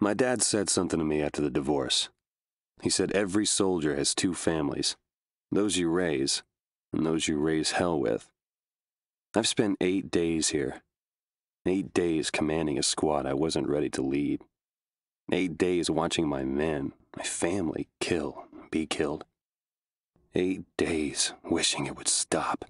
My dad said something to me after the divorce. He said every soldier has two families, those you raise and those you raise hell with. I've spent 8 days here. 8 days commanding a squad I wasn't ready to lead. 8 days watching my men, my family, be killed. 8 days wishing it would stop.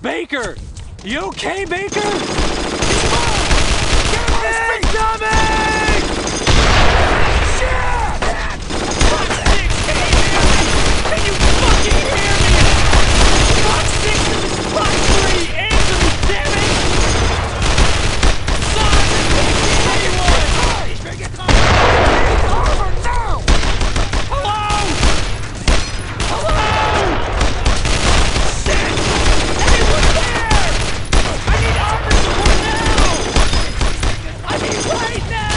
Baker! You okay, Baker? Get Coming! Shit! Fuck 6, can you fucking hear me? Fuck 6 to this fuck 3! Answer me, damn it! Son, anyone! It's over now! Hello? Hello? Shit! Anyone there? I need armor support now! I mean right now!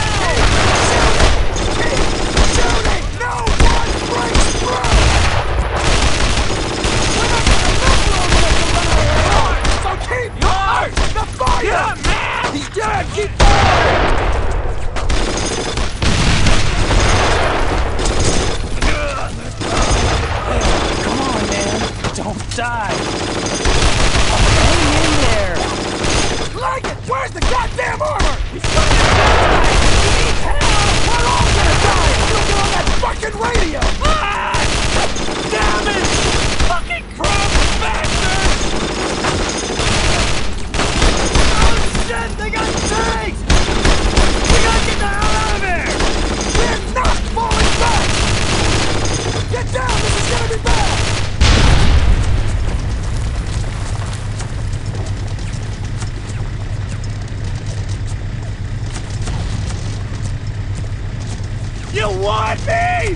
Keep shooting! No one breaks through! We're not gonna live long enough to run out of here! So keep the fire! Yeah, man! He's dead! Keep firing! Come on, man! Don't die! Hang in there! Like it! Where's the goddamn armor? He's gonna die! He needs help! We're all gonna die if you don't get on that fucking radio! Ah! Damn it! Fucking crap bastard! Oh shit! They got tanks! We gotta get the hell out of here! We're not falling back! Get down! This is gonna be bad! You want me?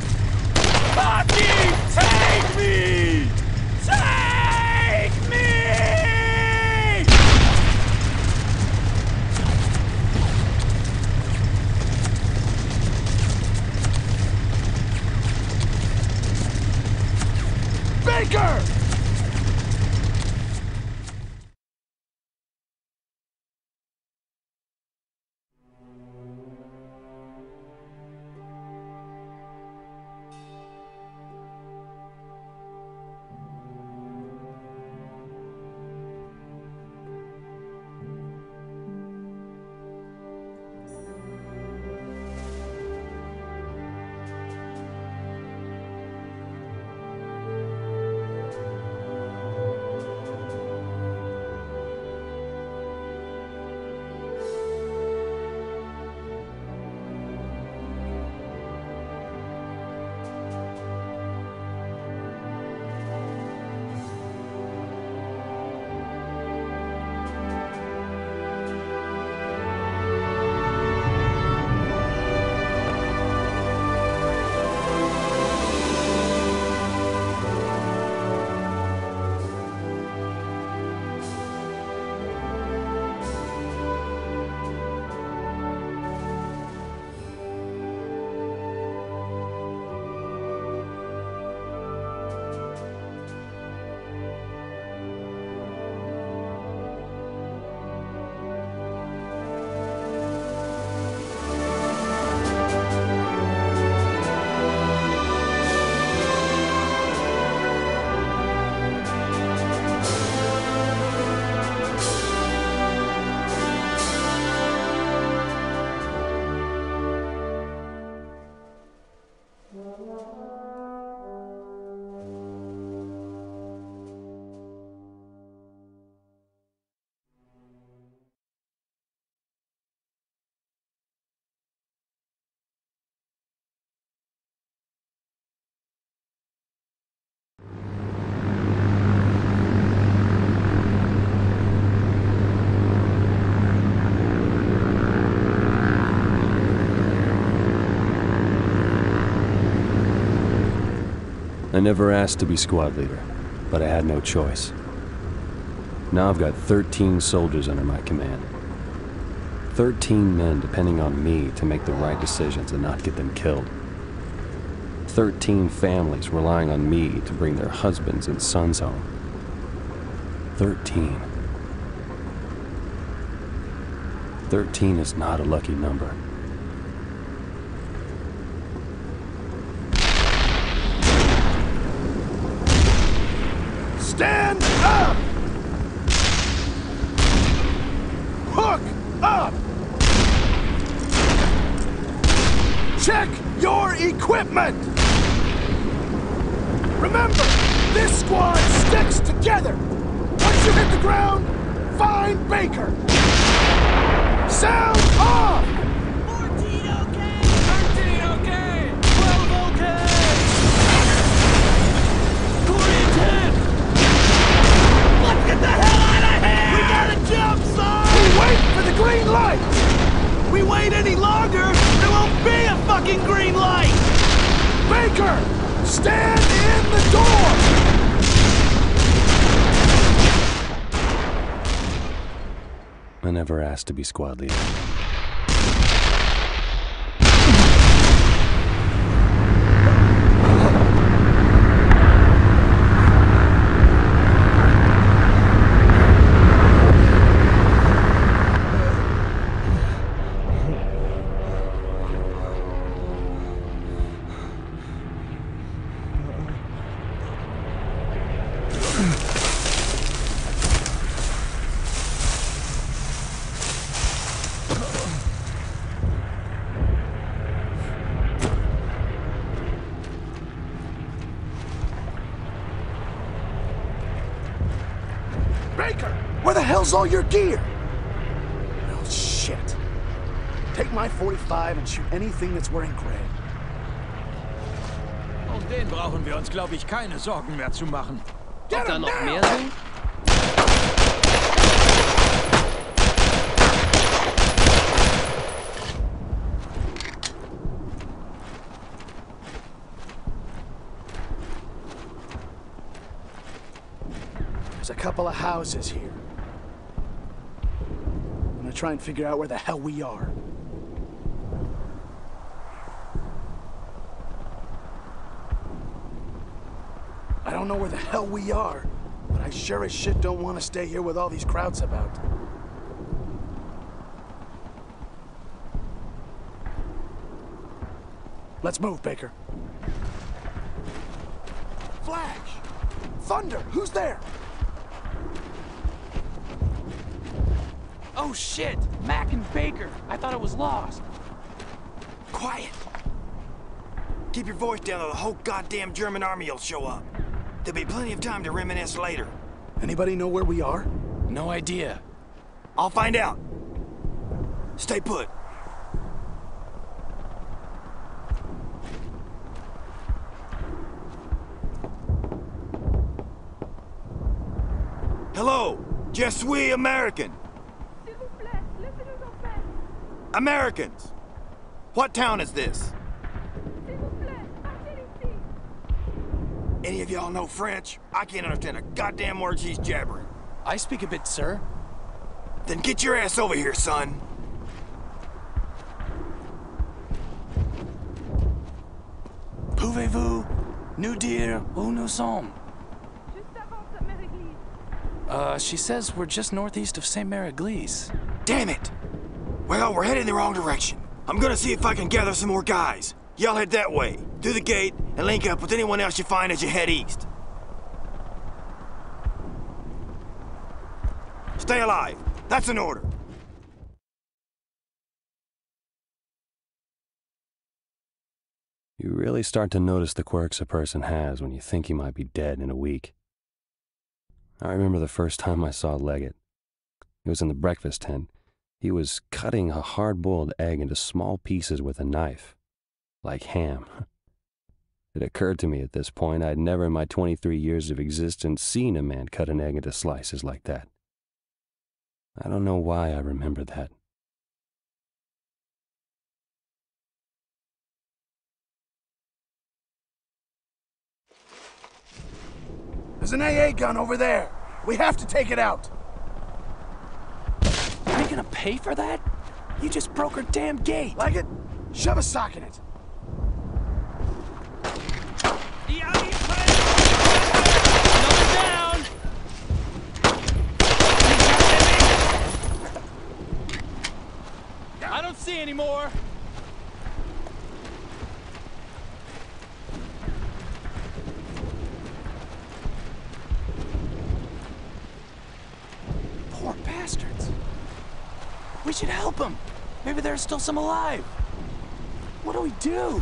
Fucking take me! Take me! Baker! I never asked to be squad leader, but I had no choice. Now I've got 13 soldiers under my command. 13 men depending on me to make the right decisions and not get them killed. 13 families relying on me to bring their husbands and sons home. 13. 13 is not a lucky number. Stand up! Hook up! Check your equipment! Remember, this squad sticks together! Once you hit the ground, find Baker! Sound off! 14 okay! 13 okay! 12 okay! 10! Let's get the hell out of here! We gotta jump, son! We wait for the green light! We wait any longer, there won't be a fucking green light! Baker! Stand in the door! I never asked to be squad leader. Baker! Where the hell's all your gear? Oh, shit. Take my 45 and shoot anything that's wearing gray. Um den brauchen wir uns, glaube ich, keine Sorgen mehr zu machen. Get Ob da him noch now! mehr sind? There's a couple of houses here. I'm gonna try and figure out where the hell we are. I don't know where the hell we are, but I sure as shit don't want to stay here with all these crowds about. Let's move, Baker. Flash! Thunder! Who's there? Oh shit! Mac and Baker! I thought it was lost. Quiet! Keep your voice down or the whole goddamn German army will show up. There'll be plenty of time to reminisce later. Anybody know where we are? No idea. I'll find out. Stay put. Hello, je suis American. Americans! What town is this? Any of y'all know French? I can't understand a goddamn word she's jabbering. I speak a bit, sir. Then get your ass over here, son. Pouvez-vous nous dire où nous sommes? She says we're just northeast of Saint-Mère-Église. Damn it! Well, we're heading in the wrong direction. I'm gonna see if I can gather some more guys. Y'all head that way, through the gate, and link up with anyone else you find as you head east. Stay alive. That's an order. You really start to notice the quirks a person has when you think he might be dead in a week. I remember the first time I saw Leggett. It was in the breakfast tent. He was cutting a hard-boiled egg into small pieces with a knife, like ham. It occurred to me at this point I'd never in my 23 years of existence seen a man cut an egg into slices like that. I don't know why I remember that. There's an AA gun over there. We have to take it out. Are you gonna pay for that? You just broke her damn gate. Like it? Shove a sock in it. Another down. I don't see any more. Poor bastards. We should help them. Maybe there's still some alive. What do we do?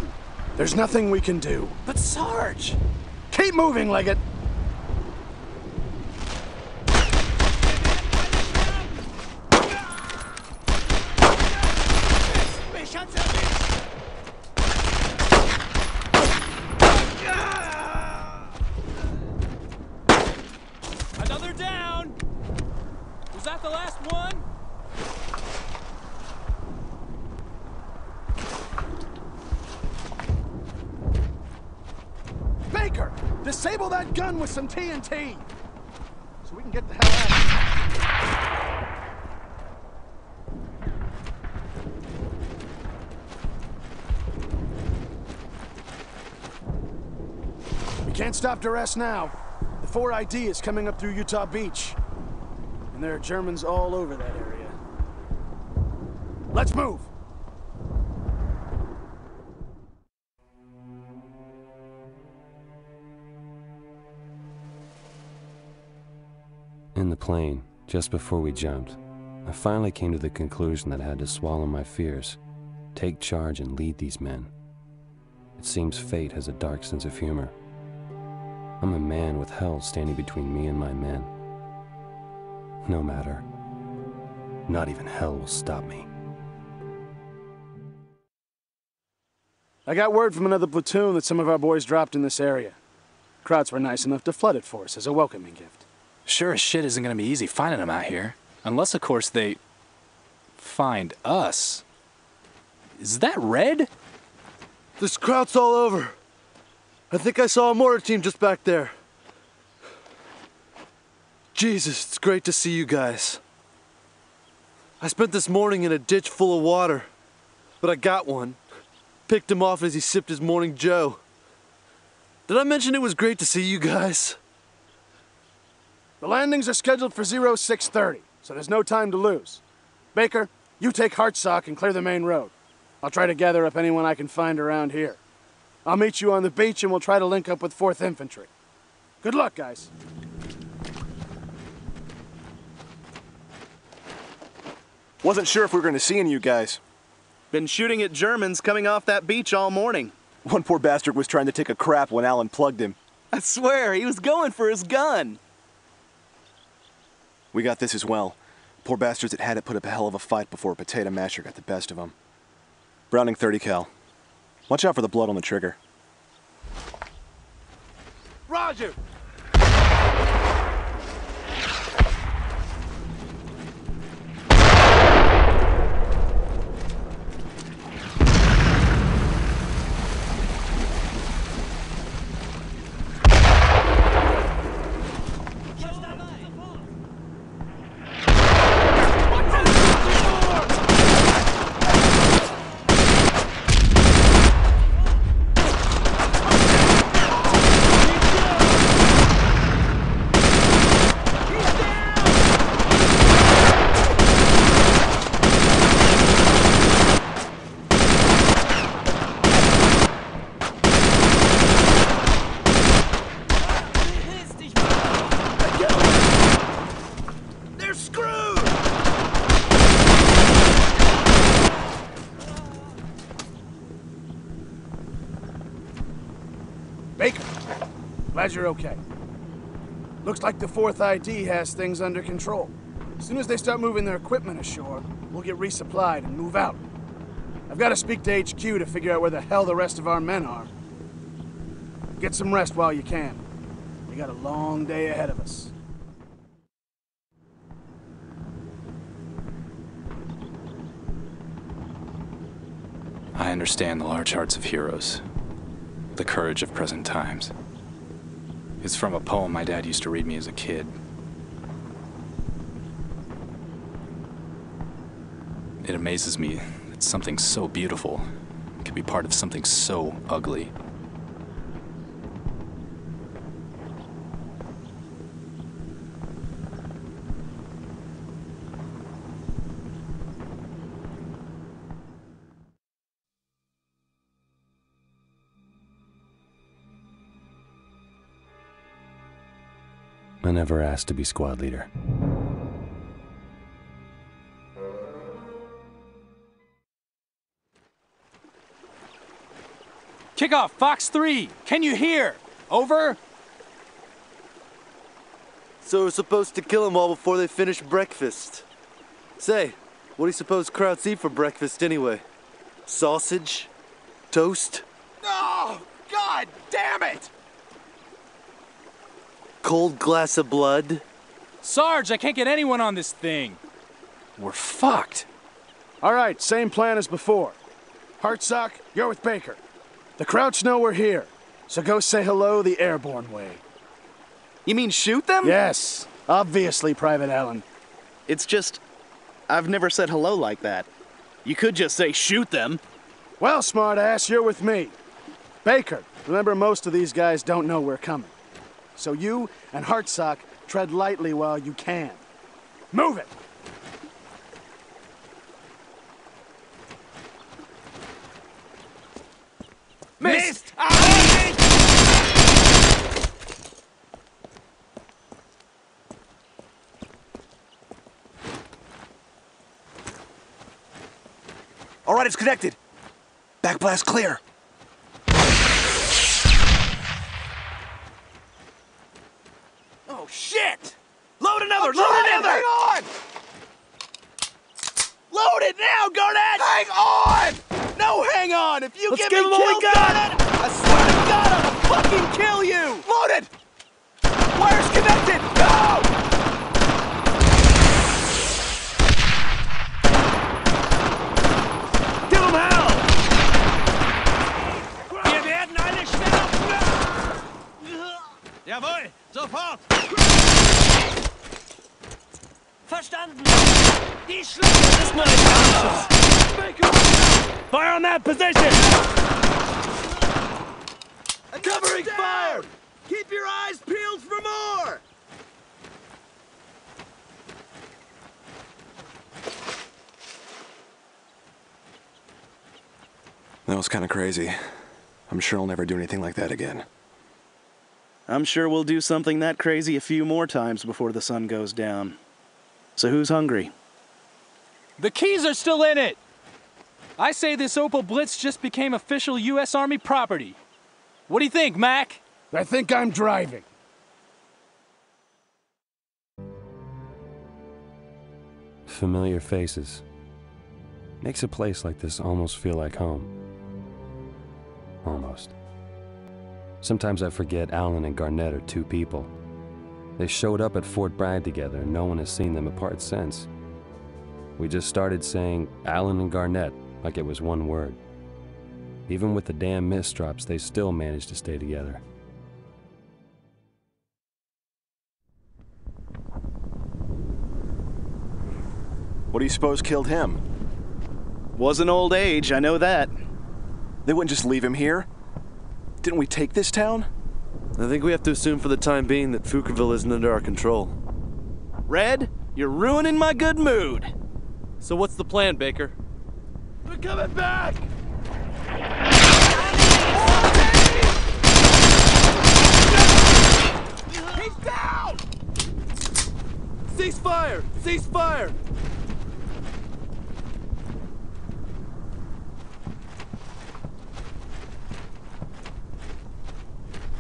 There's nothing we can do. But Sarge! Keep moving, Leggett. Another down! Was that the last one? Baker, disable that gun with some TNT, so we can get the hell out of here. We can't stop to rest now. The 4ID is coming up through Utah Beach, and there are Germans all over that area. Let's move! In the plane, just before we jumped, I finally came to the conclusion that I had to swallow my fears, take charge and lead these men. It seems fate has a dark sense of humor. I'm a man with hell standing between me and my men. No matter. Not even hell will stop me. I got word from another platoon that some of our boys dropped in this area. Krauts were nice enough to flood it for us as a welcoming gift. Sure as shit isn't gonna be easy finding them out here. Unless, of course, they find us. Is that red? There's Krauts all over. I think I saw a mortar team just back there. Jesus, it's great to see you guys. I spent this morning in a ditch full of water, but I got one. Picked him off as he sipped his morning joe. Did I mention it was great to see you guys? The landings are scheduled for 0630, so there's no time to lose. Baker, you take Hartsock and clear the main road. I'll try to gather up anyone I can find around here. I'll meet you on the beach and we'll try to link up with 4th Infantry. Good luck, guys. Wasn't sure if we were going to see any of you guys. Been shooting at Germans coming off that beach all morning. One poor bastard was trying to take a crap when Alan plugged him. I swear, he was going for his gun. We got this as well. Poor bastards that had it put up a hell of a fight before a potato masher got the best of them. Browning 30 cal. Watch out for the blood on the trigger. Roger! Baker, glad you're okay. Looks like the 4th ID has things under control. As soon as they start moving their equipment ashore, we'll get resupplied and move out. I've got to speak to HQ to figure out where the hell the rest of our men are. Get some rest while you can. We got a long day ahead of us. I understand the large hearts of heroes, the courage of present times. It's from a poem my dad used to read me as a kid. It amazes me that something so beautiful could be part of something so ugly. I never asked to be squad leader. Kickoff, Fox 3. Can you hear? Over? So we're supposed to kill them all before they finish breakfast. Say, what do you suppose Krauts eat for breakfast anyway? Sausage? Toast? Oh, God damn it! Cold glass of blood? Sarge, I can't get anyone on this thing. We're fucked. All right, same plan as before. Hartsock, you're with Baker. The Krauts know we're here, so go say hello the airborne way. You mean shoot them? Yes, obviously, Private Allen. It's just, I've never said hello like that. You could just say shoot them. Well, smartass, you're with me. Baker, remember most of these guys don't know we're coming. So you and Hartsock tread lightly while you can. Move it! Missed! All right, it's connected. Backblast clear. Oh, shit! Load another! Load another! Hang on! Load it now, Garnett! Hang on! No, hang on! If you get me killed, Garnett, I swear to God, I'll fucking kill you! Loaded! Wire's connected! Go! Give him hell! Wir werden alle sterben! Jawohl, sofort! Verstanden! Die Schlacht ist nur Fire on that position! Covering fire! Keep your eyes peeled for more! That was kind of crazy. I'm sure I'll never do anything like that again. I'm sure we'll do something that crazy a few more times before the sun goes down. So who's hungry? The keys are still in it! I say this Opel Blitz just became official U.S. Army property. What do you think, Mac? I think I'm driving. Familiar faces. Makes a place like this almost feel like home. Almost. Sometimes I forget Allen and Garnett are two people. They showed up at Fort Bragg together and no one has seen them apart since. We just started saying Allen and Garnett like it was one word. Even with the damn mist drops, they still managed to stay together. What do you suppose killed him? Wasn't old age, I know that. They wouldn't just leave him here. Didn't we take this town? I think we have to assume for the time being that Foucaultville isn't under our control. Red, you're ruining my good mood. So what's the plan, Baker? We're coming back! He's down! Cease fire! Cease fire!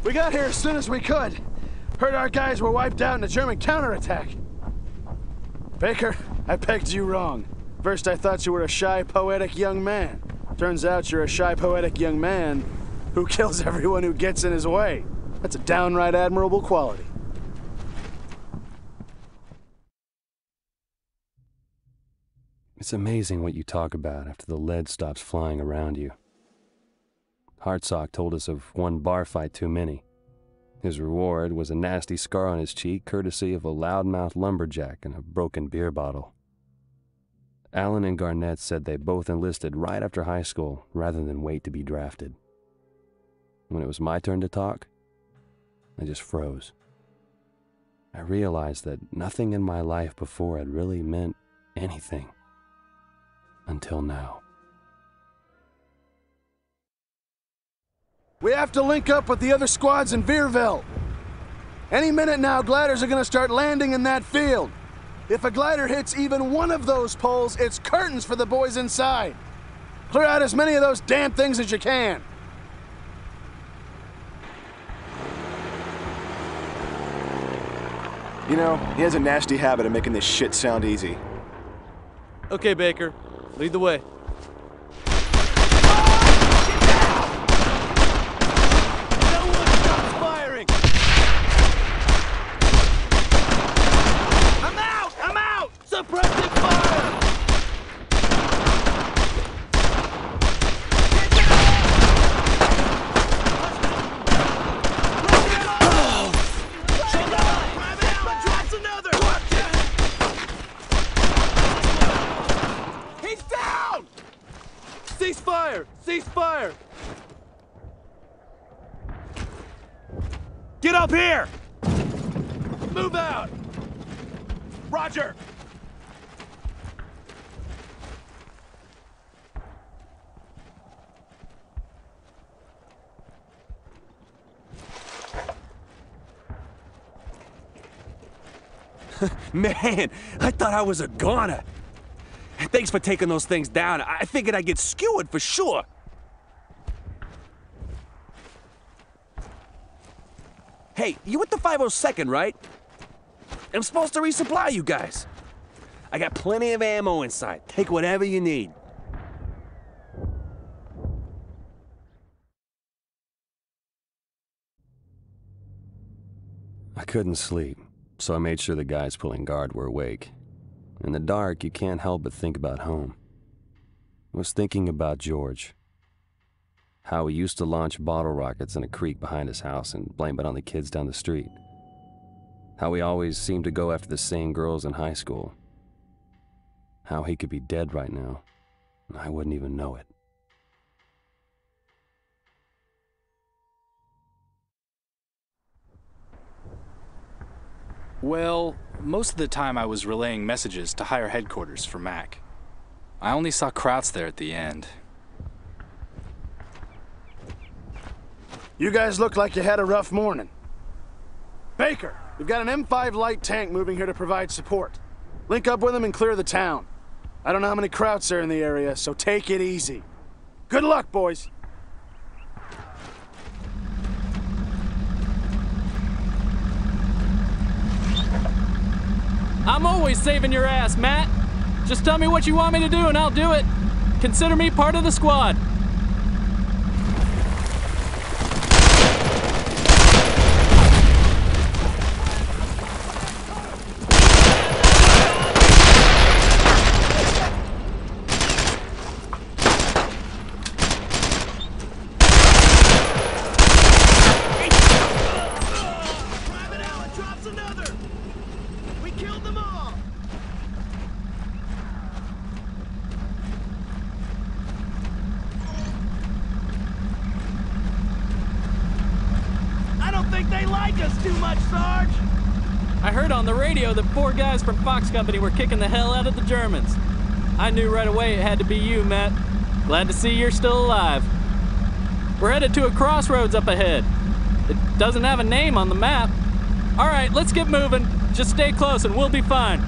We got here as soon as we could. Heard our guys were wiped out in a German counterattack. Baker, I pegged you wrong. First I thought you were a shy, poetic young man. Turns out you're a shy, poetic young man who kills everyone who gets in his way. That's a downright admirable quality. It's amazing what you talk about after the lead stops flying around you. Hartsock told us of one bar fight too many. His reward was a nasty scar on his cheek, courtesy of a loudmouth lumberjack and a broken beer bottle. Alan and Garnett said they both enlisted right after high school rather than wait to be drafted. When it was my turn to talk, I just froze. I realized that nothing in my life before had really meant anything until now. We have to link up with the other squads in Veerville. Any minute now, gliders are gonna start landing in that field. If a glider hits even one of those poles, it's curtains for the boys inside. Clear out as many of those damn things as you can. You know, he has a nasty habit of making this shit sound easy. Okay, Baker. Lead the way. Ceasefire! Get up here! Move out! Roger! Man, I thought I was a goner. Thanks for taking those things down. I figured I'd get skewered for sure. Hey, you with the 502nd, right? I'm supposed to resupply you guys. I got plenty of ammo inside. Take whatever you need. I couldn't sleep, so I made sure the guys pulling guard were awake. In the dark, you can't help but think about home. I was thinking about George. How he used to launch bottle rockets in a creek behind his house and blame it on the kids down the street. How he always seemed to go after the same girls in high school. How he could be dead right now, and I wouldn't even know it. Well, most of the time I was relaying messages to higher headquarters for Mac. I only saw Krauts there at the end. You guys look like you had a rough morning. Baker, we've got an M5 light tank moving here to provide support. Link up with them and clear the town. I don't know how many Krauts are in the area, so take it easy. Good luck, boys. I'm always saving your ass, Matt. Just tell me what you want me to do and I'll do it. Consider me part of the squad. I heard on the radio that 4 guys from Fox Company were kicking the hell out of the Germans. I knew right away it had to be you, Matt. Glad to see you're still alive. We're headed to a crossroads up ahead. It doesn't have a name on the map. All right, let's get moving. Just stay close and we'll be fine.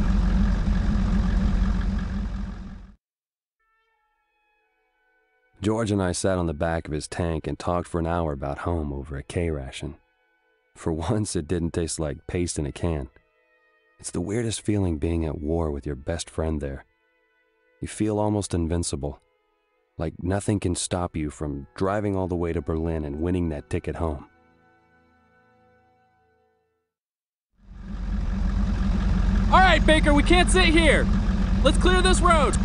George and I sat on the back of his tank and talked for an hour about home over a K-ration. For once, it didn't taste like paste in a can. It's the weirdest feeling being at war with your best friend there. You feel almost invincible, like nothing can stop you from driving all the way to Berlin and winning that ticket home. All right, Baker, we can't sit here. Let's clear this road.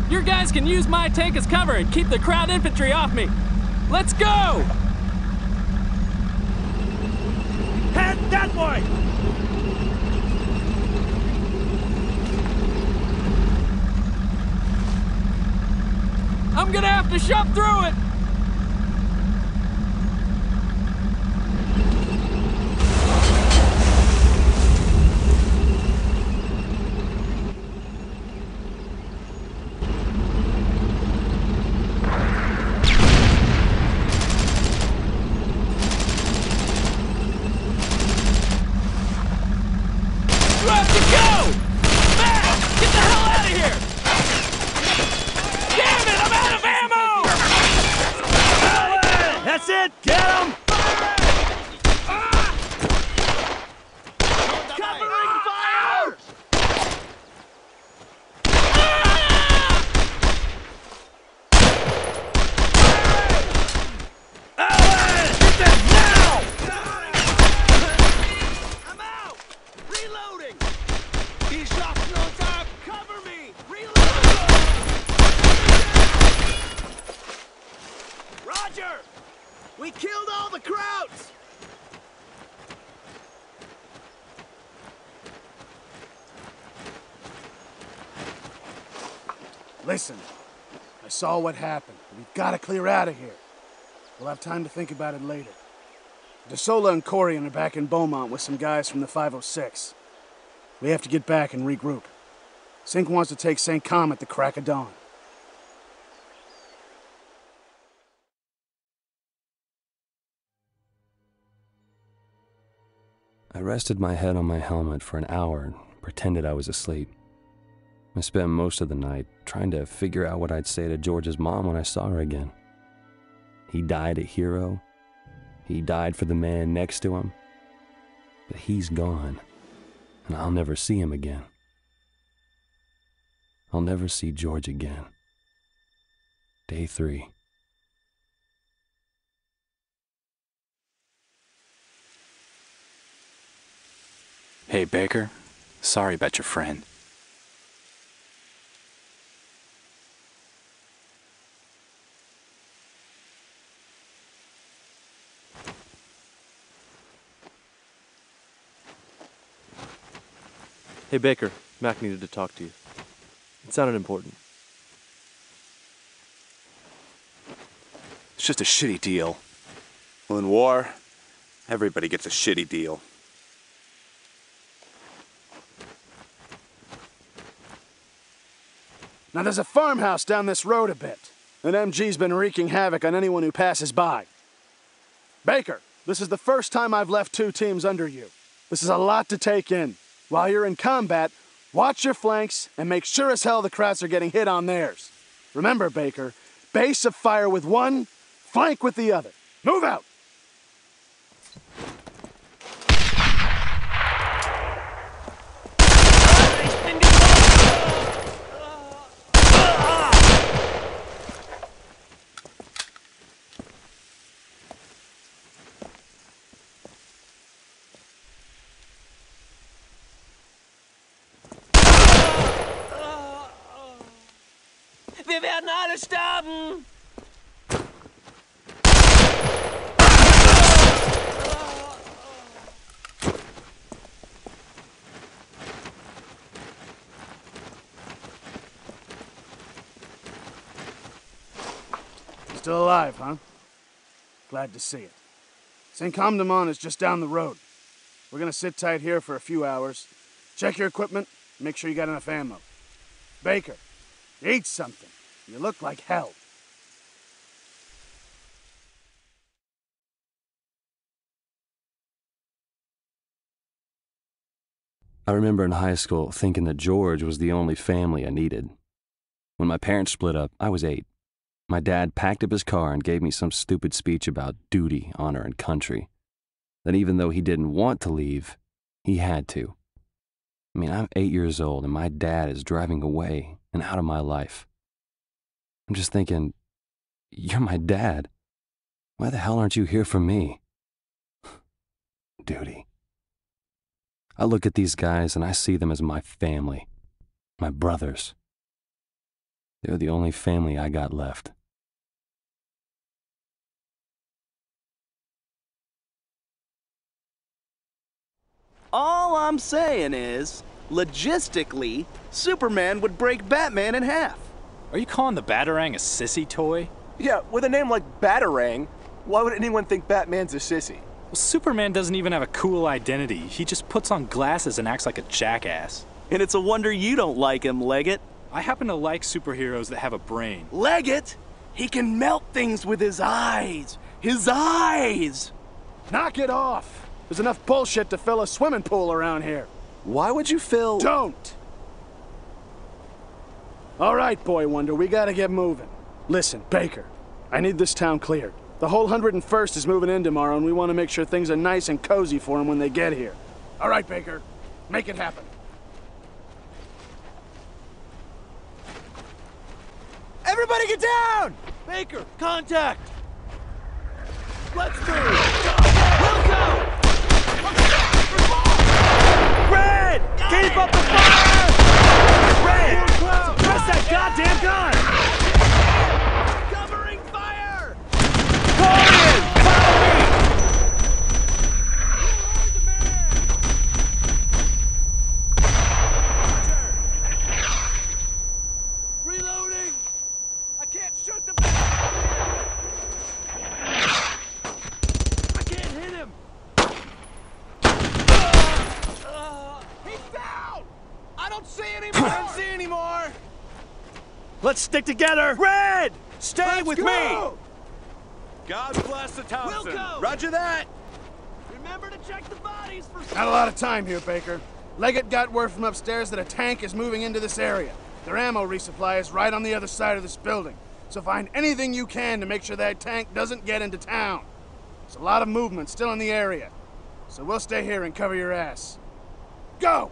Your guys can use my tank as cover and keep the crowd infantry off me. Let's go! Head that way! I'm gonna have to shove through it! You have to go! Matt, get the hell out of here! Damn it, I'm out of ammo! That's it, get him! Covering fire! Alan, hit them now! I'm out! Reloading! These shots no time! Cover me! Reloading! Roger! We killed all the Krauts! Listen, I saw what happened. We've got to clear out of here. We'll have time to think about it later. DeSola and Corian are back in Beaumont with some guys from the 506. We have to get back and regroup. Sink wants to take St. Com at the crack of dawn. I rested my head on my helmet for an hour and pretended I was asleep. I spent most of the night trying to figure out what I'd say to George's mom when I saw her again. He died a hero. He died for the man next to him. But he's gone, and I'll never see him again. I'll never see George again. Day 3. Hey, Baker. Sorry about your friend. Hey, Baker. Mac needed to talk to you. It sounded important. It's just a shitty deal. Well, in war, everybody gets a shitty deal. Now there's a farmhouse down this road a bit. An MG's been wreaking havoc on anyone who passes by. Baker, this is the first time I've left 2 teams under you. This is a lot to take in. While you're in combat, watch your flanks and make sure as hell the Krauts are getting hit on theirs. Remember, Baker, base of fire with one, flank with the other. Move out! Wir werden alle sterben! Still alive, huh? Glad to see it. St. Com is just down the road. We're gonna sit tight here for a few hours. Check your equipment, make sure you got enough ammo. Baker, eat something. You look like hell. I remember in high school thinking that George was the only family I needed. When my parents split up, I was 8. My dad packed up his car and gave me some stupid speech about duty, honor, and country. That even though he didn't want to leave, he had to. I mean, I'm 8 years old and my dad is driving away and out of my life. I'm just thinking, you're my dad. Why the hell aren't you here for me? Duty. I look at these guys and I see them as my family, my brothers. They're the only family I got left. All I'm saying is, logistically, Superman would break Batman in half. Are you calling the Batarang a sissy toy? Yeah, with a name like Batarang, why would anyone think Batman's a sissy? Well, Superman doesn't even have a cool identity. He just puts on glasses and acts like a jackass. And it's a wonder you don't like him, Leggett. I happen to like superheroes that have a brain. Leggett! He can melt things with his eyes! His eyes! Knock it off! There's enough bullshit to fill a swimming pool around here. Why would you fill... Don't! All right, Boy Wonder, we gotta get moving. Listen, Baker, I need this town cleared. The whole 101st is moving in tomorrow, and we want to make sure things are nice and cozy for them when they get here. All right, Baker, make it happen. Everybody get down! Baker, contact! Let's move! We'll go! Red! Keep up the fire! Red! Suppress that goddamn gun! Covering fire! Corian! Follow me! Reloading! I can't shoot the back! I can't hit him! He's down! I don't see anymore! I don't see anymore! Let's stick together! Red! Stay with me! God bless the Thompson. We'll go! Roger that. Remember to check the bodies for... Not a lot of time here, Baker. Leggett got word from upstairs that a tank is moving into this area. Their ammo resupply is right on the other side of this building. So find anything you can to make sure that tank doesn't get into town. There's a lot of movement still in the area. So we'll stay here and cover your ass. Go!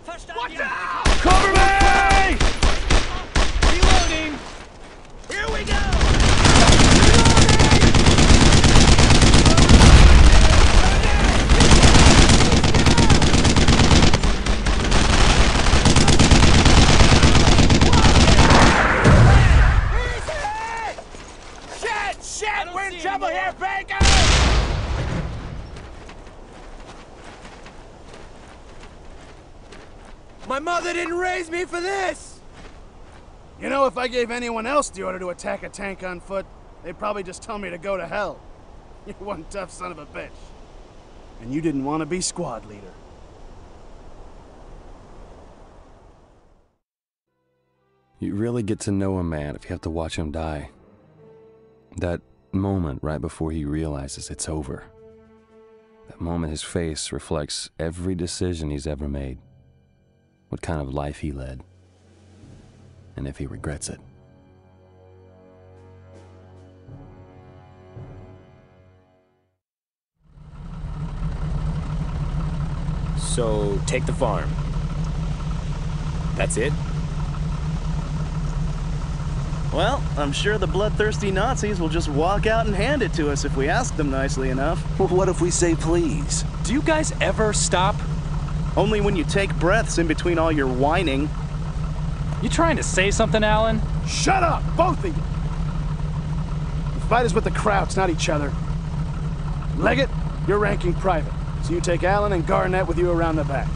Watch out! Cover me! Reloading! Here we go! Shit! We're in trouble here, Baker! My mother didn't raise me for this! You know, if I gave anyone else the order to attack a tank on foot, they'd probably just tell me to go to hell. You're one tough son of a bitch. And you didn't want to be squad leader. You really get to know a man if you have to watch him die. That moment right before he realizes it's over. That moment his face reflects every decision he's ever made. What kind of life he led. And if he regrets it. So, take the farm. That's it? Well, I'm sure the bloodthirsty Nazis will just walk out and hand it to us if we ask them nicely enough. Well, what if we say please? Do you guys ever stop? Only when you take breaths in between all your whining. You trying to say something, Alan? Shut up, both of you! The fight is with the Krauts, not each other. Leggett, you're ranking private, so you take Allen and Garnett with you around the back.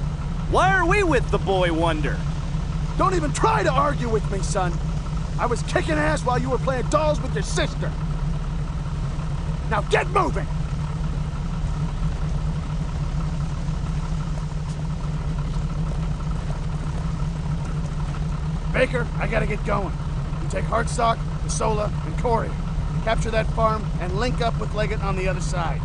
Why are we with the Boy Wonder? Don't even try to argue with me, son. I was kicking ass while you were playing dolls with your sister. Now get moving! Baker, I gotta get going. You take Hartsock, Casola, and Corey. Capture that farm and link up with Leggett on the other side.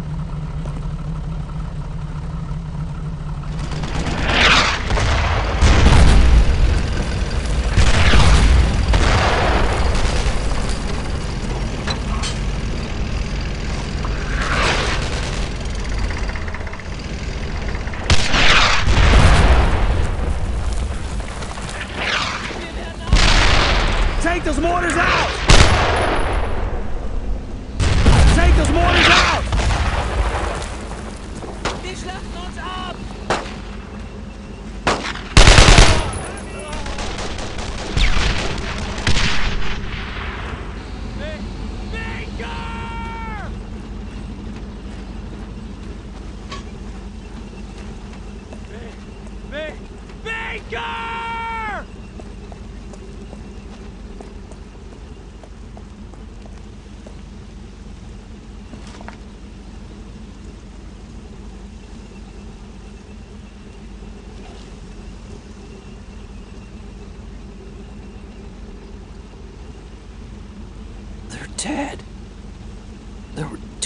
Take those mortars out! Take those mortars out! Die schlachten uns ab! Baker!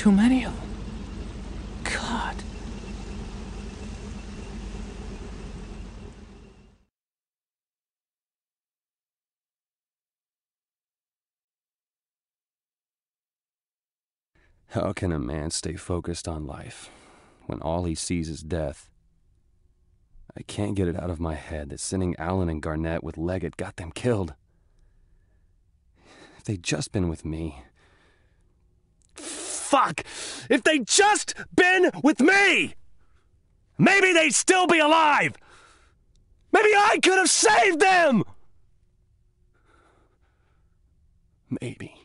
too many of them. God. How can a man stay focused on life when all he sees is death? I can't get it out of my head that sending Allen and Garnett with Leggett got them killed. If they'd just been with me... Fuck! If they'd just been with me! Maybe they'd still be alive! Maybe I could have saved them! Maybe.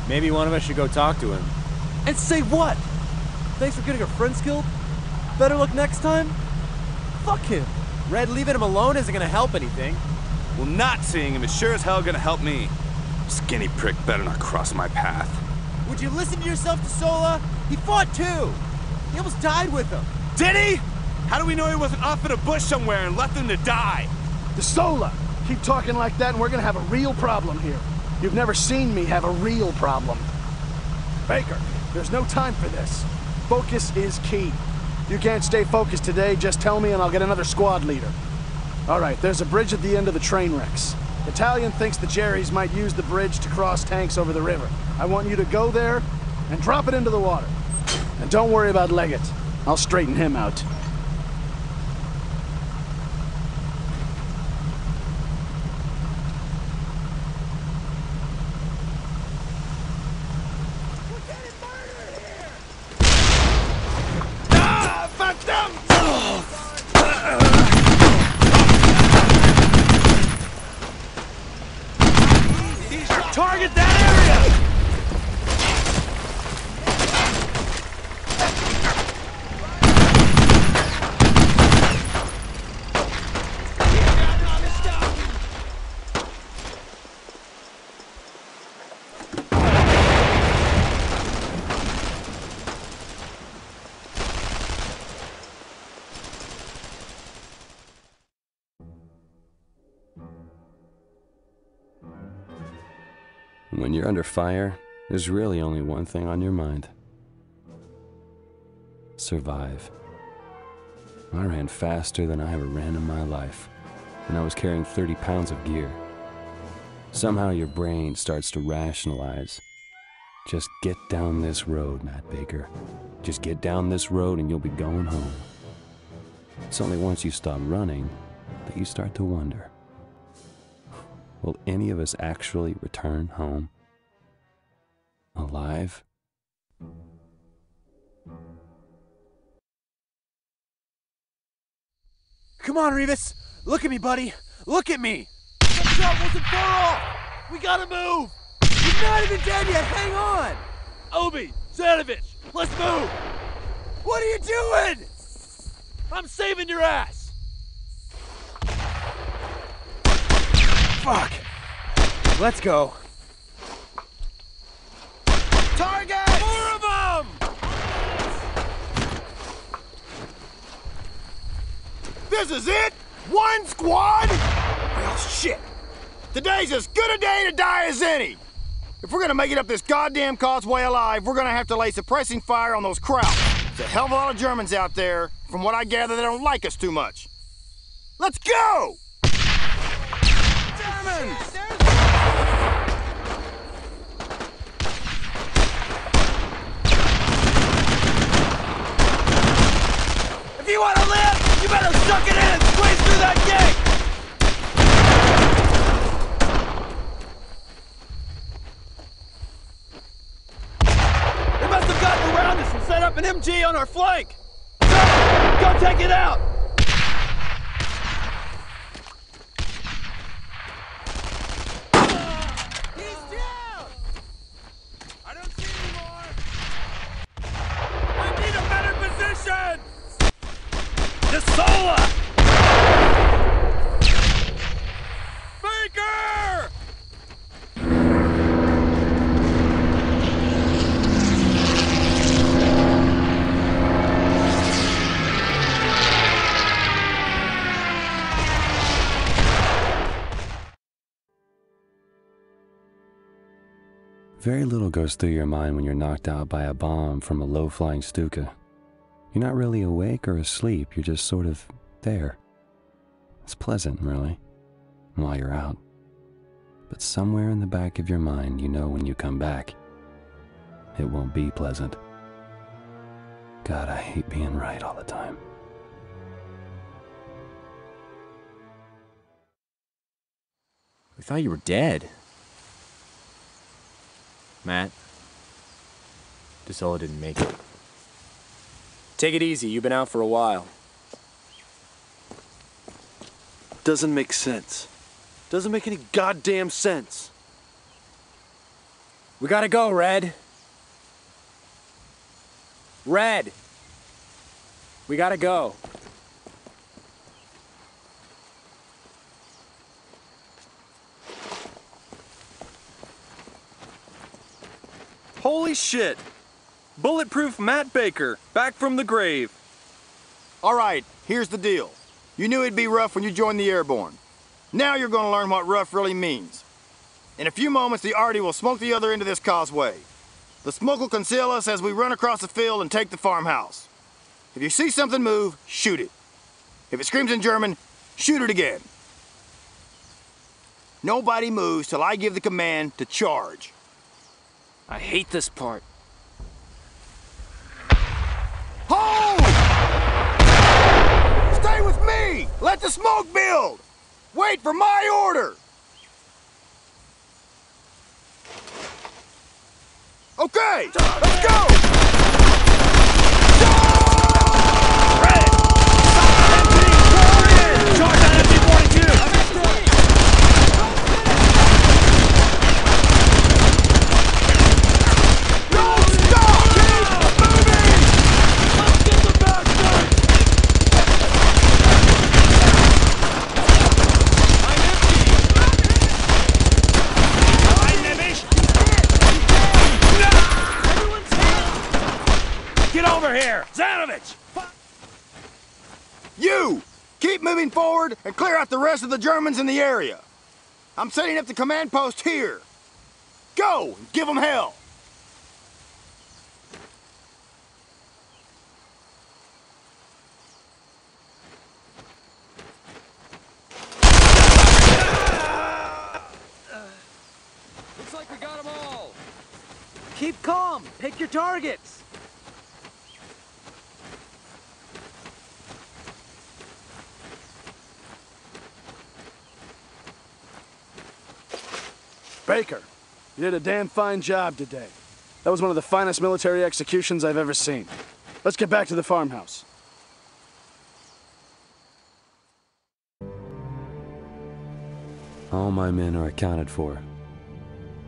Maybe one of us should go talk to him. And say what? Thanks for getting our friends killed? Better luck next time? Fuck him. Red, leaving him alone isn't gonna help anything. Well, not seeing him is sure as hell gonna help me. Skinny prick better not cross my path. Would you listen to yourself, DeSola? He fought too. He almost died with him. Did he? How do we know he wasn't off in a bush somewhere and left him to die? DeSola! Keep talking like that and we're gonna have a real problem here. You've never seen me have a real problem. Baker, there's no time for this. Focus is key. If you can't stay focused today, just tell me and I'll get another squad leader. All right, there's a bridge at the end of the train wrecks. Battalion thinks the Jerrys might use the bridge to cross tanks over the river. I want you to go there and drop it into the water. And don't worry about Leggett. I'll straighten him out. Target that area! When you're under fire, there's really only one thing on your mind. Survive. I ran faster than I ever ran in my life, and I was carrying 30 pounds of gear. Somehow your brain starts to rationalize. Just get down this road, Matt Baker. Just get down this road and you'll be going home. It's only once you stop running that you start to wonder. Will any of us actually return home? Alive? Come on, Revis. Look at me, buddy. Look at me. That shot wasn't far off. We gotta move. He's not even dead yet. Hang on. Obi, Zanovich, let's move. What are you doing? I'm saving your ass. Fuck. Let's go. Target! More of them! This is it? One squad? Well, shit. Today's as good a day to die as any. If we're gonna make it up this goddamn causeway alive, we're gonna have to lay suppressing fire on those Krauts. There's a hell of a lot of Germans out there. From what I gather, they don't like us too much. Let's go! Germans! If you want to live, you better suck it in and squeeze through that gate! They must have gotten around us and set up an MG on our flank! Go take it out! He's down! I don't see anymore! I need a better position! DeSola! Baker! Very little goes through your mind when you're knocked out by a bomb from a low-flying Stuka. You're not really awake or asleep, you're just sort of there. It's pleasant, really, while you're out. But somewhere in the back of your mind, you know when you come back, it won't be pleasant. God, I hate being right all the time. We thought you were dead. Matt. DeSola didn't make it. Take it easy, you've been out for a while. Doesn't make sense. Doesn't make any goddamn sense. We gotta go, Red. Red! We gotta go. Holy shit! Bulletproof Matt Baker, back from the grave. All right, here's the deal. You knew it'd be rough when you joined the Airborne. Now you're gonna learn what rough really means. In a few moments, the Artie will smoke the other end of this causeway. The smoke will conceal us as we run across the field and take the farmhouse. If you see something move, shoot it. If it screams in German, shoot it again. Nobody moves till I give the command to charge. I hate this part. Hold! Stay with me! Let the smoke build! Wait for my order! Okay, let's go! Ready! Charge on MG-42! Here! Zanovich! You! Keep moving forward and clear out the rest of the Germans in the area. I'm setting up the command post here. Go! And give them hell! Looks like we got them all! Keep calm! Pick your targets! Baker, you did a damn fine job today. That was one of the finest military executions I've ever seen. Let's get back to the farmhouse. All my men are accounted for.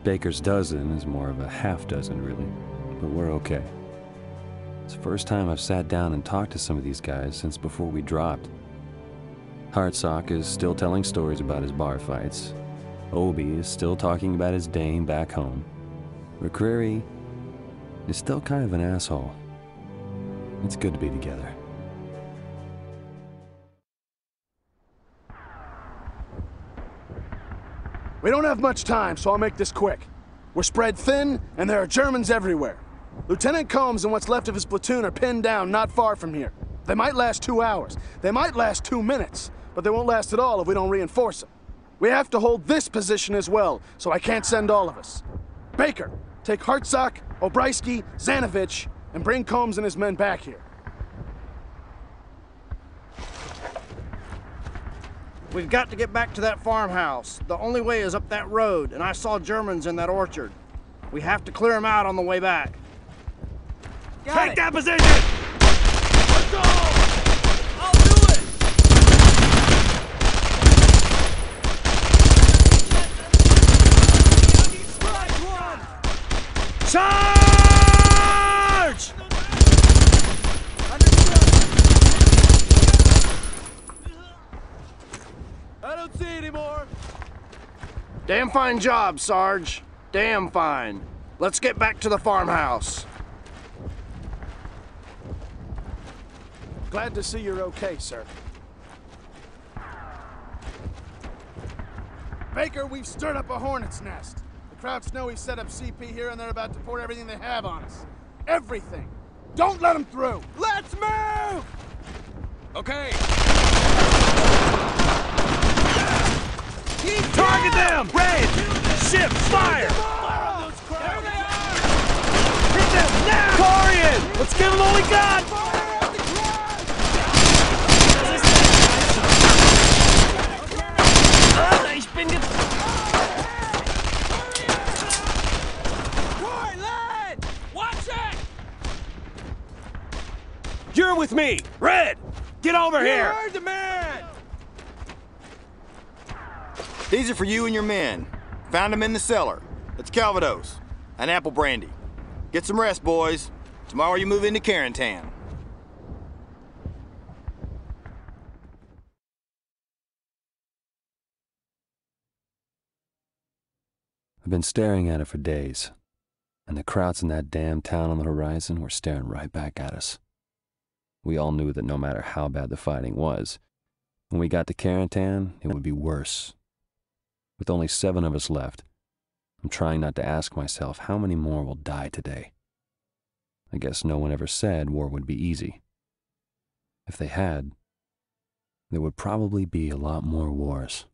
Baker's dozen is more of a half dozen, really, but we're okay. It's the first time I've sat down and talked to some of these guys since before we dropped. Hartsock is still telling stories about his bar fights. Obi is still talking about his dame back home. McCreary is still kind of an asshole. It's good to be together. We don't have much time, so I'll make this quick. We're spread thin, and there are Germans everywhere. Lieutenant Combs and what's left of his platoon are pinned down not far from here. They might last 2 hours. They might last 2 minutes, but they won't last at all if we don't reinforce them. We have to hold this position as well, so I can't send all of us. Baker, take Hartsock, Obrysky, Zanovich, and bring Combs and his men back here. We've got to get back to that farmhouse. The only way is up that road, and I saw Germans in that orchard. We have to clear them out on the way back. Take that position! Let's go! I'll do it! Charge! I don't see anymore. Damn fine job, Sarge. Damn fine. Let's get back to the farmhouse. Glad to see you're okay, sir. Baker, we've stirred up a hornet's nest. The Krauts know we set up CP here and they're about to pour everything they have on us. Everything. Don't let them through. Let's move! Okay. Target them! Red! Shift! Fire! Hit them now! Corian! Let's give them all we got! You're with me! Red! Get over here! You heard the man! These are for you and your men. Found them in the cellar. It's Calvados. An apple brandy. Get some rest, boys. Tomorrow you move into Carentan. I've been staring at it for days, and the Krauts in that damn town on the horizon were staring right back at us. We all knew that no matter how bad the fighting was, when we got to Carentan, it would be worse. With only 7 of us left, I'm trying not to ask myself how many more will die today. I guess no one ever said war would be easy. If they had, there would probably be a lot more wars.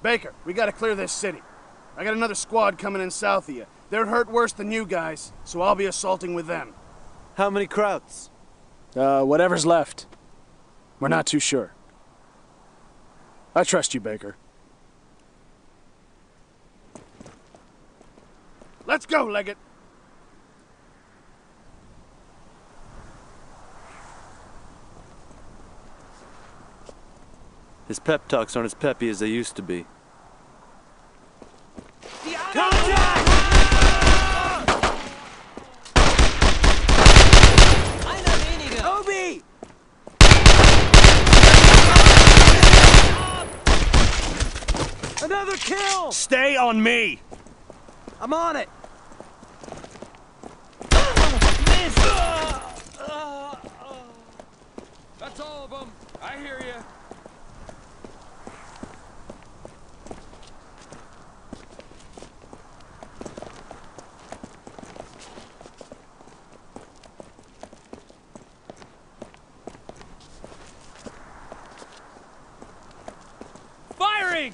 Baker, we gotta clear this city. I got another squad coming in south of you. They're hurt worse than you guys, so I'll be assaulting with them. How many Krauts? Whatever's left. We're not too sure. I trust you, Baker. Let's go, Leggett. His pep talks aren't as peppy as they used to be. Contact! Obi! Another kill! Stay on me! I'm on it! That's all of them. I hear you. Firing!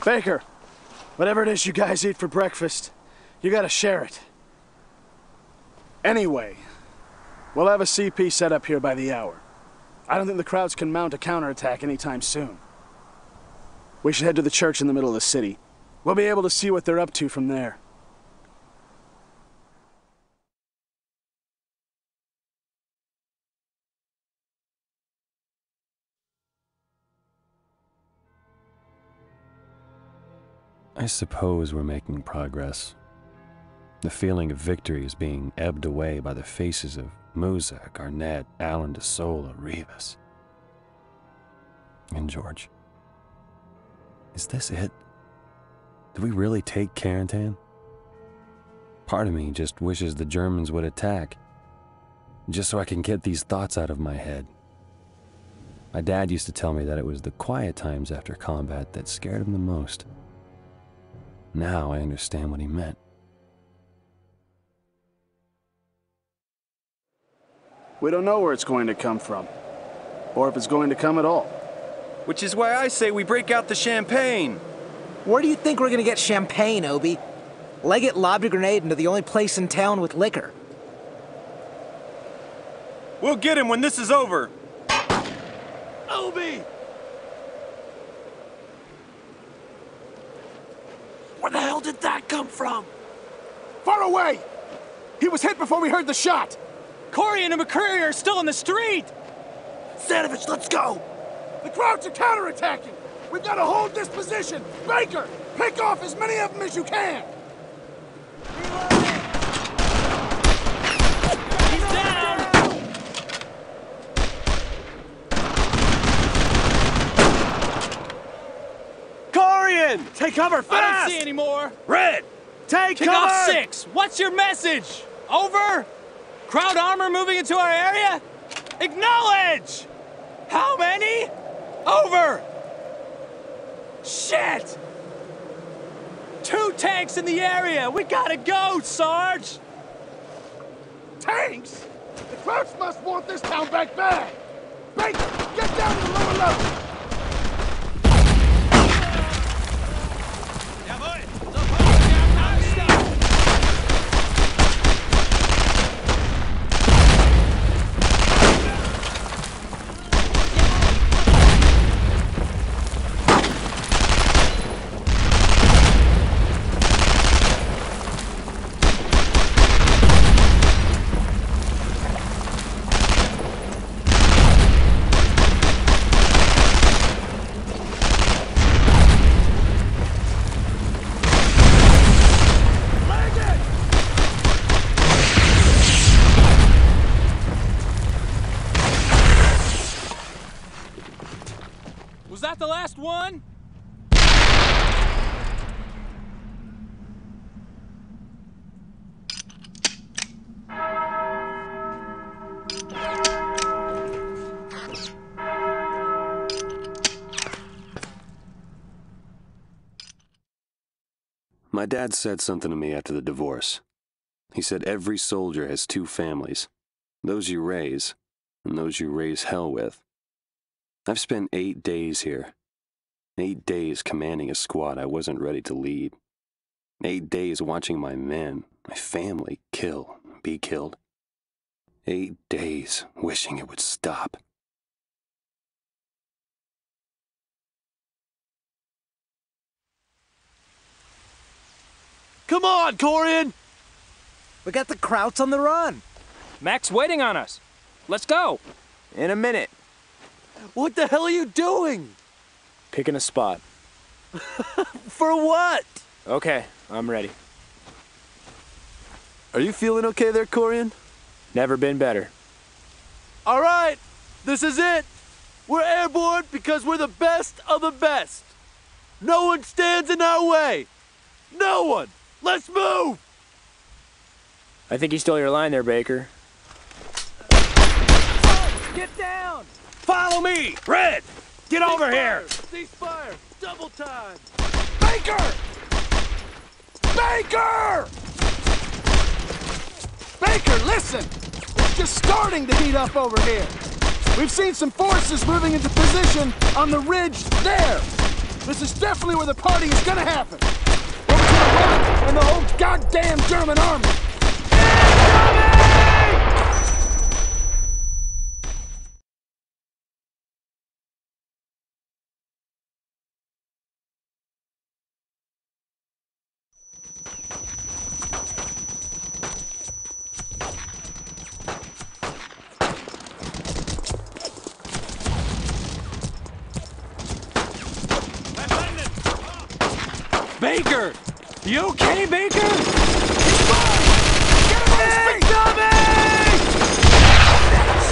Baker, whatever it is you guys eat for breakfast, you gotta share it. Anyway, we'll have a CP set up here by the hour. I don't think the Krauts can mount a counterattack anytime soon. We should head to the church in the middle of the city. We'll be able to see what they're up to from there. I suppose we're making progress. The feeling of victory is being ebbed away by the faces of Muzak, Arnett, Alan de Sola, Rivas. And George. Is this it? Did we really take Carentan? Part of me just wishes the Germans would attack, just so I can get these thoughts out of my head. My dad used to tell me that it was the quiet times after combat that scared him the most. Now I understand what he meant. We don't know where it's going to come from, or if it's going to come at all. Which is why I say we break out the champagne. Where do you think we're gonna get champagne, Obi? Leggett lobbed a grenade into the only place in town with liquor. We'll get him when this is over. Obi! Where the hell did that come from? Far away! He was hit before we heard the shot! Corian and McCreary are still in the street! Stanovich, let's go! The Krauts are counterattacking! We've got to hold this position! Baker! Pick off as many of them as you can! He's down! Corian! Take cover fast! I don't see any more. Red! Take Pick cover! off 6. What's your message? Over? Crowd armor moving into our area? Acknowledge! How many? Over! Shit! 2 tanks in the area! We gotta go, Sarge! Tanks? The Krauts must want this town back bad! Baker, get down to the lower level! Was that the last one? My dad said something to me after the divorce. He said every soldier has 2 families, those you raise and those you raise hell with. I've spent 8 days here. 8 days commanding a squad I wasn't ready to lead. 8 days watching my men, my family, be killed. 8 days wishing it would stop. Come on, Corian! We got the Krauts on the run. Mac's waiting on us. Let's go. In a minute. What the hell are you doing? Picking a spot. For what? Okay, I'm ready. Are you feeling okay there, Corian? Never been better. All right, this is it. We're airborne because we're the best of the best. No one stands in our way. No one. Let's move. I think he stole your line there, Baker. Get down! Follow me! Red! Get over here! Ceasefire! Double time! Baker! Baker! Baker, listen! It's just starting to heat up over here. We've seen some forces moving into position on the ridge there. This is definitely where the party is gonna happen. Over to the right and the whole goddamn German army. Baker! You okay, Baker? Get him on his feet! Dummy!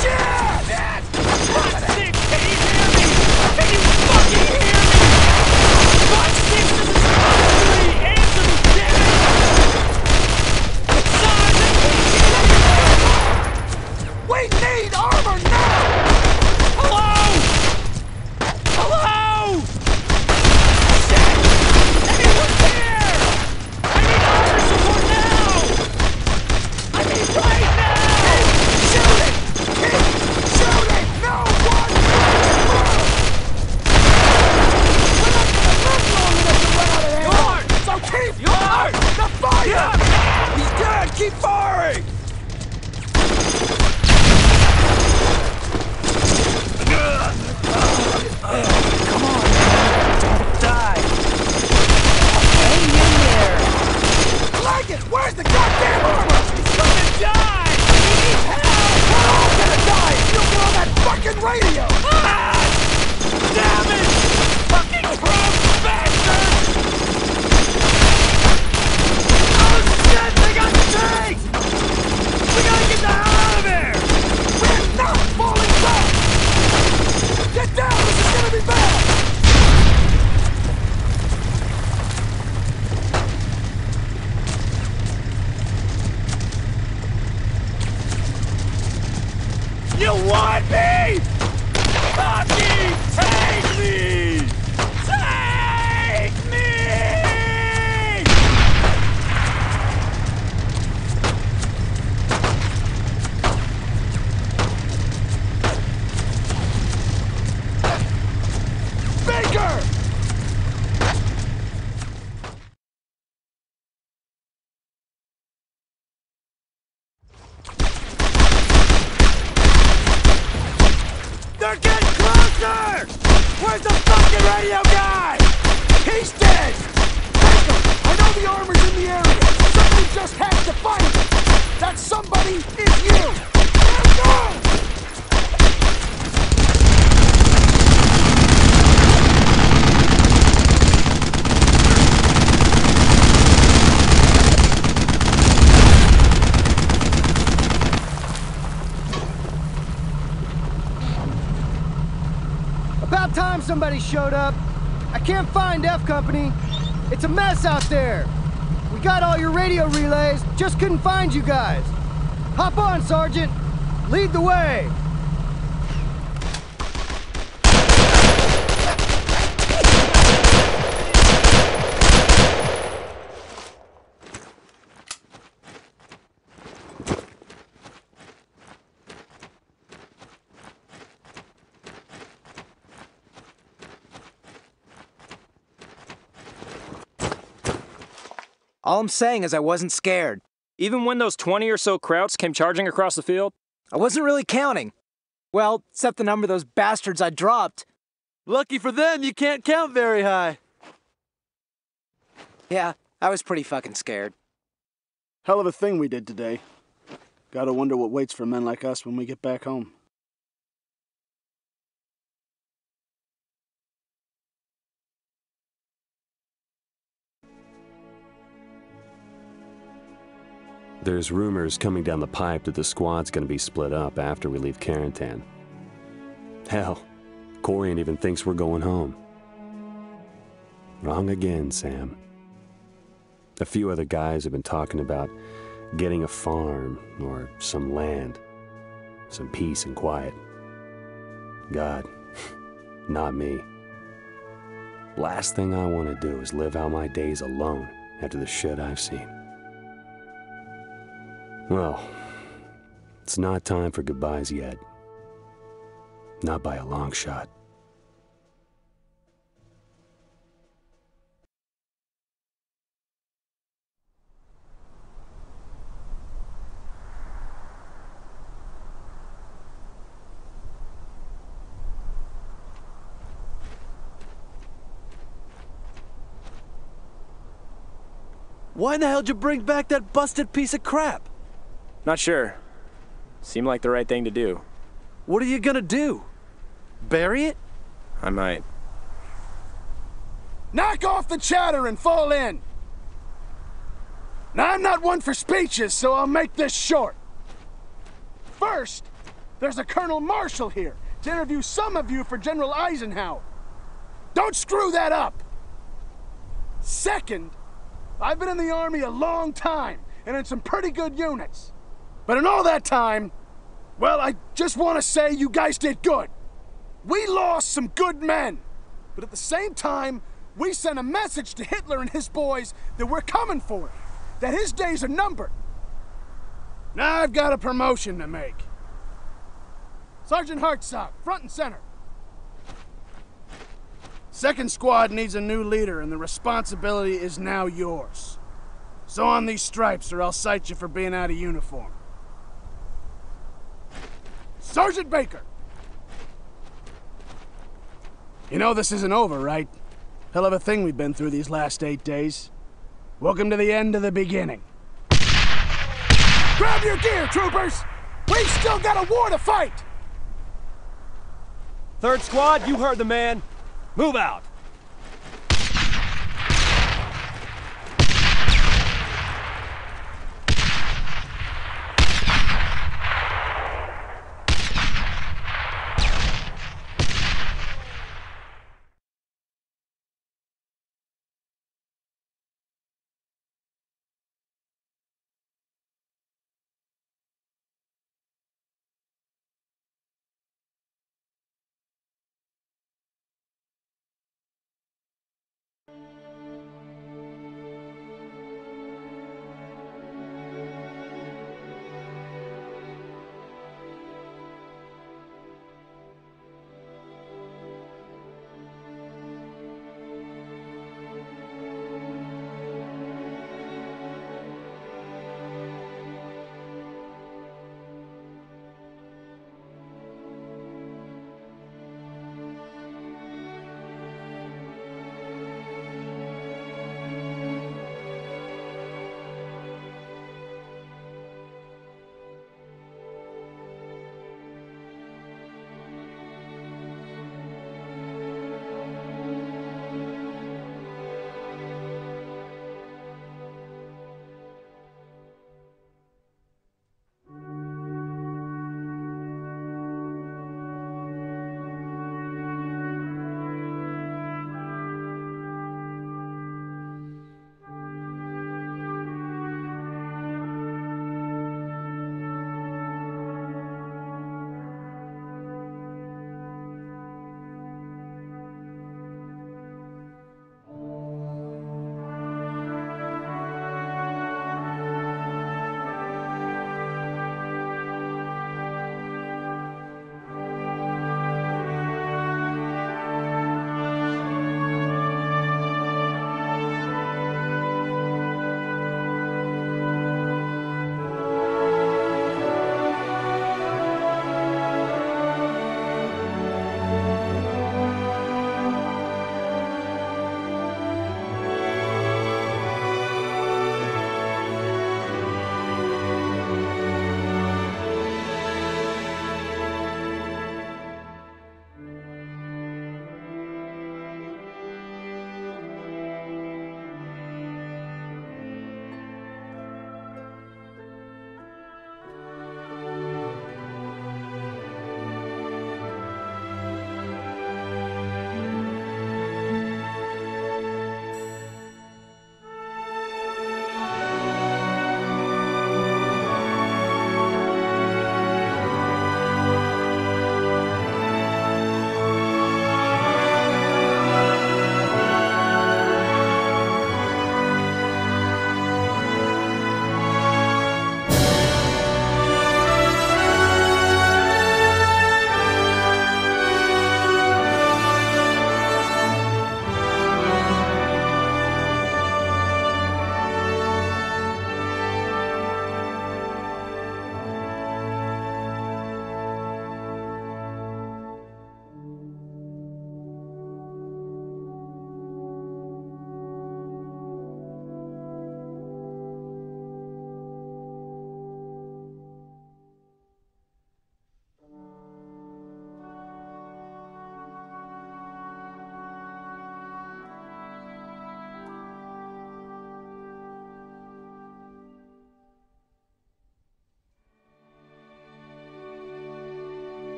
Shit! Fuck 6! Can you hear me? Can you fucking hear me? Fuck 6! This is me! Answer me, damn it! Sergeant! We need armor now! Hello? Hello? Shit! Anyone here? I need armor support! You want me? Fucking take me! Take me! Baker! They're getting closer! Where's the fucking radio guy? He's dead! Baker, I know the armor's in the area. Somebody just has to find it. That somebody is you! Let's go! About time somebody showed up. I can't find F Company. It's a mess out there. We got all your radio relays, just couldn't find you guys. Hop on, Sergeant. Lead the way. All I'm saying is I wasn't scared. Even when those 20 or so Krauts came charging across the field? I wasn't really counting. Well, except the number of those bastards I dropped. Lucky for them, you can't count very high. Yeah, I was pretty fucking scared. Hell of a thing we did today. Gotta wonder what waits for men like us when we get back home. There's rumors coming down the pipe that the squad's gonna be split up after we leave Carentan. Hell, Corian even thinks we're going home. Wrong again, Sam. A few other guys have been talking about getting a farm or some land, some peace and quiet. God, not me. Last thing I want to do is live out my days alone after the shit I've seen. Well, it's not time for goodbyes yet. Not by a long shot. Why in the hell did you bring back that busted piece of crap? Not sure. Seemed like the right thing to do. What are you gonna do? Bury it? I might. Knock off the chatter and fall in! Now, I'm not one for speeches, so I'll make this short. First, there's a Colonel Marshall here to interview some of you for General Eisenhower. Don't screw that up! Second, I've been in the Army a long time, and in some pretty good units. But in all that time, well, I just want to say you guys did good. We lost some good men. But at the same time, we sent a message to Hitler and his boys that we're coming for him, that his days are numbered. Now I've got a promotion to make. Sergeant Hartsock, front and center. Second squad needs a new leader, and the responsibility is now yours. So on these stripes, or I'll cite you for being out of uniform. Sergeant Baker! You know this isn't over, right? Hell of a thing we've been through these last 8 days. Welcome to the end of the beginning. Grab your gear, troopers! We've still got a war to fight! Third squad, you heard the man. Move out.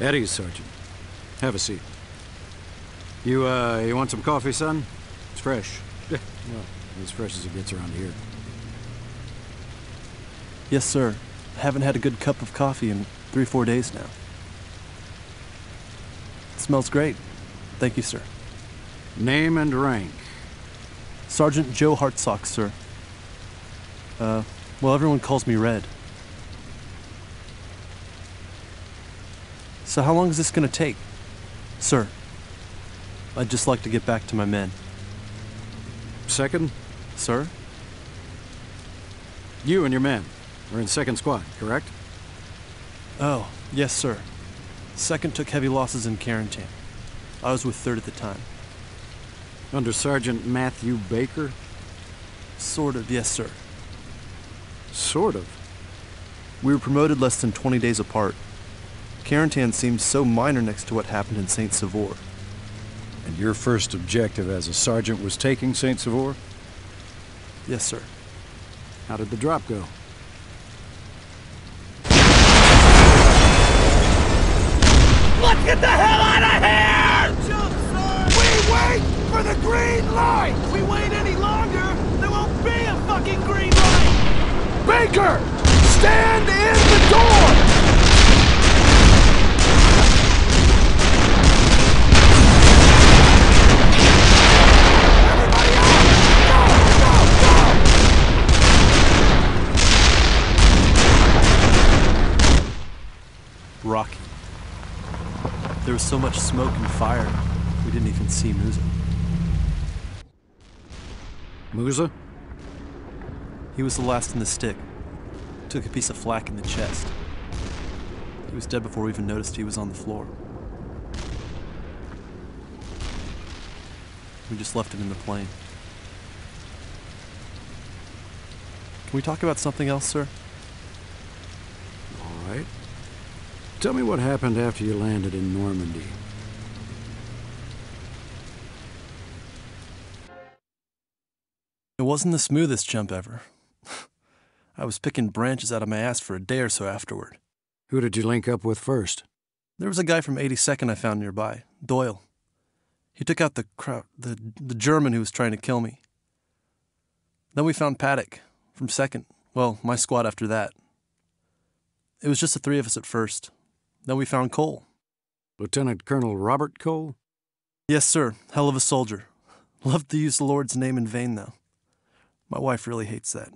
At ease, Sergeant. Have a seat. You want some coffee, son? It's fresh. Well, as fresh as it gets around here. Yes, sir. I haven't had a good cup of coffee in 3 or 4 days now. It smells great. Thank you, sir. Name and rank? Sergeant Joe Hartsock, sir. Well, everyone calls me Red. So how long is this gonna take? Sir, I'd just like to get back to my men. Second? Sir? You and your men are in 2nd Squad, correct? Oh, yes, sir. 2nd took heavy losses in Carentan. I was with 3rd at the time. Under Sergeant Matthew Baker? Sort of, yes, sir. Sort of? We were promoted less than 20 days apart. Carentan seemed so minor next to what happened in Saint-Sauveur. And your first objective as a sergeant was taking Saint-Sauveur? Yes, sir. How did the drop go? Let's get the hell out of here! Jump, son! We wait for the green light! If we wait any longer, there won't be a fucking green light! Baker! Stand in the door! Rocky. There was so much smoke and fire, we didn't even see Musa. Musa? He was the last in the stick. Took a piece of flak in the chest. He was dead before we even noticed he was on the floor. We just left him in the plane. Can we talk about something else, sir? All right. Tell me what happened after you landed in Normandy. It wasn't the smoothest jump ever. I was picking branches out of my ass for a day or so afterward. Who did you link up with first? There was a guy from 82nd I found nearby, Doyle. He took out the German who was trying to kill me. Then we found Paddock from 2nd. Well, my squad after that. It was just the 3 of us at first. Then we found Cole. Lieutenant Colonel Robert Cole? Yes, sir. Hell of a soldier. Loved to use the Lord's name in vain, though. My wife really hates that.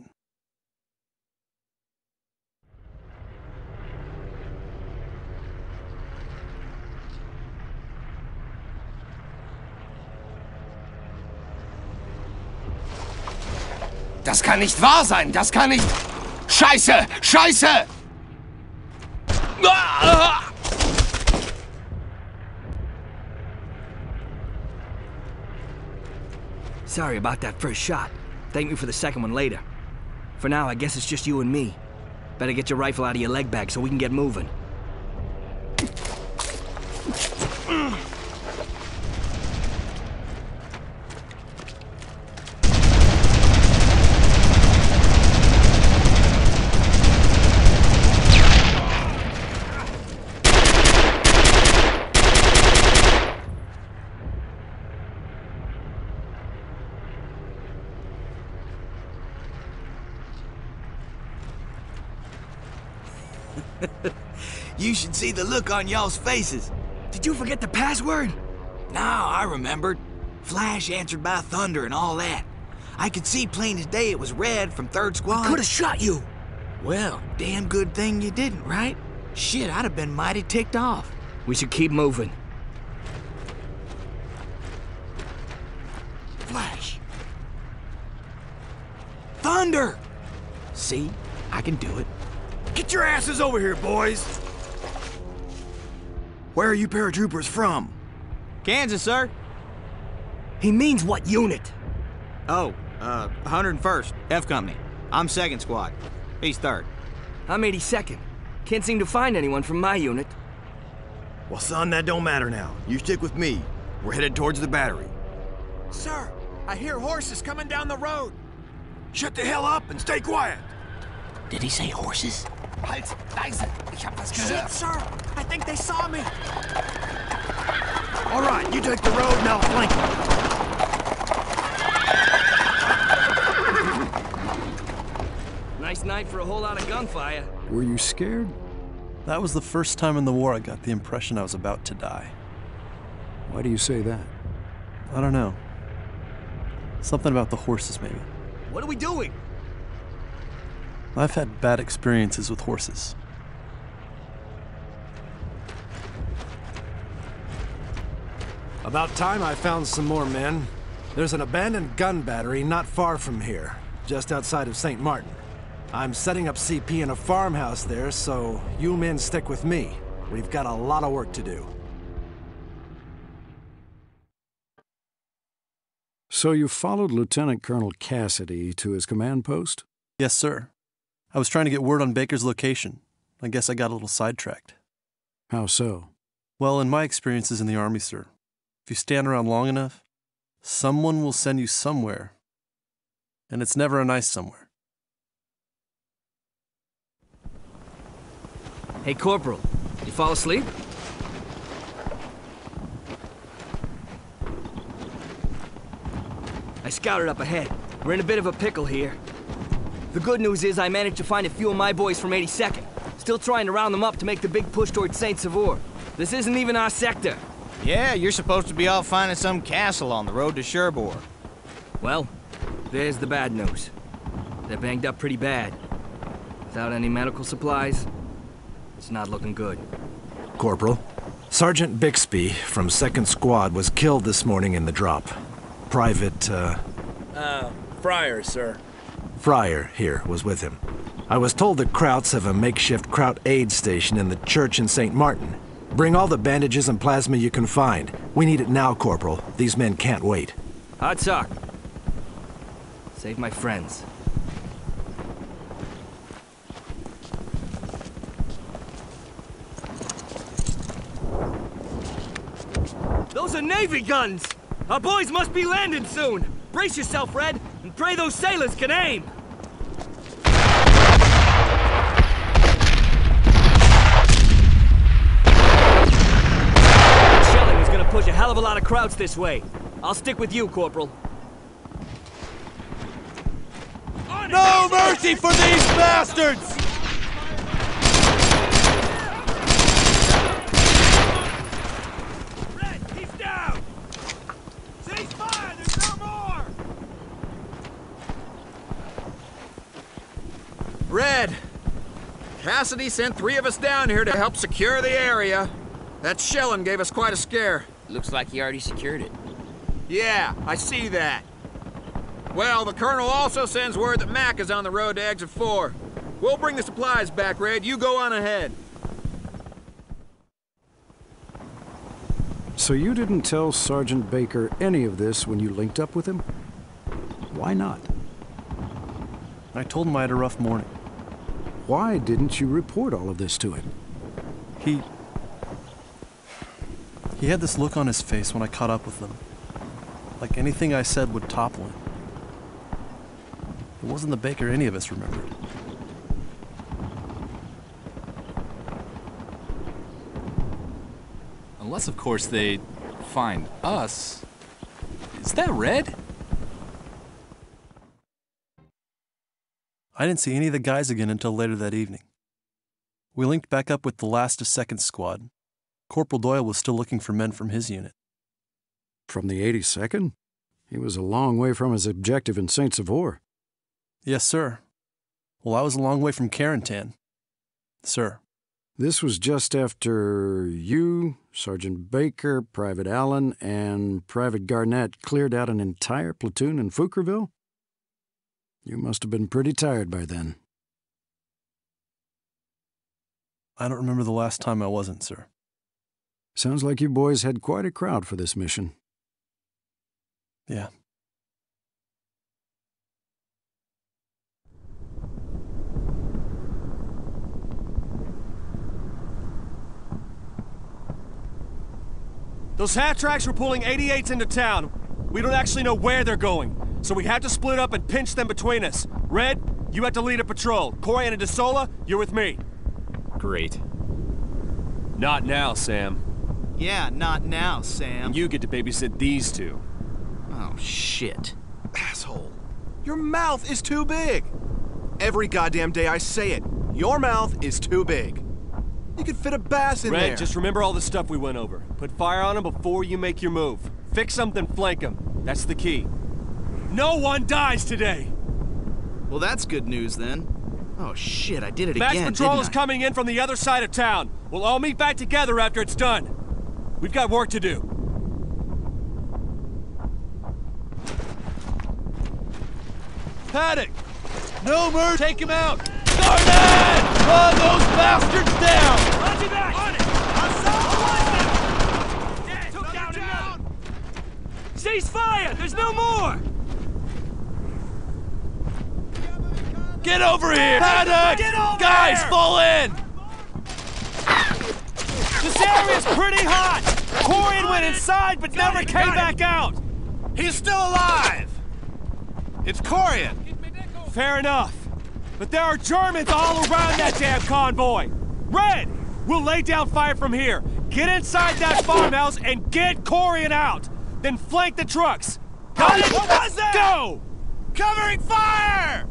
Das kann nicht wahr sein! Das kann nicht... Scheiße! Scheiße! Sorry about that first shot. Thank me for the second one later. For now, I guess it's just you and me. Better get your rifle out of your leg bag so we can get moving. You should see the look on y'all's faces. Did you forget the password? No, I remembered. Flash answered by thunder and all that. I could see plain as day it was Red from 3rd Squad. Could have shot you. Well, damn good thing you didn't, right? Shit, I'd have been mighty ticked off. We should keep moving. Flash. Thunder! See? I can do it. Get your asses over here, boys! Where are you paratroopers from? Kansas, sir. He means what unit? Oh, 101st, F Company. I'm 2nd Squad. He's 3rd. I'm 82nd. Can't seem to find anyone from my unit. Well, son, that don't matter now. You stick with me. We're headed towards the battery. Sir, I hear horses coming down the road. Shut the hell up and stay quiet. Did he say horses? Halt, leise. Ich hab was gehört. Shit, sir. I think they saw me. All right, you take the road and I'll flank you. Nice night for a whole lot of gunfire. Were you scared? That was the first time in the war I got the impression I was about to die. Why do you say that? I don't know. Something about the horses, maybe. What are we doing? I've had bad experiences with horses. About time I found some more men. There's an abandoned gun battery not far from here, just outside of St. Martin. I'm setting up CP in a farmhouse there, so you men stick with me. We've got a lot of work to do. So you followed Lieutenant Colonel Cassidy to his command post? Yes, sir. I was trying to get word on Baker's location. I guess I got a little sidetracked. How so? Well, in my experiences in the Army, sir, if you stand around long enough, someone will send you somewhere. And it's never a nice somewhere. Hey, Corporal, you fall asleep? I scouted up ahead. We're in a bit of a pickle here. The good news is I managed to find a few of my boys from 82nd. Still trying to round them up to make the big push towards Saint-Sauveur. This isn't even our sector. Yeah, you're supposed to be off finding some castle on the road to Cherbourg. Well, there's the bad news. They're banged up pretty bad. Without any medical supplies, it's not looking good. Corporal, Sergeant Bixby from 2nd Squad was killed this morning in the drop. Private, Fryer, sir. Fryer here was with him. I was told that Krauts have a makeshift Kraut aid station in the church in St. Martin. Bring all the bandages and plasma you can find. We need it now, Corporal. These men can't wait. Hard talk. Save my friends. Those are Navy guns! Our boys must be landing soon! Brace yourself, Red, and pray those sailors can aim! Shelling is gonna push a hell of a lot of Krauts this way. I'll stick with you, Corporal. No mercy for these bastards! Red, Cassidy sent 3 of us down here to help secure the area. That shelling gave us quite a scare. Looks like he already secured it. Yeah, I see that. Well, the Colonel also sends word that Mac is on the road to Exit 4. We'll bring the supplies back, Red. You go on ahead. So you didn't tell Sergeant Baker any of this when you linked up with him? Why not? I told him I had a rough morning. Why didn't you report all of this to him? He had this look on his face when I caught up with him. Like anything I said would topple him. It wasn't the Baker any of us remembered. Unless, of course, they find us. Is that Red? I didn't see any of the guys again until later that evening. We linked back up with the last of 2nd Squad. Corporal Doyle was still looking for men from his unit. From the 82nd? He was a long way from his objective in Saint-Sauveur. Yes, sir. Well, I was a long way from Carentan. Sir. This was just after you, Sergeant Baker, Private Allen, and Private Garnett cleared out an entire platoon in Fouquerville? You must have been pretty tired by then. I don't remember the last time I wasn't, sir. Sounds like you boys had quite a crowd for this mission. Yeah. Those hat tracks were pulling 88s into town. We don't actually know where they're going, so we have to split up and pinch them between us. Red, you have to lead a patrol. Corey and Desola, you're with me. Great. Not now, Sam. Yeah, not now, Sam. And you get to babysit these two. Oh, shit. Asshole. Your mouth is too big. Every goddamn day I say it. Your mouth is too big. You could fit a bass in Red, there. just remember all the stuff we went over. Put fire on them before you make your move. Fix something, flank them. That's the key. No one dies today! Well, that's good news then. Oh shit, I did it Max again, Patrol didn't is I? coming in from the other side of town. We'll all meet back together after it's done. We've got work to do. Paddock! No mercy! Take him out! Garnett! Run those bastards down! Roger that! On it! Took down another! Cease fire! There's no more! Get over here! Paddock! Get over Guys, here! fall in! This area's pretty hot! Corian went inside but never came back out! He's still alive! It's Corian! Fair enough. But there are Germans all around that damn convoy! Red! We'll lay down fire from here. Get inside that farmhouse and get Corian out! Then flank the trucks! Got it? What was that? Go! Covering fire!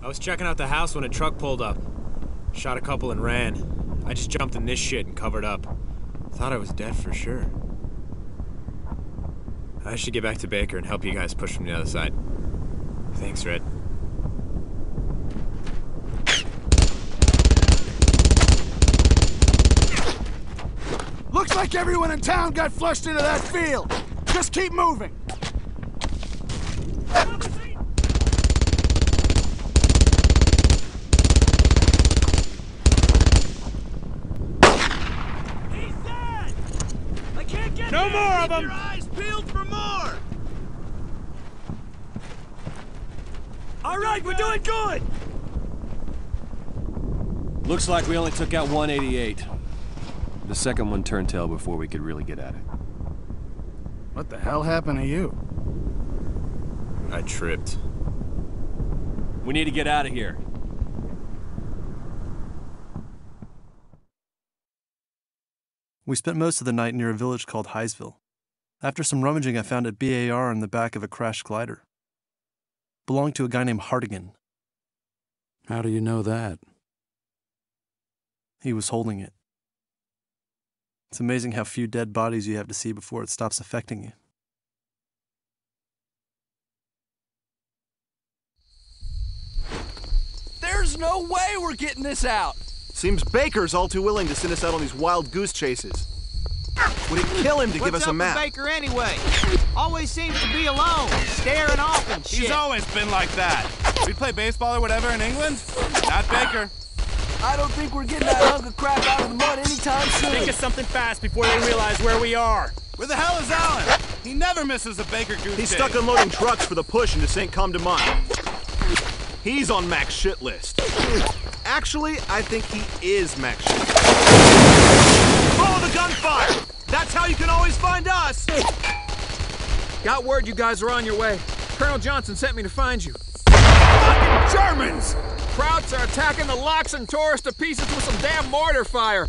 I was checking out the house when a truck pulled up. Shot a couple and ran. I just jumped in this shit and covered up. Thought I was dead for sure. I should get back to Baker and help you guys push from the other side. Thanks, Red. Looks like everyone in town got flushed into that field. Just keep moving. No more of them! Keep your eyes peeled for more! All right, we're doing good! Looks like we only took out 188. The second one turned tail before we could really get at it. What the hell happened to you? I tripped. We need to get out of here. We spent most of the night near a village called Highsville. After some rummaging, I found a BAR in the back of a crashed glider. Belonged to a guy named Hartigan. How do you know that? He was holding it. It's amazing how few dead bodies you have to see before it stops affecting you. There's no way we're getting this out! Seems Baker's all too willing to send us out on these wild goose chases. Would it kill him to give us a map? What's up with Baker anyway? Always seems to be alone, staring off and shit. He's always been like that. We play baseball or whatever in England? Not Baker. I don't think we're getting that hunk of crap out of the mud anytime soon. Think of something fast before they realize where we are. Where the hell is Alan? He never misses a Baker goose He's chase. stuck unloading trucks for the push into St. Come-de-Mont. He's on Mac's shit list. Actually, I think he is Mac's shit. Follow the gunfire! That's how you can always find us! Got word you guys are on your way. Colonel Johnson sent me to find you. Fucking Germans! Krauts are attacking the locks and tore us to pieces with some damn mortar fire.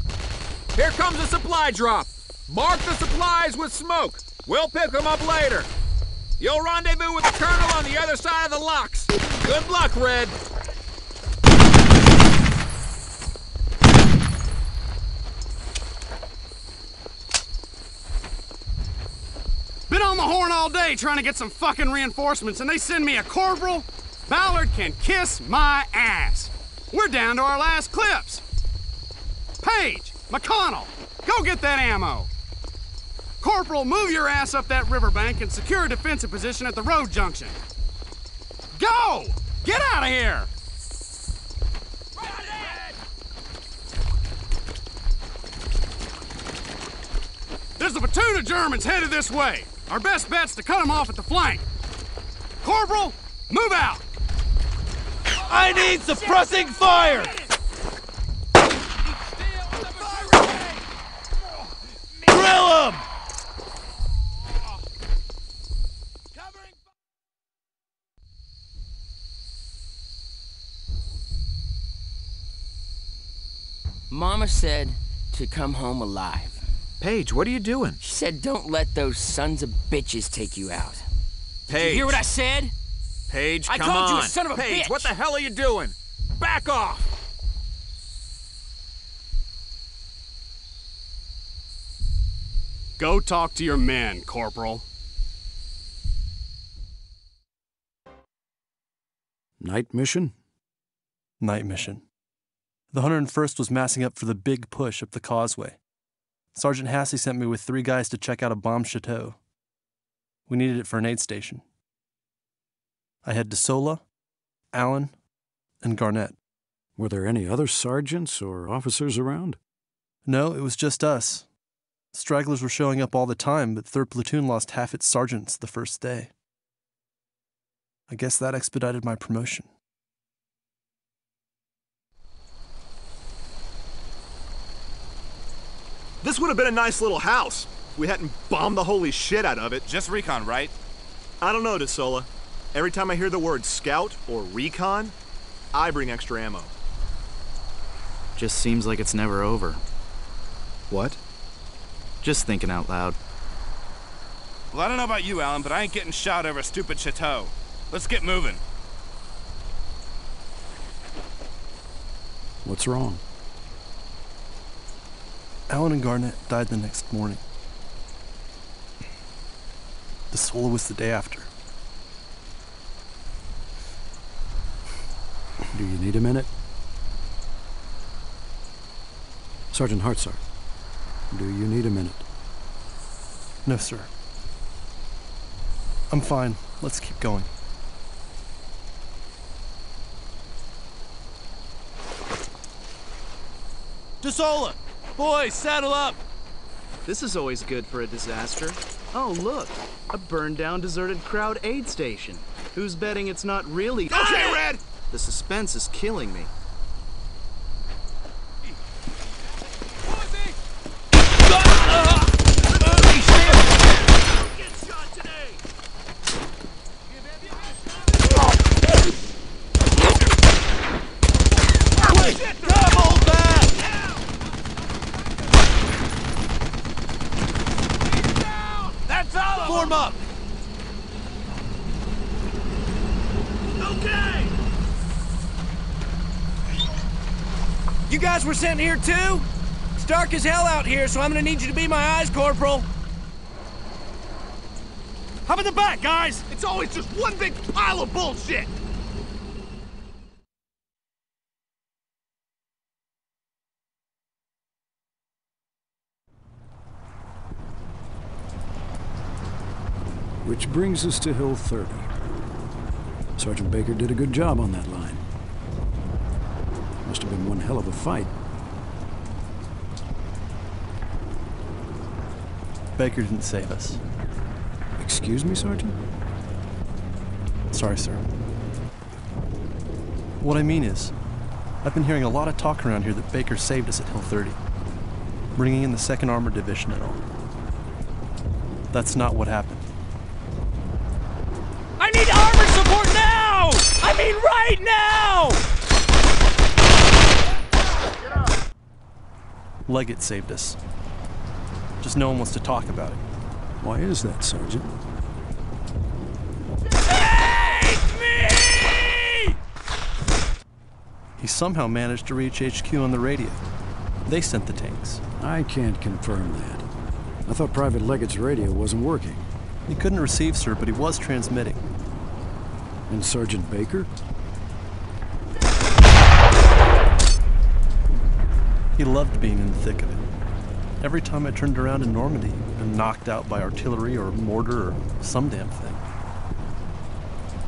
Here comes a supply drop. Mark the supplies with smoke. We'll pick them up later. You'll rendezvous with the Colonel on the other side of the locks. Good luck, Red. Been on the horn all day trying to get some fucking reinforcements, and they send me a corporal? Ballard can kiss my ass. We're down to our last clips. Page, McConnell, go get that ammo. Corporal, move your ass up that riverbank and secure a defensive position at the road junction. Go! Get out of here! There's a platoon of Germans headed this way. Our best bet's to cut them off at the flank. Corporal, move out! I need suppressing fire! Drill him! Mama said to come home alive. Paige, what are you doing? She said don't let those sons of bitches take you out. Did Paige. you hear what I said? Paige, I come called on. you a son of a Paige, bitch! what the hell are you doing? Back off! Go talk to your men, Corporal. Night mission? Night mission. The 101st was massing up for the big push up the causeway. Sergeant Hassey sent me with 3 guys to check out a bomb chateau. We needed it for an aid station. I had DeSola, Allen, and Garnett. Were there any other sergeants or officers around? No, it was just us. Stragglers were showing up all the time, but 3rd Platoon lost half its sergeants the first day. I guess that expedited my promotion. This would have been a nice little house if we hadn't bombed the holy shit out of it. Just recon, right? I don't know, DeSola. Every time I hear the word scout or recon, I bring extra ammo. Just seems like it's never over. What? Just thinking out loud. Well, I don't know about you, Alan, but I ain't getting shot over a stupid chateau. Let's get moving. What's wrong? Allen and Garnett died the next morning. DeSola was the day after. Do you need a minute? Sergeant Hartzar, do you need a minute? No, sir. I'm fine. Let's keep going. DeSola! Boys, saddle up! This is always good for a disaster. Oh, look, a burned-down, deserted crowd aid station. Who's betting it's not really— Okay, Red! The suspense is killing me. Form up! Okay! You guys were sent here too? It's dark as hell out here, so I'm gonna need you to be my eyes, Corporal. How about the back, guys? It's always just one big pile of bullshit! Which brings us to Hill 30. Sergeant Baker did a good job on that line. Must have been one hell of a fight. Baker didn't save us. Excuse me, Sergeant? Sorry, sir. What I mean is, I've been hearing a lot of talk around here that Baker saved us at Hill 30, bringing in the 2nd Armored Division and all. That's not what happened. I need armor support now! I mean right now! Leggett saved us. Just no one wants to talk about it. Why is that, Sergeant? Save me! He somehow managed to reach HQ on the radio. They sent the tanks. I can't confirm that. I thought Private Leggett's radio wasn't working. He couldn't receive, sir, but he was transmitting. And Sergeant Baker? He loved being in the thick of it. Every time I turned around in Normandy, I'd been knocked out by artillery or mortar or some damn thing.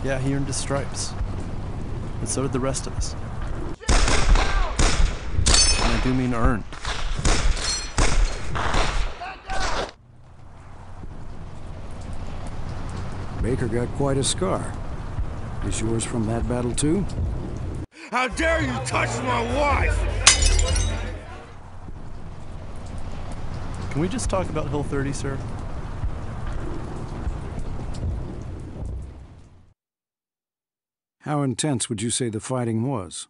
Yeah, he earned his stripes. And so did the rest of us. And I do mean earned. Baker got quite a scar. Is yours from that battle too? How dare you touch my wife! Can we just talk about Hill 30, sir? How intense would you say the fighting was?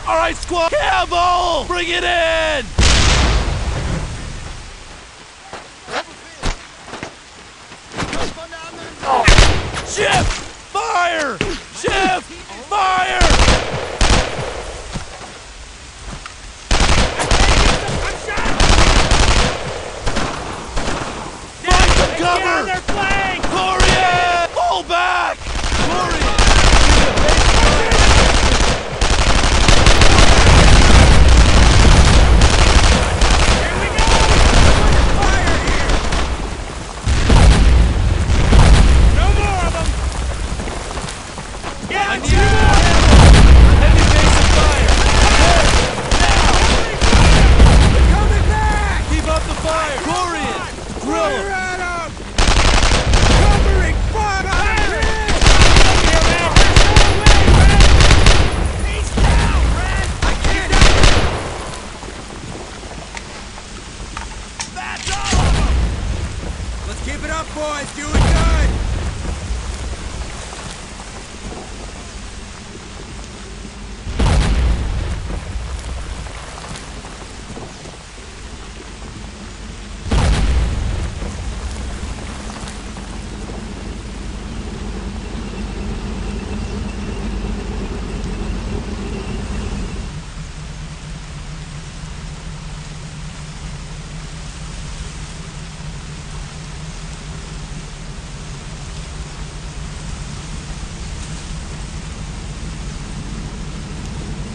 All right, squad. Campbell! Bring it in! Shift! Fire! Shift! Fire! Find some cover! They're flank! Corian! Pull back! Corian!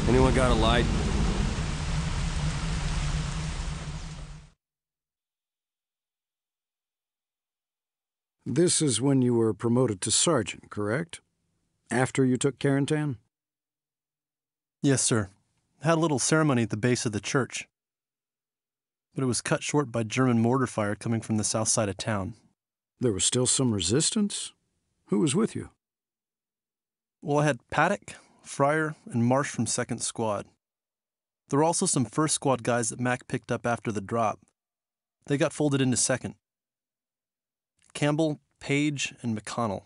Anyone got a light? This is when you were promoted to sergeant, correct? After you took Carentan? Yes, sir. Had a little ceremony at the base of the church. But it was cut short by German mortar fire coming from the south side of town. There was still some resistance? Who was with you? Well, I had Paddock, Fryer, and Marsh from 2nd Squad. There were also some 1st Squad guys that Mac picked up after the drop. They got folded into 2nd. Campbell, Page, and McConnell.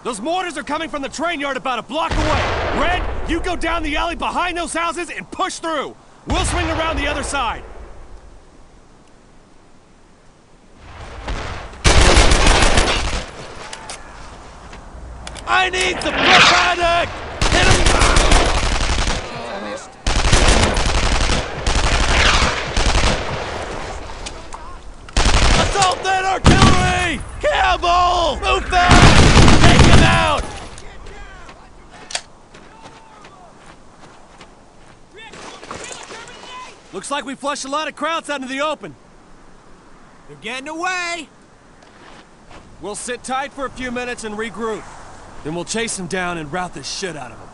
Those mortars are coming from the train yard about a block away. Red, you go down the alley behind those houses and push through. We'll swing around the other side. I need the Paddock! Hit him! Assault that artillery! Campbell! Move fast! Take him out! Looks like we flushed a lot of crowds out into the open. They're getting away! We'll sit tight for a few minutes and regroup. Then we'll chase them down and rout the shit out of them.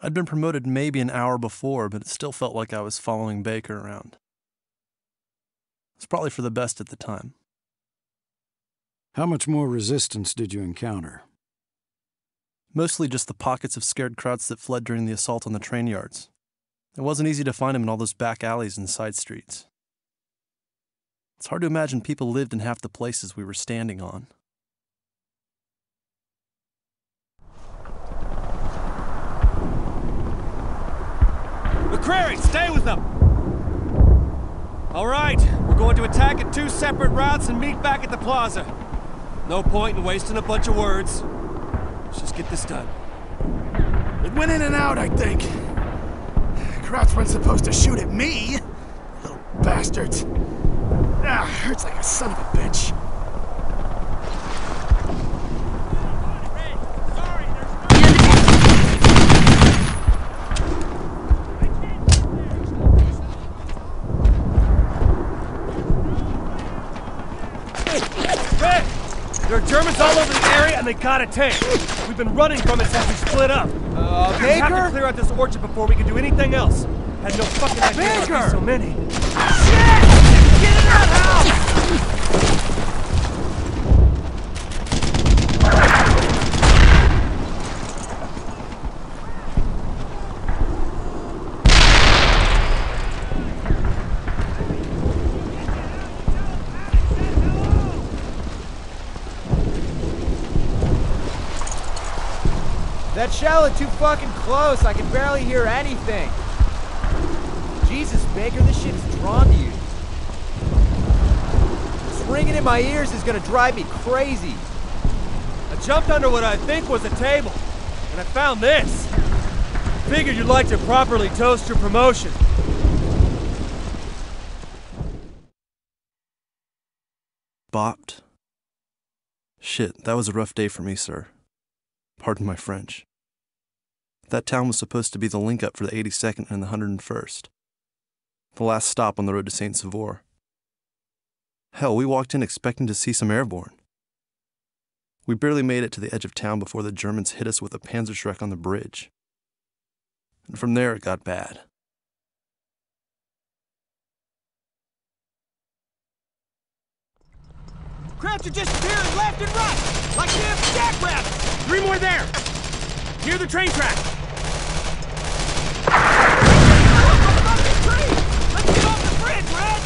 I'd been promoted maybe an hour before, but it still felt like I was following Baker around. It's probably for the best at the time. How much more resistance did you encounter? Mostly just the pockets of scared crowds that fled during the assault on the train yards. It wasn't easy to find them in all those back alleys and side streets. It's hard to imagine people lived in half the places we were standing on. McCrary, stay with them! All right, we're going to attack at 2 separate routes and meet back at the plaza. No point in wasting a bunch of words. Let's just get this done. It went in and out, I think. Krauts weren't supposed to shoot at me. Little bastards. Ah, hurts like a son of a bitch. Red! There are Germans all over the area and they got a tank. We've been running from it since we split up. We have to clear out this orchard before we can do anything else. Had no fucking idea there would be so many. Shit! Get in that house! That shell is too fucking close. I can barely hear anything. Jesus, Baker, this shit is drawn to you. This ringing in my ears is gonna drive me crazy. I jumped under what I think was a table, and I found this. Figured you'd like to properly toast your promotion. Bopped. Shit, that was a rough day for me, sir. Pardon my French. That town was supposed to be the link-up for the 82nd and the 101st. The last stop on the road to Saint-Sauveur. Hell, we walked in expecting to see some airborne. We barely made it to the edge of town before the Germans hit us with a Panzerschreck on the bridge. And from there it got bad. Crowds are disappearing left and right, like damn jackrabbits! 3 more there! Near the train track! Let's get off the bridge, Red!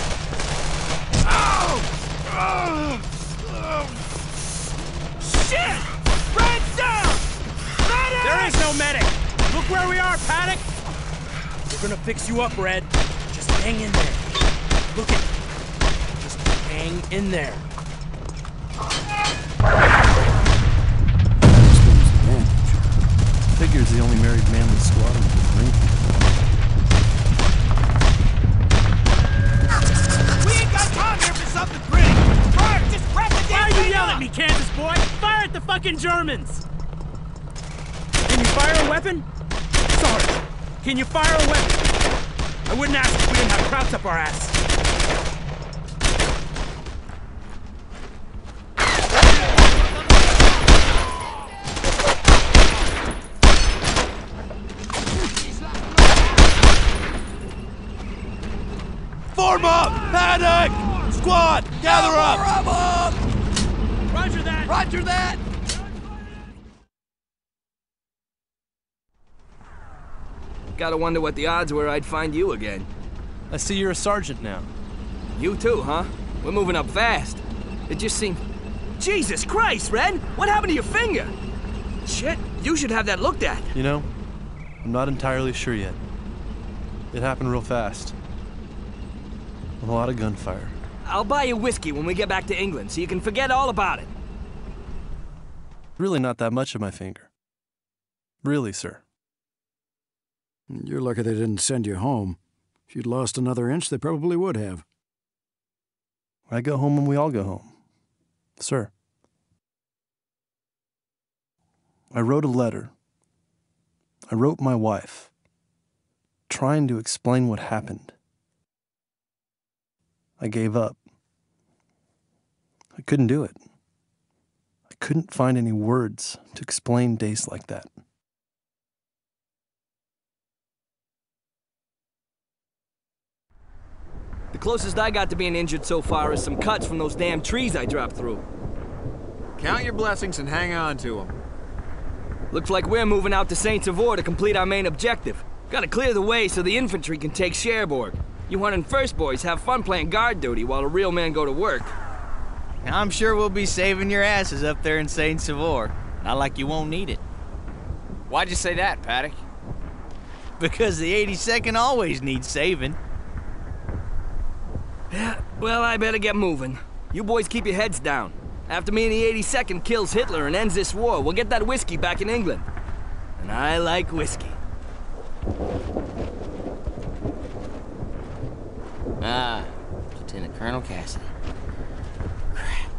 Shit! Red's down! Medic! There is no medic! Look where we are, Paddock! We're gonna fix you up, Red. Just hang in there. Look at me. Just hang in there. Figure's the only married man in the squad in the ring. We ain't got time here for something pretty! Fire! Just wrap the damn Why are you thing yelling up! at me, Kansas boy? Fire at the fucking Germans! Can you fire a weapon? Sorry. Can you fire a weapon? I wouldn't ask if we didn't have Krauts up our ass. Form up! Panic! Squad, gather up! Roger that! Roger that! Gotta wonder what the odds were I'd find you again. I see you're a sergeant now. You too, huh? We're moving up fast. It just seemed... Jesus Christ, Red! What happened to your finger? Shit, you should have that looked at. You know, I'm not entirely sure yet. It happened real fast. With a lot of gunfire. I'll buy you whiskey when we get back to England so you can forget all about it. Really not that much of my finger. Really, sir. You're lucky they didn't send you home. If you'd lost another inch, they probably would have. I go home when we all go home. Sir. I wrote a letter. I wrote my wife, trying to explain what happened. I gave up. I couldn't do it. I couldn't find any words to explain days like that. The closest I got to being injured so far is some cuts from those damn trees I dropped through. Count your blessings and hang on to them. Looks like we're moving out to Saint-Sauveur to complete our main objective. Gotta clear the way so the infantry can take Cherbourg. You 101st boys have fun playing guard duty while the real men go to work. I'm sure we'll be saving your asses up there in Saint-Sauveur. Not like you won't need it. Why'd you say that, Paddock? Because the 82nd always needs saving. Yeah, well, I better get moving. You boys keep your heads down. After me and the 82nd kills Hitler and ends this war, we'll get that whiskey back in England. And I like whiskey. Ah, Lieutenant Colonel Cassidy. Crap.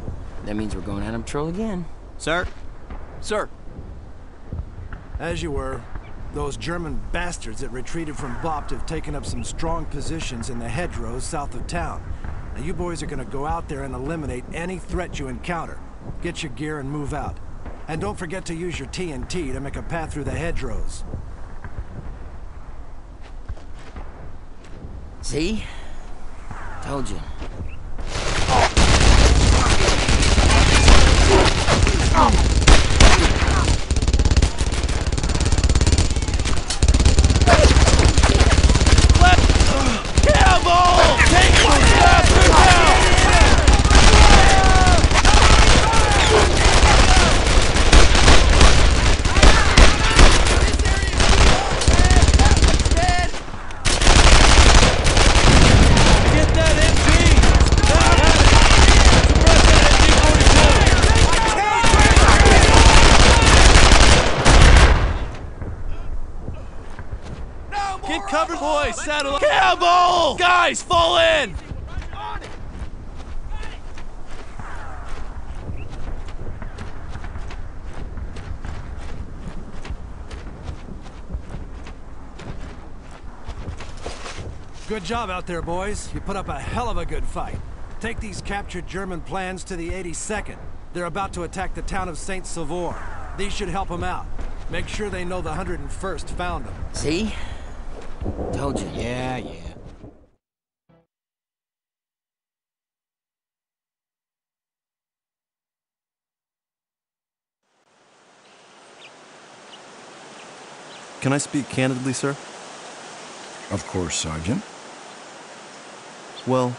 That means we're going out on patrol again. Sir? Sir. As you were, those German bastards that retreated from Bopt have taken up some strong positions in the hedgerows south of town. Now you boys are gonna go out there and eliminate any threat you encounter. Get your gear and move out. And don't forget to use your TNT to make a path through the hedgerows. See? Told you. Boys, settle up. Campbell! Guys, fall in! Good job out there, boys. You put up a hell of a good fight. Take these captured German plans to the 82nd. They're about to attack the town of Saint-Sauveur. These should help them out. Make sure they know the 101st found them. See? Told you. Yeah. Can I speak candidly, sir? Of course, Sergeant. Well,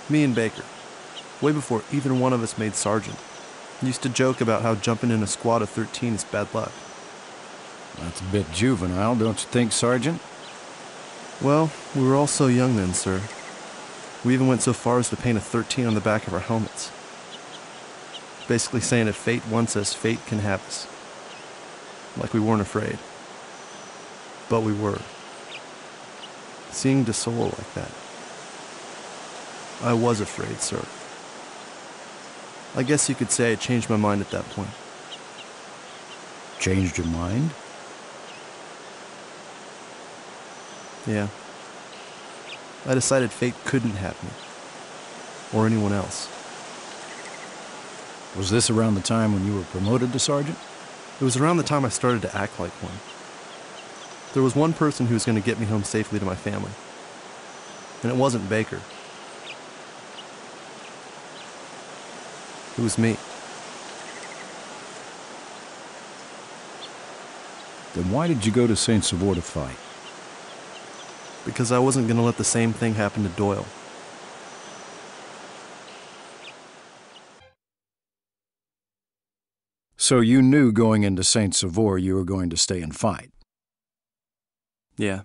me and Baker, way before either one of us made sergeant, used to joke about how jumping in a squad of 13 is bad luck. That's a bit juvenile, don't you think, Sergeant? Well, we were all so young then, sir. We even went so far as to paint a 13 on the back of our helmets. Basically saying if fate wants us, fate can have us. Like we weren't afraid. But we were. Seeing De Solo like that. I was afraid, sir. I guess you could say I changed my mind at that point. Changed your mind? Yeah. I decided fate couldn't have me. Or anyone else. Was this around the time when you were promoted to sergeant? It was around the time I started to act like one. There was one person who was going to get me home safely to my family. And it wasn't Baker. It was me. Then why did you go to Saint-Sauveur to fight? Because I wasn't going to let the same thing happen to Doyle. So you knew going into Saint-Sauveur you were going to stay and fight? Yeah.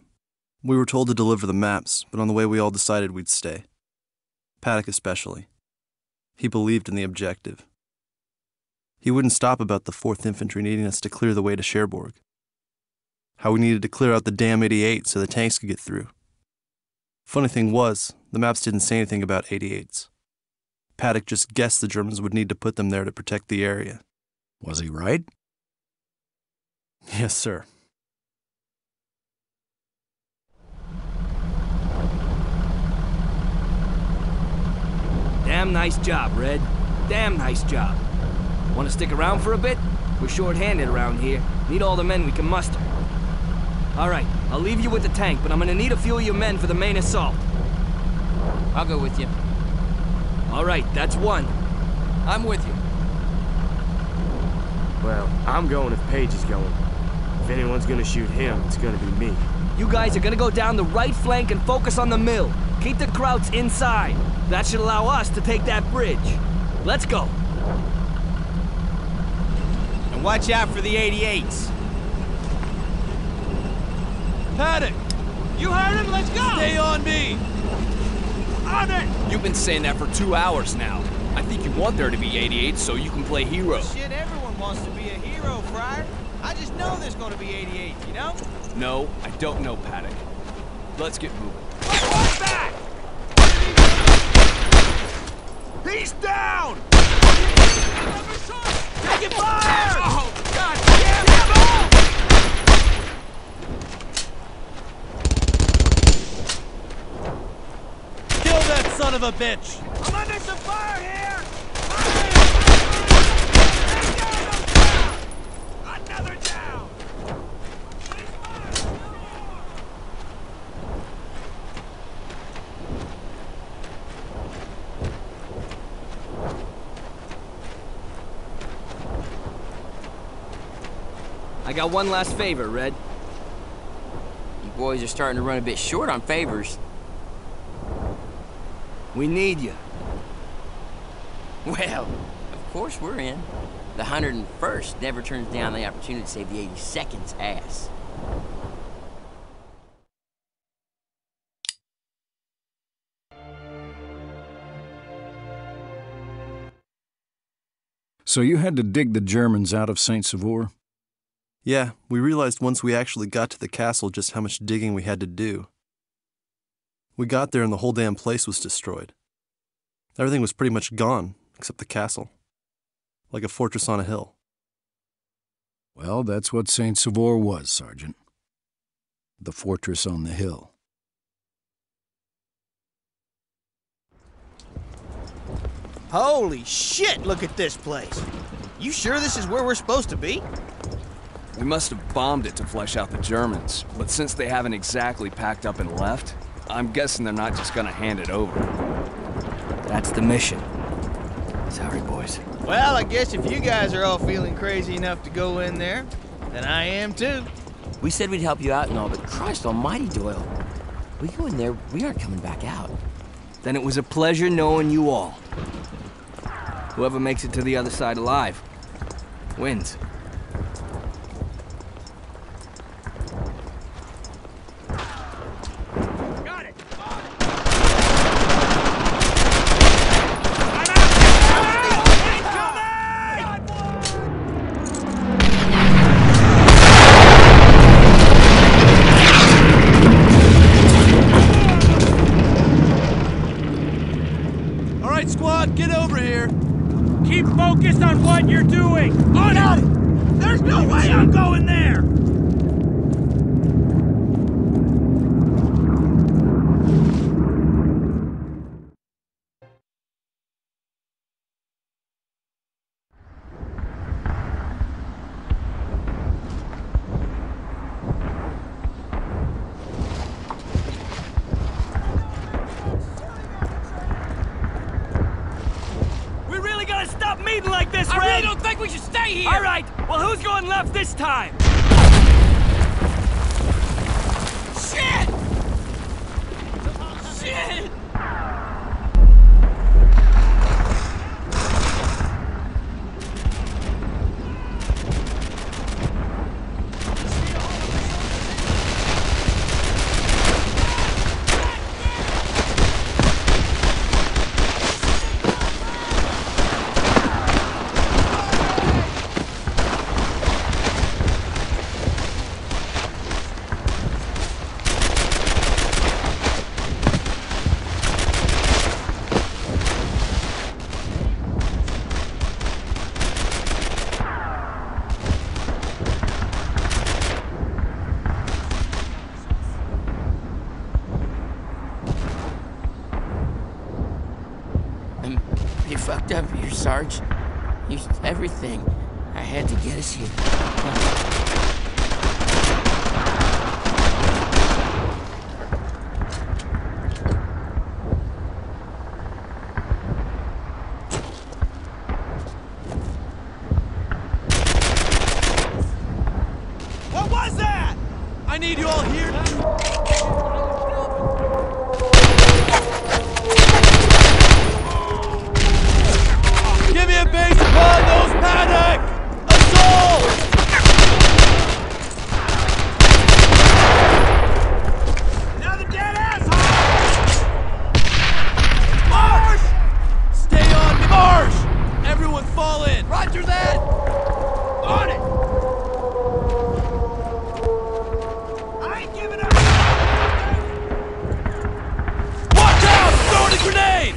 We were told to deliver the maps, but on the way we all decided we'd stay. Paddock especially. He believed in the objective. He wouldn't stop about the 4th Infantry needing us to clear the way to Cherbourg. How we needed to clear out the damn 88 so the tanks could get through. Funny thing was, the maps didn't say anything about 88s. Paddock just guessed the Germans would need to put them there to protect the area. Was he right? Yes, sir. Damn nice job, Red. Damn nice job. Want to stick around for a bit? We're short-handed around here. Need all the men we can muster. All right, I'll leave you with the tank, but I'm gonna need a few of your men for the main assault. I'll go with you. All right, that's one. I'm with you. Well, I'm going if Paige is going. If anyone's gonna shoot him, it's gonna be me. You guys are gonna go down the right flank and focus on the mill. Keep the Krauts inside. That should allow us to take that bridge. Let's go. And watch out for the 88s. Paddock! You heard him? Let's go! Stay on me! On it! You've been saying that for 2 hours now. I think you want there to be 88 so you can play hero. Shit, everyone wants to be a hero, Friar. I just know there's gonna be 88, you know? No, I don't know, Paddock. Let's get moving. What's that? He's down! Take it fire! Oh, God damn it! Kill that son of a bitch! I'm under some fire here! Another down! I got one last favor, Red. You boys are starting to run a bit short on favors. We need you. Well, of course we're in. The 101st never turns down the opportunity to save the 82nd's ass. So you had to dig the Germans out of Saint-Sauveur? Yeah, we realized once we actually got to the castle just how much digging we had to do. We got there and the whole damn place was destroyed. Everything was pretty much gone, except the castle. Like a fortress on a hill. Well, that's what Saint-Sauveur was, Sergeant. The fortress on the hill. Holy shit, look at this place. You sure this is where we're supposed to be? We must have bombed it to flush out the Germans, but since they haven't exactly packed up and left, I'm guessing they're not just gonna hand it over. That's the mission. Sorry, boys. Well, I guess if you guys are all feeling crazy enough to go in there, then I am too. We said we'd help you out and all, but Christ almighty, Doyle. We go in there, we aren't coming back out. Then it was a pleasure knowing you all. Whoever makes it to the other side alive wins. Squad, get over here. Keep focused on what you're doing. On it! There's no way I'm going there! Meeting like this, I Red. really don't think we should stay here! All right, well, who's going left this time? Shit! Shit! You fucked up here, Sarge. Used everything. I had to get us here. What was that? I need you all here. Give me a base upon those paddock! Assault! Another dead asshole! Marsh! Stay on me, Marsh! Everyone fall in! Roger that! On it! I ain't giving up! Watch out! I'm throwing a grenade!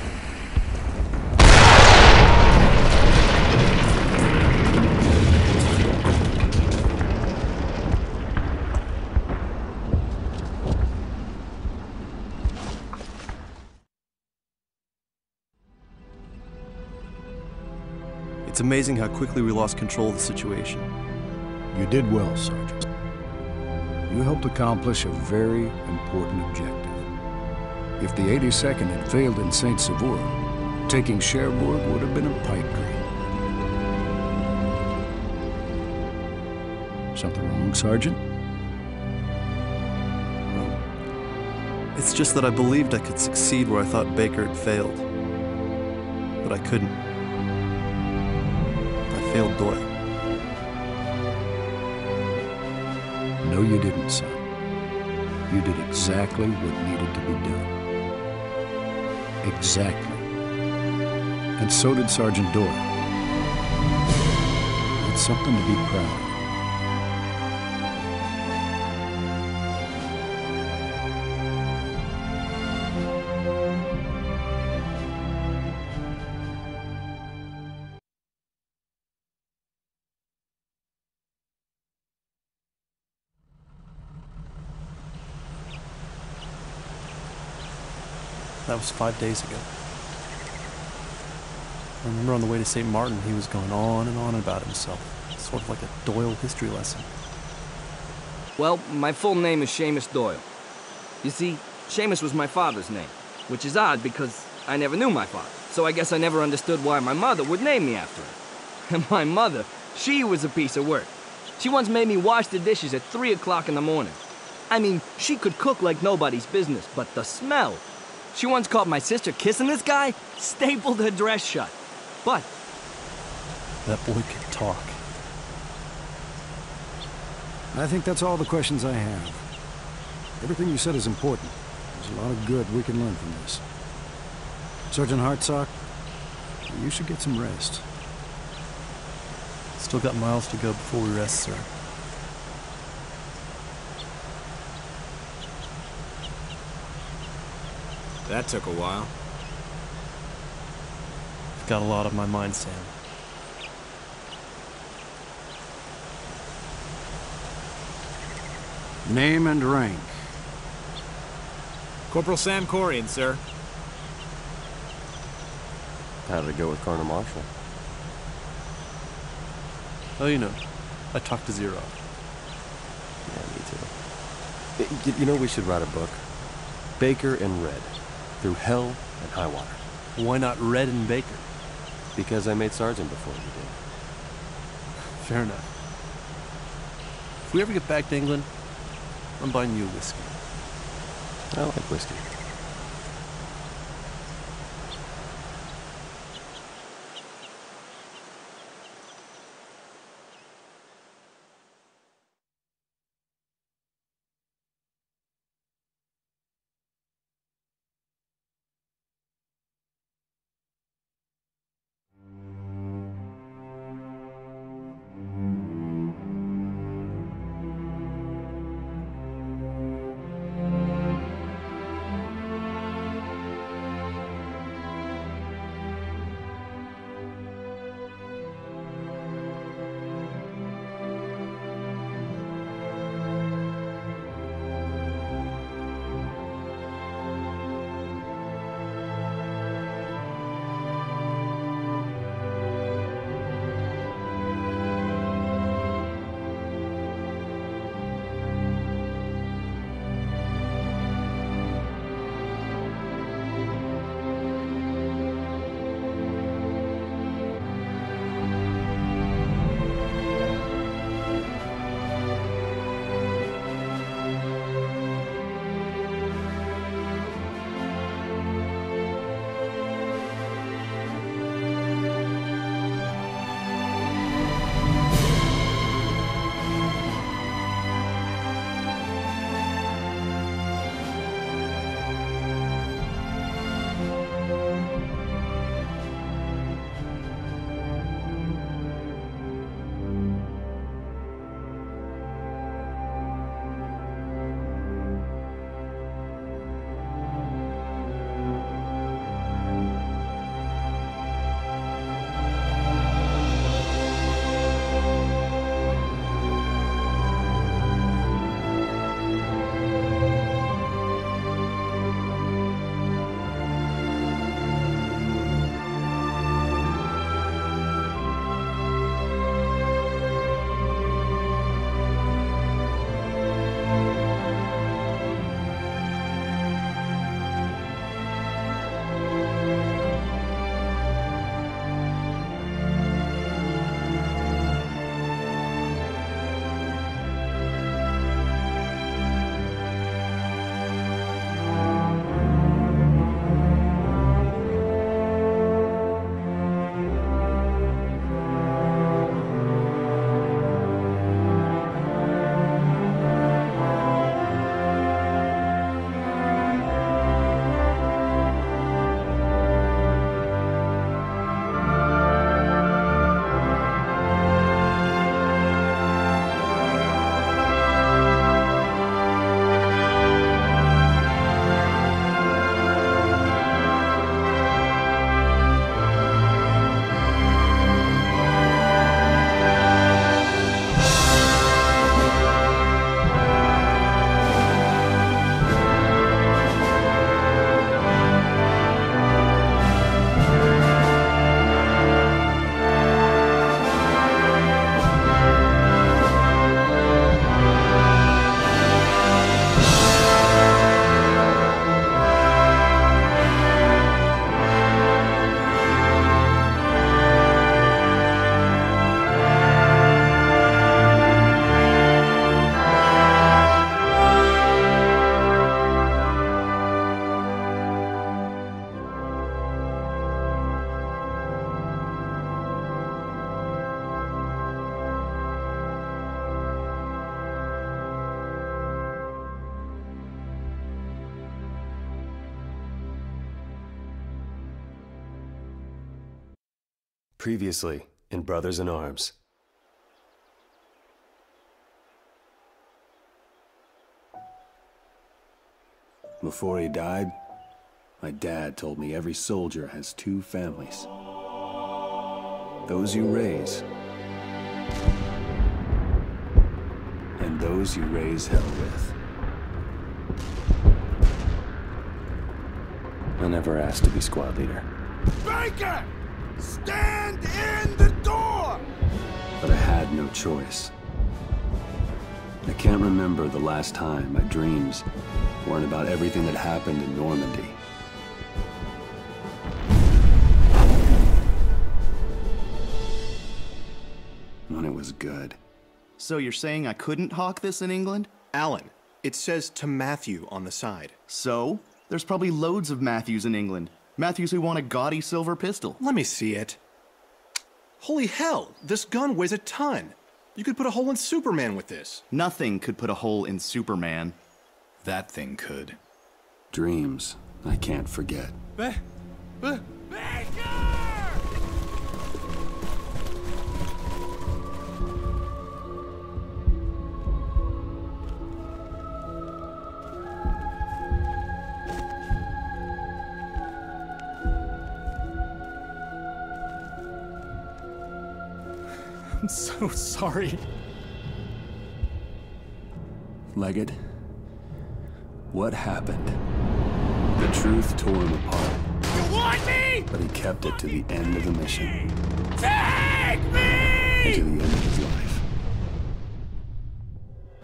It's amazing how quickly we lost control of the situation. You did well, Sergeant. You helped accomplish a very important objective. If the 82nd had failed in Saint-Sauveur, taking Cherbourg would have been a pipe dream. Something wrong, Sergeant? It's just that I believed I could succeed where I thought Baker had failed. But I couldn't. I failed Doyle. No, you didn't, son. You did exactly what needed to be done. Exactly. And so did Sergeant Doyle. It's something to be proud of. That was 5 days ago. I remember on the way to St. Martin, he was going on and on about himself. Sort of like a Doyle history lesson. Well, my full name is Seamus Doyle. You see, Seamus was my father's name, which is odd because I never knew my father. So I guess I never understood why my mother would name me after him. And my mother, she was a piece of work. She once made me wash the dishes at 3 o'clock in the morning. I mean, she could cook like nobody's business, but the smell. She once caught my sister kissing this guy, stapled her dress shut. But that boy could talk. I think that's all the questions I have. Everything you said is important. There's a lot of good we can learn from this. Sergeant Hartsock, you should get some rest. Still got miles to go before we rest, sir. That took a while. I've got a lot on my mind, Sam. Name and rank. Corporal Sam Corian, sir. How did it go with Colonel Marshall? Oh, you know, I talked to Zero. Yeah, me too. You know, we should write a book. Baker and Red. Through hell and high water. Why not Red and Baker? Because I made sergeant before you did. Fair enough. If we ever get back to England, I'm buying you a whiskey. I like whiskey. Previously in Brothers in Arms. Before he died, my dad told me every soldier has two families. Those you raise, and those you raise hell with. I never asked to be squad leader. Baker! Stand in the door! But I had no choice. I can't remember the last time my dreams weren't about everything that happened in Normandy. When it was good. So you're saying I couldn't hawk this in England? Alan, it says to Matthew on the side. So? There's probably loads of Matthews in England. Matthews who want a gaudy silver pistol. Let me see it. Holy hell, this gun weighs a ton. You could put a hole in Superman with this. Nothing could put a hole in Superman. That thing could. Dreams I can't forget. I'm so sorry. Leggett, what happened? The truth tore him apart. You want me? But he kept it to the end of the mission. Take me! And to the end of his life.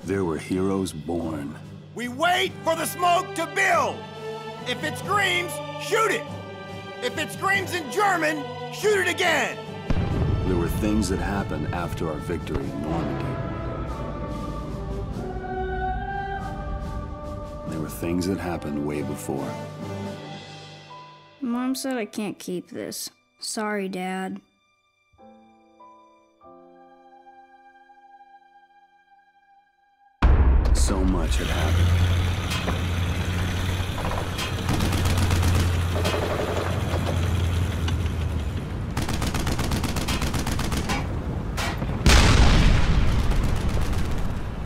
There were heroes born. We wait for the smoke to build. If it screams, shoot it. If it screams in German, shoot it again. There were things that happened after our victory in Normandy. There were things that happened way before. Mom said I can't keep this. Sorry, Dad. So much had happened.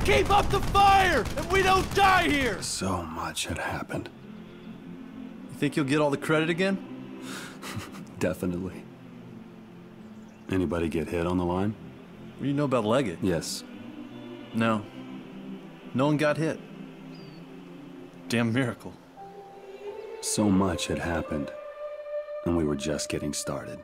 Keep up the fire, and we don't die here! So much had happened. You think you'll get all the credit again? Definitely. Anybody get hit on the line? What do you know about Leggett? Yes. No. No one got hit. Damn miracle. So much had happened, and we were just getting started.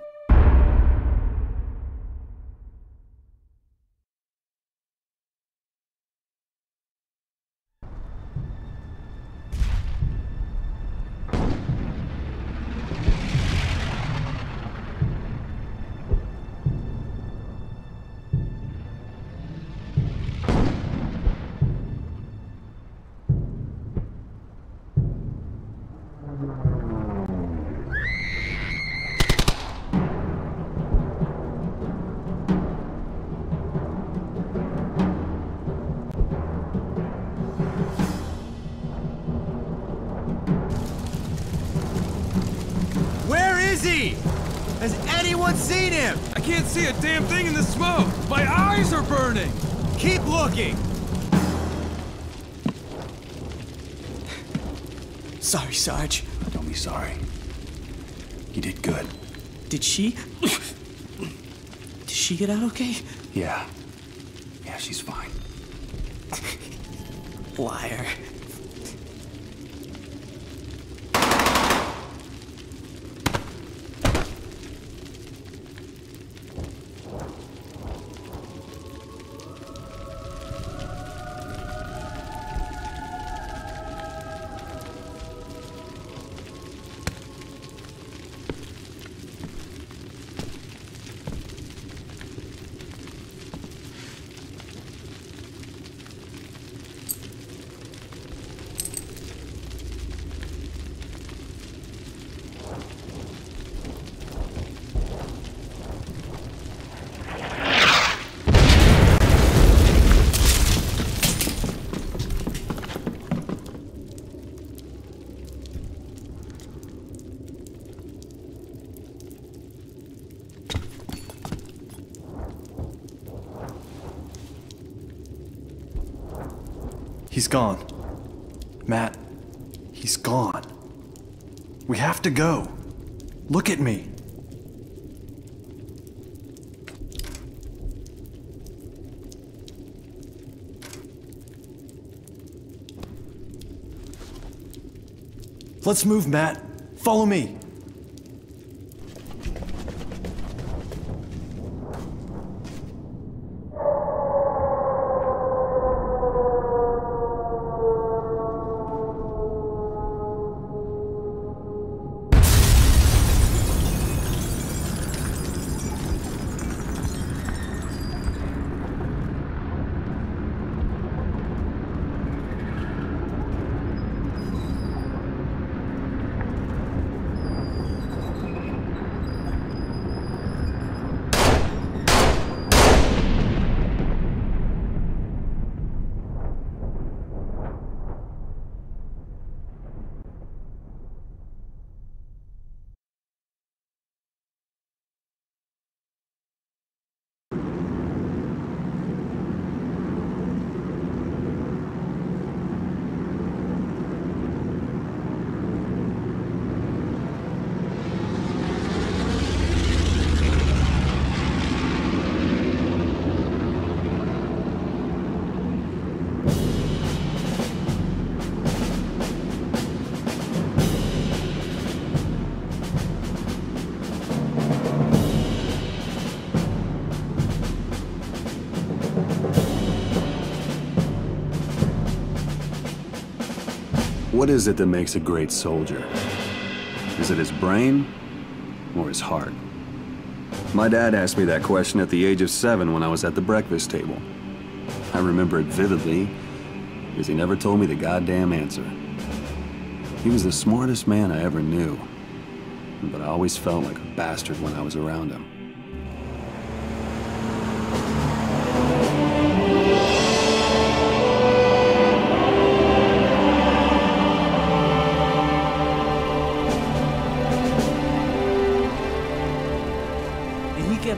Has anyone seen him? I can't see a damn thing in the smoke. My eyes are burning. Keep looking. Sorry, Sarge. Don't be sorry. You did good. Did she get out okay? Yeah. Yeah, she's fine. Liar. He's gone. Matt, he's gone. We have to go. Look at me. Let's move, Matt. Follow me. What is it that makes a great soldier? Is it his brain or his heart? My dad asked me that question at the age of 7 when I was at the breakfast table. I remember it vividly because he never told me the goddamn answer. He was the smartest man I ever knew, but I always felt like a bastard when I was around him.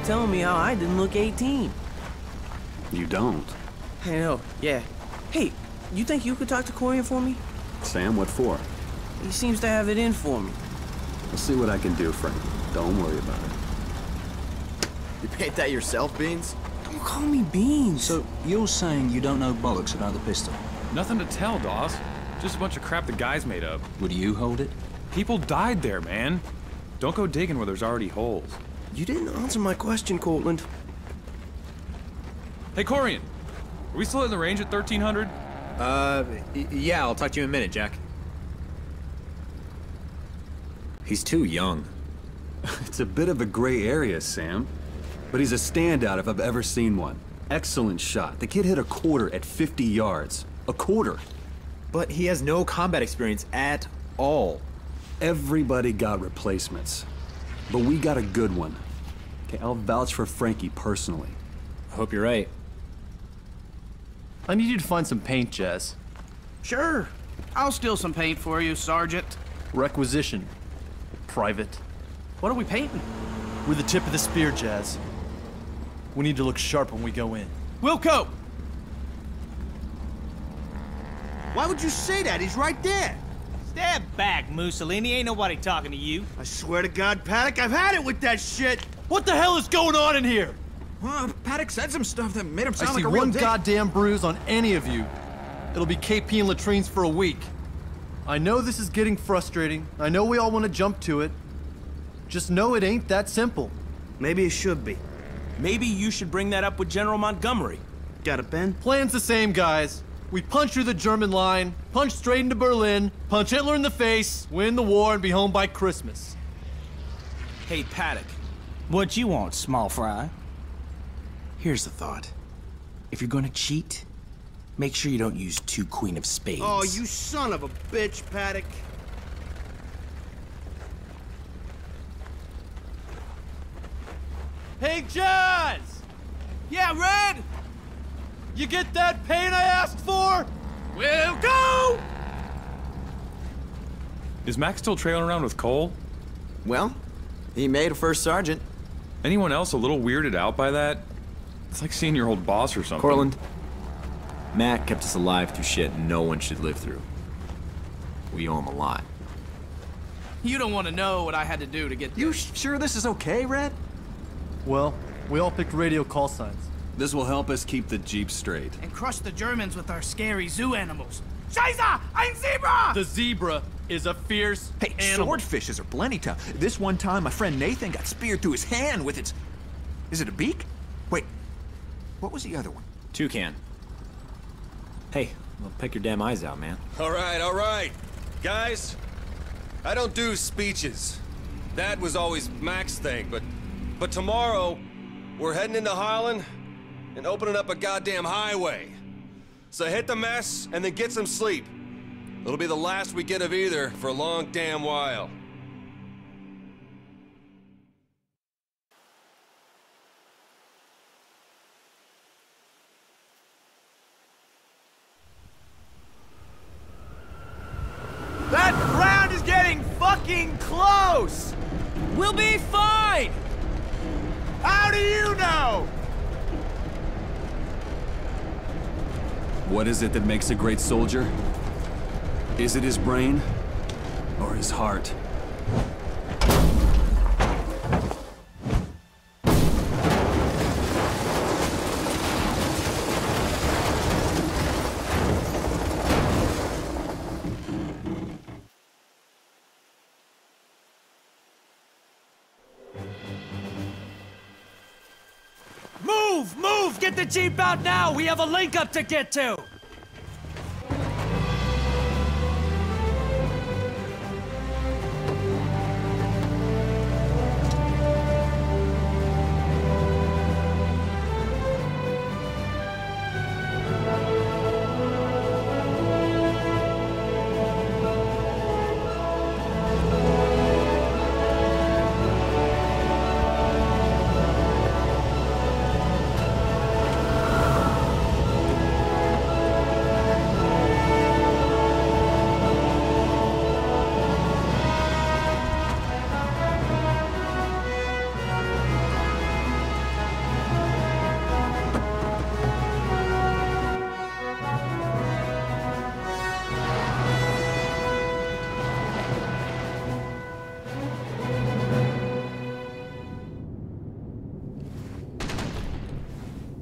Telling me how I didn't look 18. You don't. I know, yeah. Hey, you think you could talk to Corian for me? Sam, what for? He seems to have it in for me. I'll see what I can do, Frank. Don't worry about it. You paint that yourself, Beans? Don't call me Beans. So, you're saying you don't know bollocks about the pistol? Nothing to tell, Dawes. Just a bunch of crap the guys made up. Would you hold it? People died there, man. Don't go digging where there's already holes. You didn't answer my question, Cortland. Hey, Corian. Are we still in the range at 1300? Yeah, I'll talk to you in a minute, Jack. He's too young. It's a bit of a gray area, Sam. But he's a standout if I've ever seen one. Excellent shot. The kid hit a quarter at 50 yards. A quarter. But he has no combat experience at all. Everybody got replacements. But we got a good one. Okay, I'll vouch for Frankie personally. I hope you're right. I need you to find some paint, Jazz. Sure. I'll steal some paint for you, Sergeant. Requisition. Private. What are we painting? We're the tip of the spear, Jazz. We need to look sharp when we go in. Wilco! Why would you say that? He's right there. Step back, Mussolini. Ain't nobody talking to you. I swear to God, Paddock, I've had it with that shit. What the hell is going on in here? Well, Paddock said some stuff that made him sound I like see a real one dick. goddamn bruise on any of you. It'll be KP and latrines for a week. I know this is getting frustrating. I know we all want to jump to it. Just know it ain't that simple. Maybe it should be. Maybe you should bring that up with General Montgomery. Got a pen? Plan's the same, guys. We punch through the German line, punch straight into Berlin, punch Hitler in the face, win the war, and be home by Christmas. Hey, Paddock. What you want, small fry? Here's the thought. If you're gonna cheat, make sure you don't use 2 Queen of Spades. Oh, you son of a bitch, Paddock. Hey, Jazz! Yeah, Red! You get that paint I asked for? We'll go! Is Mac still trailing around with Cole? Well, he made a first sergeant. Anyone else a little weirded out by that? It's like seeing your old boss or something. Cortland, Mac kept us alive through shit no one should live through. We owe him a lot. You don't want to know what I had to do to get there. You sure this is okay, Red? Well, we all picked radio call signs. This will help us keep the Jeep straight. And crush the Germans with our scary zoo animals. Scheiße! Ein Zebra! The zebra is a fierce animal. Swordfishes are plenty tough. This one time, my friend Nathan got speared through his hand with its... Is it a beak? Wait, what was the other one? Toucan. Hey, well, pick your damn eyes out, man. All right. Guys, I don't do speeches. That was always Mac's thing, but tomorrow, we're heading into Holland and opening up a goddamn highway. So hit the mess and then get some sleep. It'll be the last we get of either for a long damn while. That ground is getting fucking close! We'll be fine! How do you know? What is it that makes a great soldier? Is it his brain or his heart? Move! Get the Jeep out now! We have a link up to get to!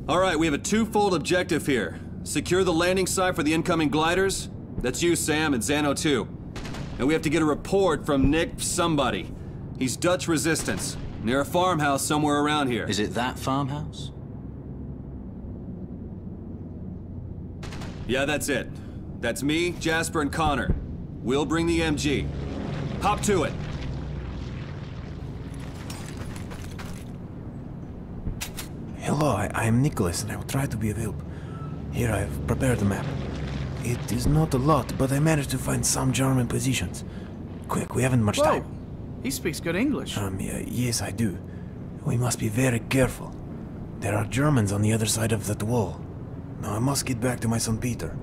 All right, we have a twofold objective here. Secure the landing site for the incoming gliders. That's you, Sam, and Xano too. And we have to get a report from Nick somebody. He's Dutch resistance, near a farmhouse somewhere around here. Is it that farmhouse? Yeah, that's it. That's me, Jasper, and Connor. We'll bring the MG. Hop to it. Hello, I am Nicholas, and I will try to be available. Here I have prepared a map. It is not a lot, but I managed to find some German positions. Quick, we haven't much time. He speaks good English. Yes, I do. We must be very careful. There are Germans on the other side of that wall. Now I must get back to my son Peter.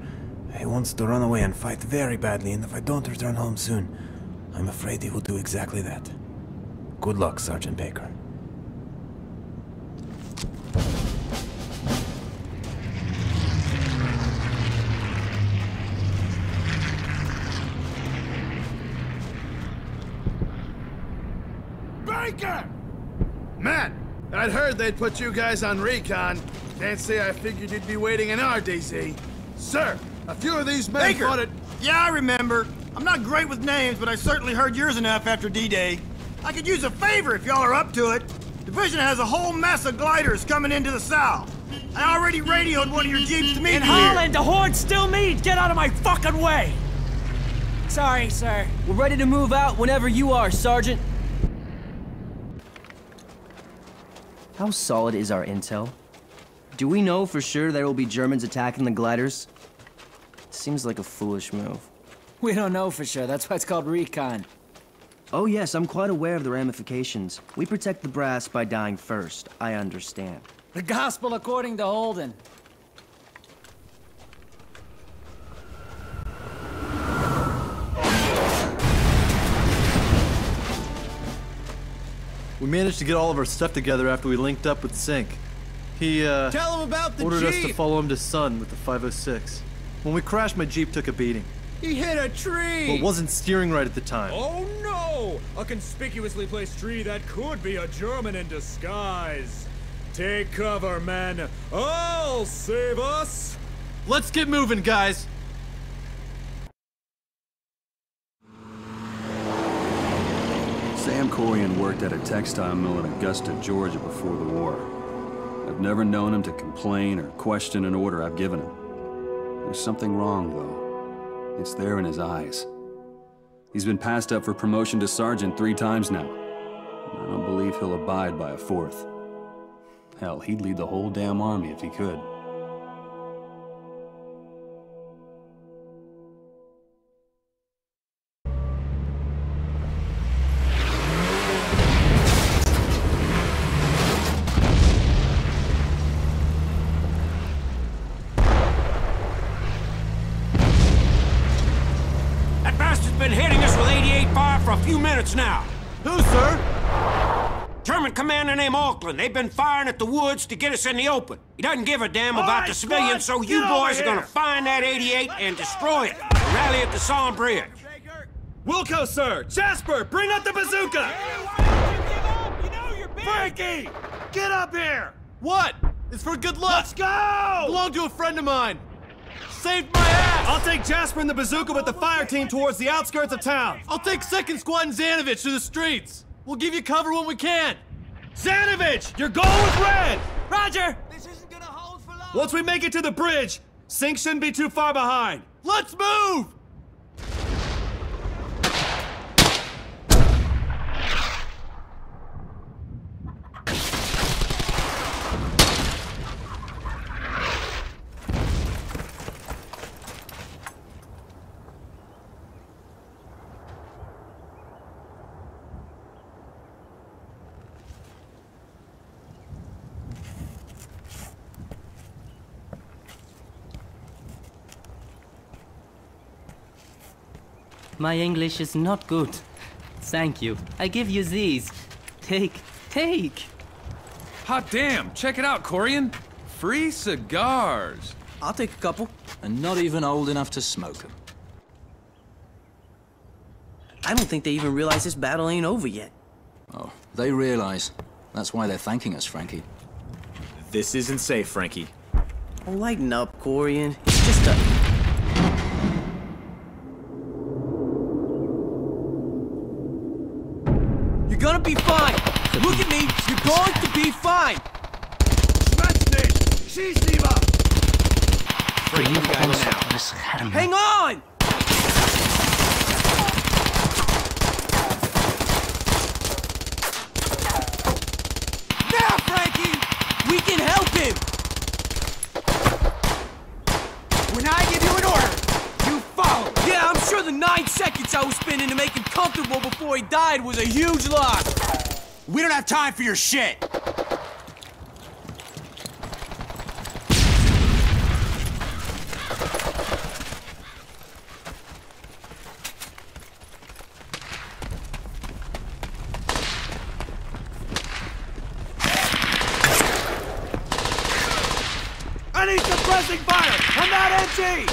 He wants to run away and fight very badly, and if I don't return home soon, I'm afraid he will do exactly that. Good luck, Sergeant Baker. Baker! Man, I'd heard they'd put you guys on recon. Can't say I figured you'd be waiting in our DC. Sir, a few of these men Baker! fought it. Yeah, I remember. I'm not great with names, but I certainly heard yours enough after D-Day. I could use a favor if y'all are up to it. Division has a whole mess of gliders coming into the south. I already radioed one of your Jeeps to meet In you here. Holland, the hordes still meet! Get out of my fucking way! Sorry, sir. We're ready to move out whenever you are, Sergeant. How solid is our intel? Do we know for sure there will be Germans attacking the gliders? Seems like a foolish move. We don't know for sure. That's why it's called recon. Oh yes, I'm quite aware of the ramifications. We protect the brass by dying first. I understand. The gospel according to Holden. We managed to get all of our stuff together after we linked up with Sync. He, Tell him about the ordered us Jeep! to follow him to Sun with the 506. When we crashed, my Jeep took a beating. He hit a tree! Well, it wasn't steering right at the time. Oh no! A conspicuously placed tree that could be a German in disguise. Take cover, men. I'll save us! Let's get moving, guys! Sam Corian worked at a textile mill in Augusta, Georgia before the war. I've never known him to complain or question an order I've given him. There's something wrong, though. It's there in his eyes. He's been passed up for promotion to sergeant 3 times now. I don't believe he'll abide by a 4th. Hell, he'd lead the whole damn army if he could. Been hitting us with 88 fire for a few minutes now. Who, sir? German commander named Auckland. They've been firing at the woods to get us in the open. He doesn't give a damn about the civilians, so you boys are gonna find that 88 and destroy it. Rally at the Somme Bridge. Wilco, sir! Jasper, bring out the bazooka! Frankie! Get up here! What? It's for good luck! Let's go! Belonged to a friend of mine! Saved my ass! I'll take Jasper and the bazooka with the fire team towards the outskirts of town. I'll take 2nd Squad and Zanovich to the streets. We'll give you cover when we can. Zanovich, you're going with Red! Roger! This isn't gonna hold for long. Once we make it to the bridge, Sink shouldn't be too far behind. Let's move! My English is not good. Thank you. I give you these. Take. Hot damn, check it out, Corian. Free cigars. I'll take a couple. And not even old enough to smoke them. I don't think they even realize this battle ain't over yet. Oh, they realize. That's why they're thanking us, Frankie. This isn't safe, Frankie. Oh, lighten up, Corian. It's just a... You're gonna be fine! Look at me! You're going to be fine! Hang on! Now, Frankie! We can help him! When I give you an order, you follow! Yeah, I'm sure the 9 seconds I was spending to make him comfortable before he died was a huge loss! We don't have time for your shit! I need suppressing fire! I'm not empty!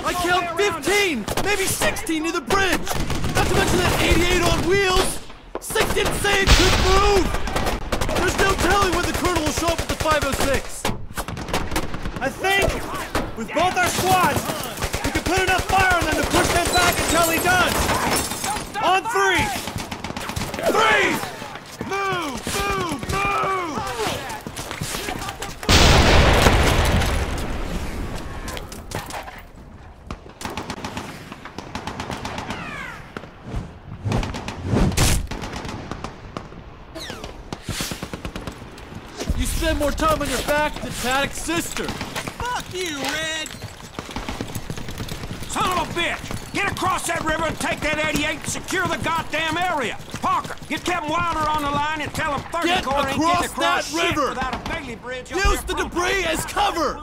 I killed 15, maybe 16 near the bridge. Not to to that 88 on wheels! Six didn't say it could move! There's no telling when the colonel will show up with the 506. I think, with both our squads, we can put enough fire on them to push them back until he does. On three! Three! Move! Move! Move! You spend more time on your back than Paddock's sister. Fuck you, Red! Son of a bitch! Get across that river and take that 88 and secure the goddamn area! Parker, get Captain Wilder on the line and tell him 30 Get Corps ain't getting across that shit river! without a Bailey bridge. Use the debris as cover!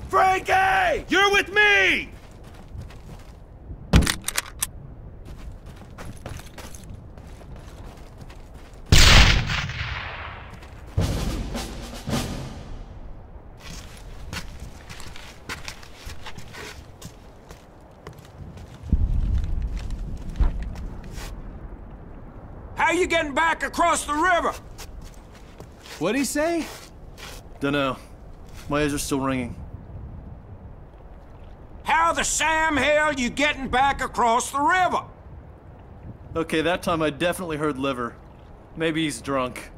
Frankie! You're with me! How you getting back across the river? What'd he say? Dunno. My ears are still ringing. How the Sam hell you getting back across the river? Okay, that time I definitely heard liver. Maybe he's drunk.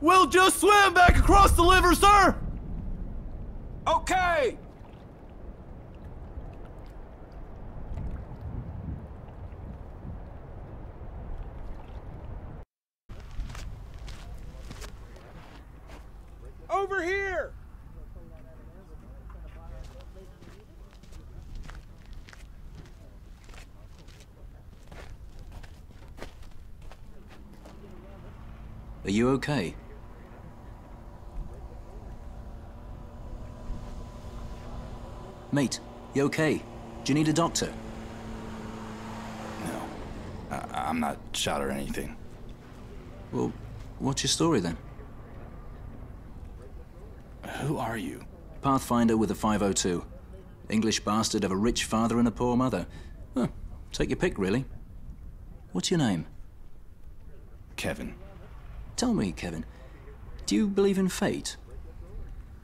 We'll just swim back across the river, sir! Okay! Over here! Are you okay? Mate, you okay? Do you need a doctor? No. I'm not shot or anything. Well, what's your story then? Who are you? Pathfinder with a 502. English bastard of a rich father and a poor mother. Huh, take your pick, really. What's your name? Kevin. Tell me, Kevin, do you believe in fate?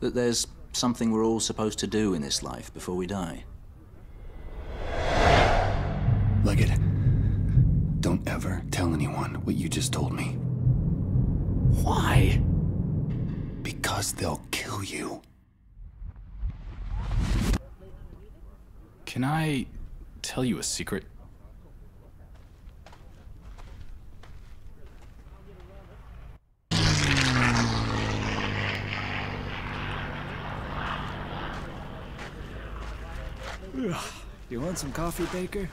That there's something we're all supposed to do in this life before we die? Leggett, don't ever tell anyone what you just told me. Why? Because they'll kill you. Can I tell you a secret? You want some coffee, Baker?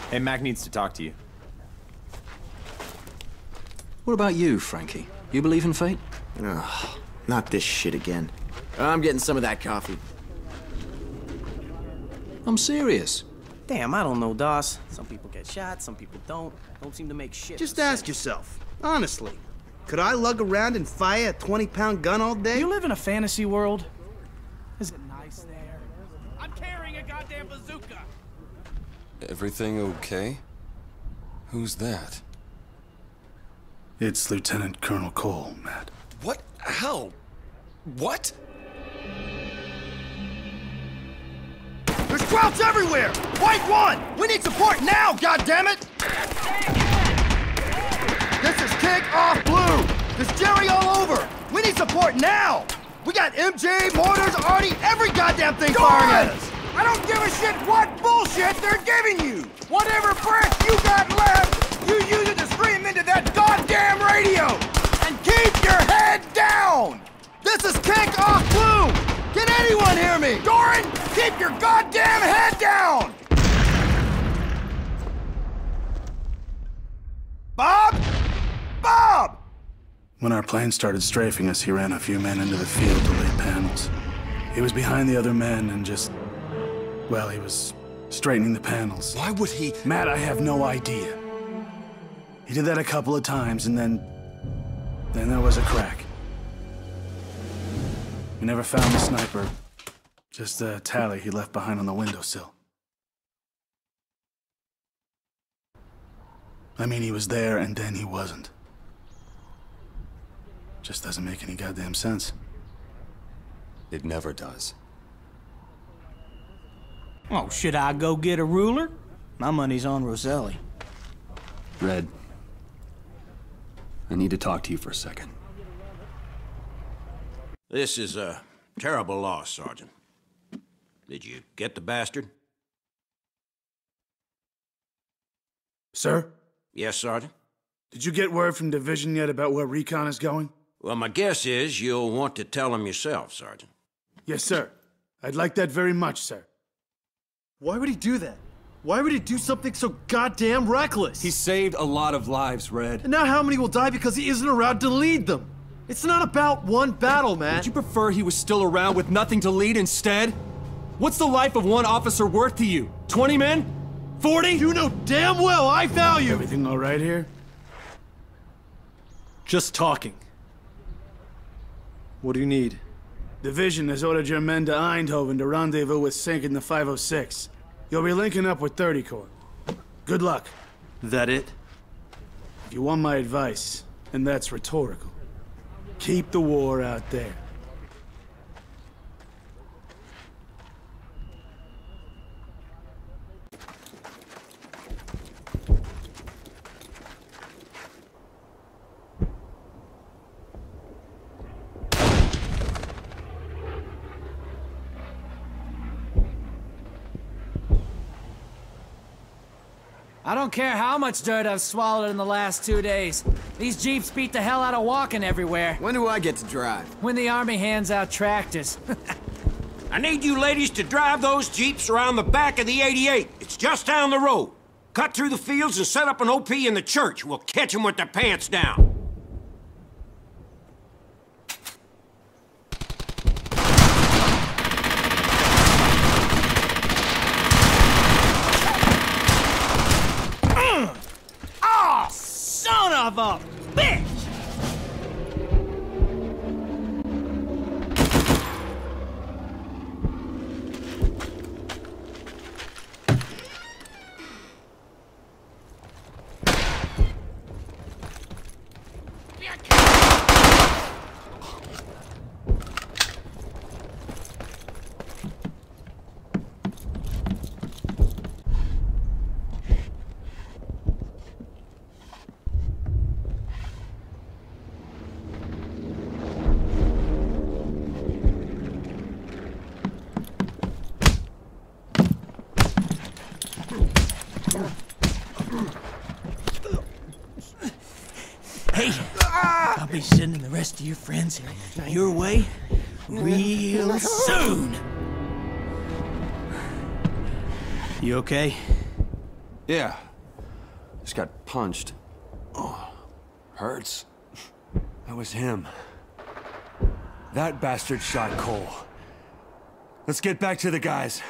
Hey, Mac needs to talk to you. What about you, Frankie? You believe in fate? Ugh, not this shit again. I'm getting some of that coffee. I'm serious. Damn, I don't know, Doss. Some people get shot, some people don't. Don't seem to make shit. Just ask yourself, honestly. Could I lug around and fire a 20-pound gun all day? You live in a fantasy world. Is it nice there? I'm carrying a goddamn bazooka! Everything okay? Who's that? It's Lieutenant Colonel Cole, Matt. What? How? What? There's Krauts everywhere! White one! We need support now, goddammit! This is kick-off support now! We got MJ, mortars, Artie, every goddamn thing firing at us! I don't give a shit what bullshit they're giving you! Whatever breath you got left, you use it to scream into that goddamn radio! And keep your head down! This is Kick Off Blue! Can anyone hear me? Doran, keep your goddamn head down! Bob? Bob! When our plane started strafing us, he ran a few men into the field to lay panels. He was behind the other men and just... well, he was straightening the panels. Why would he... Matt, I have no idea. He did that a couple of times, and then there was a crack. We never found the sniper. Just a tally he left behind on the windowsill. I mean, he was there, and then he wasn't. Just doesn't make any goddamn sense. It never does. Oh, should I go get a ruler? My money's on Roselli. Red, I need to talk to you for a second. This is a terrible loss, Sergeant. Did you get the bastard? Sir? Yes, Sergeant? Did you get word from Division yet about where recon is going? Well, my guess is you'll want to tell him yourself, Sergeant. Yes, sir. I'd like that very much, sir. Why would he do that? Why would he do something so goddamn reckless? He saved a lot of lives, Red. And now how many will die because he isn't around to lead them? It's not about one battle, man. Would you prefer he was still around with nothing to lead instead? What's the life of one officer worth to you? 20 men? 40? You know damn well I value... Everything all right here? Just talking. What do you need? Division has ordered your men to Eindhoven to rendezvous with Sink in the 506. You'll be linking up with 30 Corps. Good luck. That it? If you want my advice, and that's rhetorical, keep the war out there. I don't care how much dirt I've swallowed in the last 2 days. These jeeps beat the hell out of walking everywhere. When do I get to drive? When the Army hands out tractors. I need you ladies to drive those jeeps around the back of the 88. It's just down the road. Cut through the fields and set up an OP in the church. We'll catch them with their pants down. Son of a bitch! Hey, I'll be sending the rest of your friends your way real soon. You okay? Yeah. Just got punched. Oh, hurts. That was him. That bastard shot Cole. Let's get back to the guys.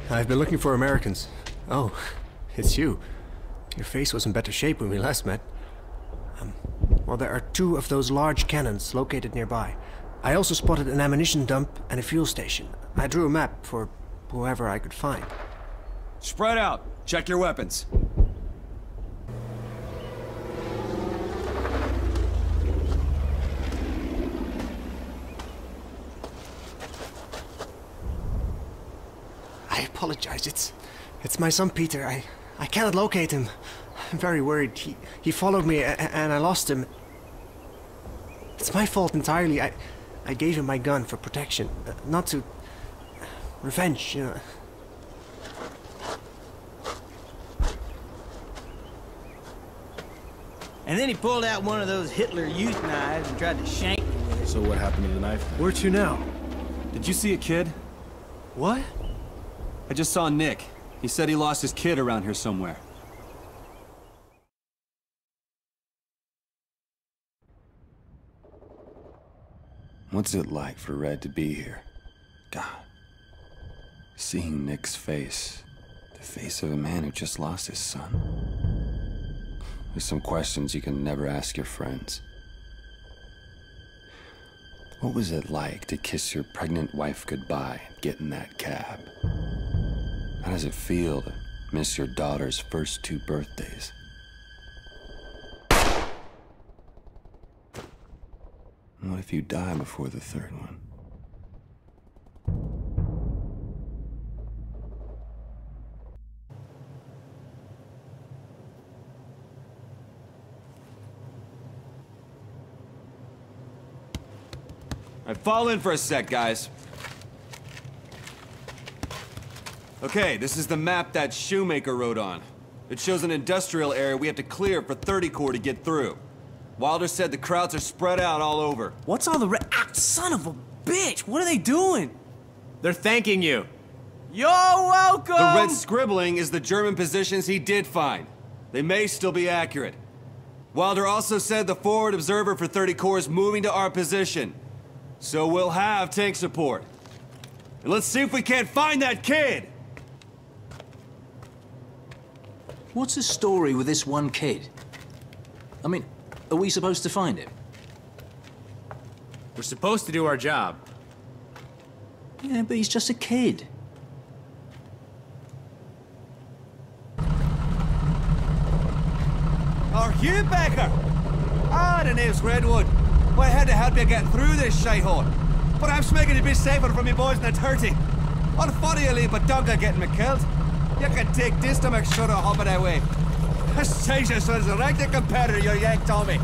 I've been looking for Americans. Oh, it's you. Your face was in better shape when we last met. Well, there are 2 of those large cannons located nearby. I also spotted an ammunition dump and a fuel station. I drew a map for whoever I could find. Spread out. Check your weapons. I apologize. It's my son Peter. I cannot locate him. I'm very worried. He followed me and I lost him. It's my fault entirely. I gave him my gun for protection, not to... revenge, you know. And then he pulled out one of those Hitler Youth knives and tried to shank me with it. So what happened to the knife? Where to now? Did you see a kid? What? I just saw Nick. He said he lost his kid around here somewhere. What's it like for Red to be here? God. Seeing Nick's face. The face of a man who just lost his son. There's some questions you can never ask your friends. What was it like to kiss your pregnant wife goodbye and get in that cab? How does it feel to miss your daughter's first 2 birthdays? What if you die before the 3rd one? All right, fall in for a sec, guys. Okay, this is the map that Shoemaker wrote on. It shows an industrial area we have to clear for 30 Corps to get through. Wilder said the crowds are spread out all over. What's all the son of a bitch! What are they doing? They're thanking you. You're welcome! The red scribbling is the German positions he did find. They may still be accurate. Wilder also said the forward observer for 30 Corps is moving to our position. So we'll have tank support. And let's see if we can't find that kid! What's the story with this one kid? I mean, are we supposed to find him? We're supposed to do our job. Yeah, but he's just a kid. Are you Baker? Ah, the name's Redwood. Well, I had to help you get through this shithole. Perhaps making it a bit safer for me boys in the 30. What fun you leave but Dunga getting me killed? You can take this to make sure to hop it away. This Jesus was a right competitor, you yank Tommy.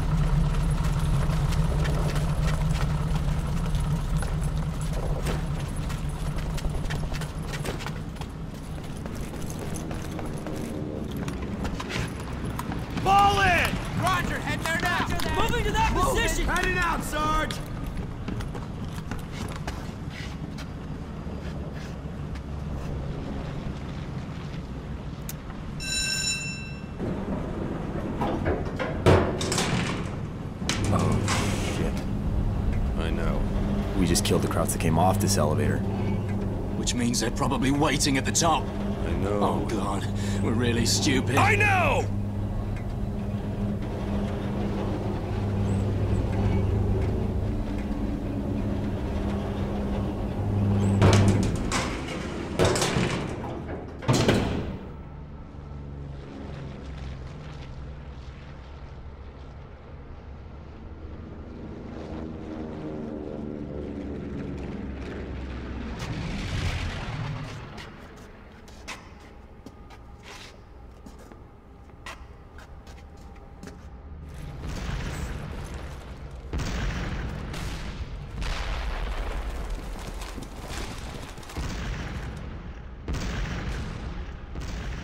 Ball in! Roger, head there now! Moving to that position! Heading out, Sarge! We just killed the crowds that came off this elevator. Which means they're probably waiting at the top. I know. Oh, God. We're really stupid. I know!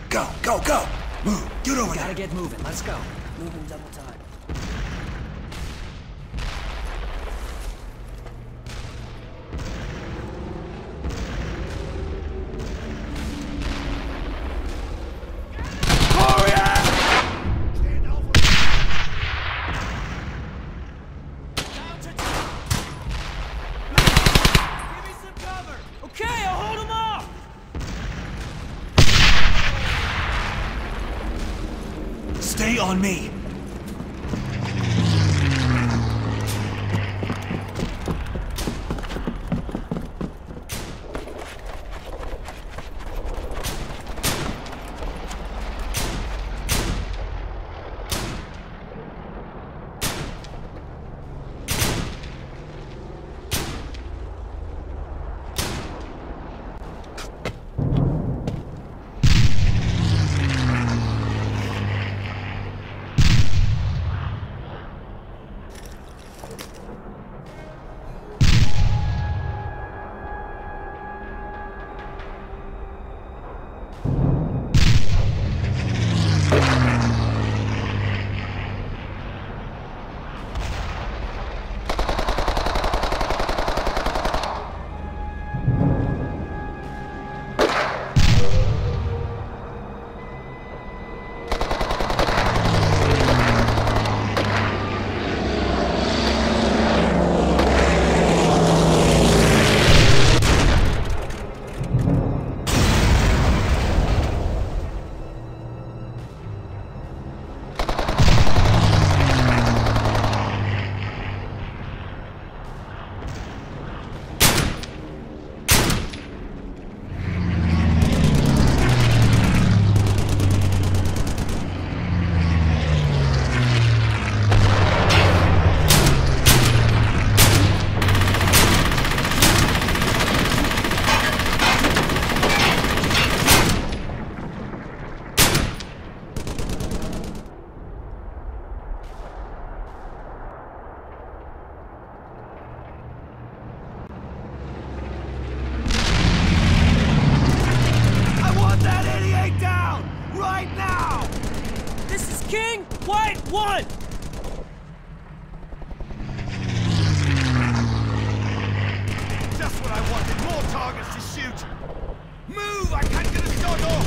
Go, go, go! Move, get over there! Gotta get moving, let's go. Moving double time. Stay on me! Quiet, one! Just what I wanted, more targets to shoot! Move! I can't get a shot off!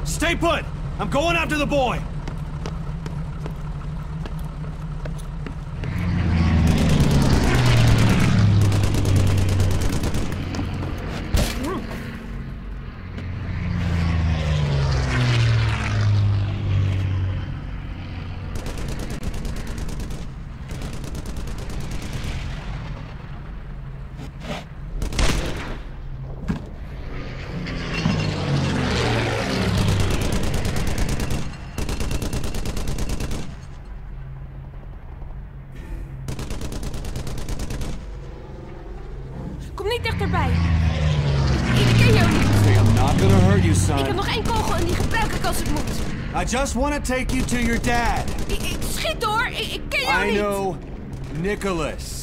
Stay put! I'm going after the boy! Kom niet dichterbij. Ik ken jou niet. Hey, I'm not gonna hurt you, son. Ik heb nog 1 kogel en die gebruik ik als het moet. I just want to take you to your dad. Ik schiet hoor. Ik ken jou niet. I know Nicholas.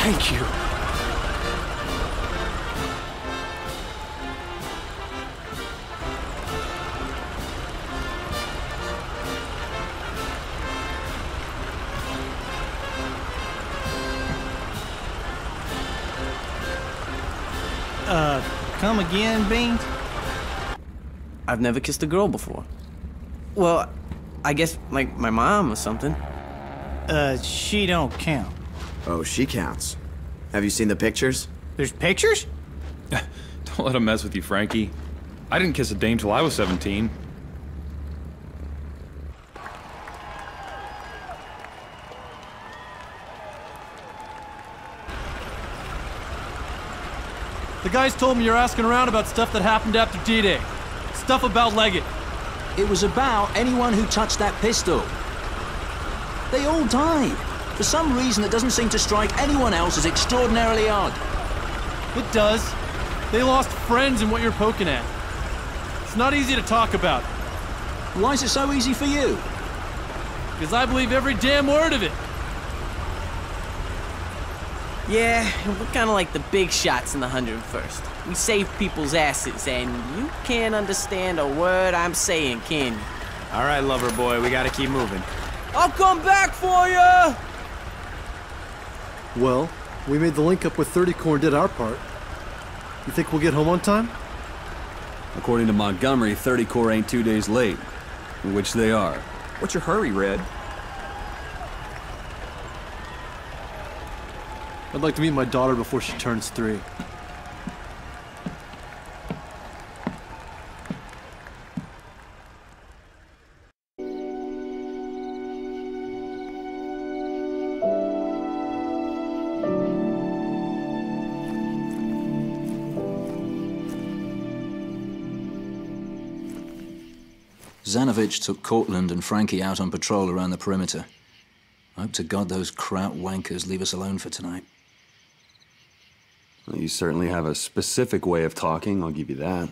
Thank you. Come again, Beans? I've never kissed a girl before. Well, I guess, like, my mom or something. She don't count. Oh, she counts. Have you seen the pictures? There's pictures? Don't let him mess with you, Frankie. I didn't kiss a dame till I was 17. The guys told me you're asking around about stuff that happened after D-Day. Stuff about Leggett. It was about anyone who touched that pistol. They all died. For some reason that doesn't seem to strike anyone else as extraordinarily odd. It does. They lost friends in what you're poking at. It's not easy to talk about. Why is it so easy for you? Because I believe every damn word of it. Yeah, we're kind of like the big shots in the 101st. We save people's asses, and you can't understand a word I'm saying, can you? All right, lover boy, we gotta keep moving. I'll come back for you! Well, we made the link up with 30 Corps and did our part. You think we'll get home on time? According to Montgomery, 30 Corps ain't 2 days late. Which they are. What's your hurry, Red? I'd like to meet my daughter before she turns 3. Zanovich took Cortland and Frankie out on patrol around the perimeter. I hope to God those kraut wankers leave us alone for tonight. Well, you certainly have a specific way of talking, I'll give you that.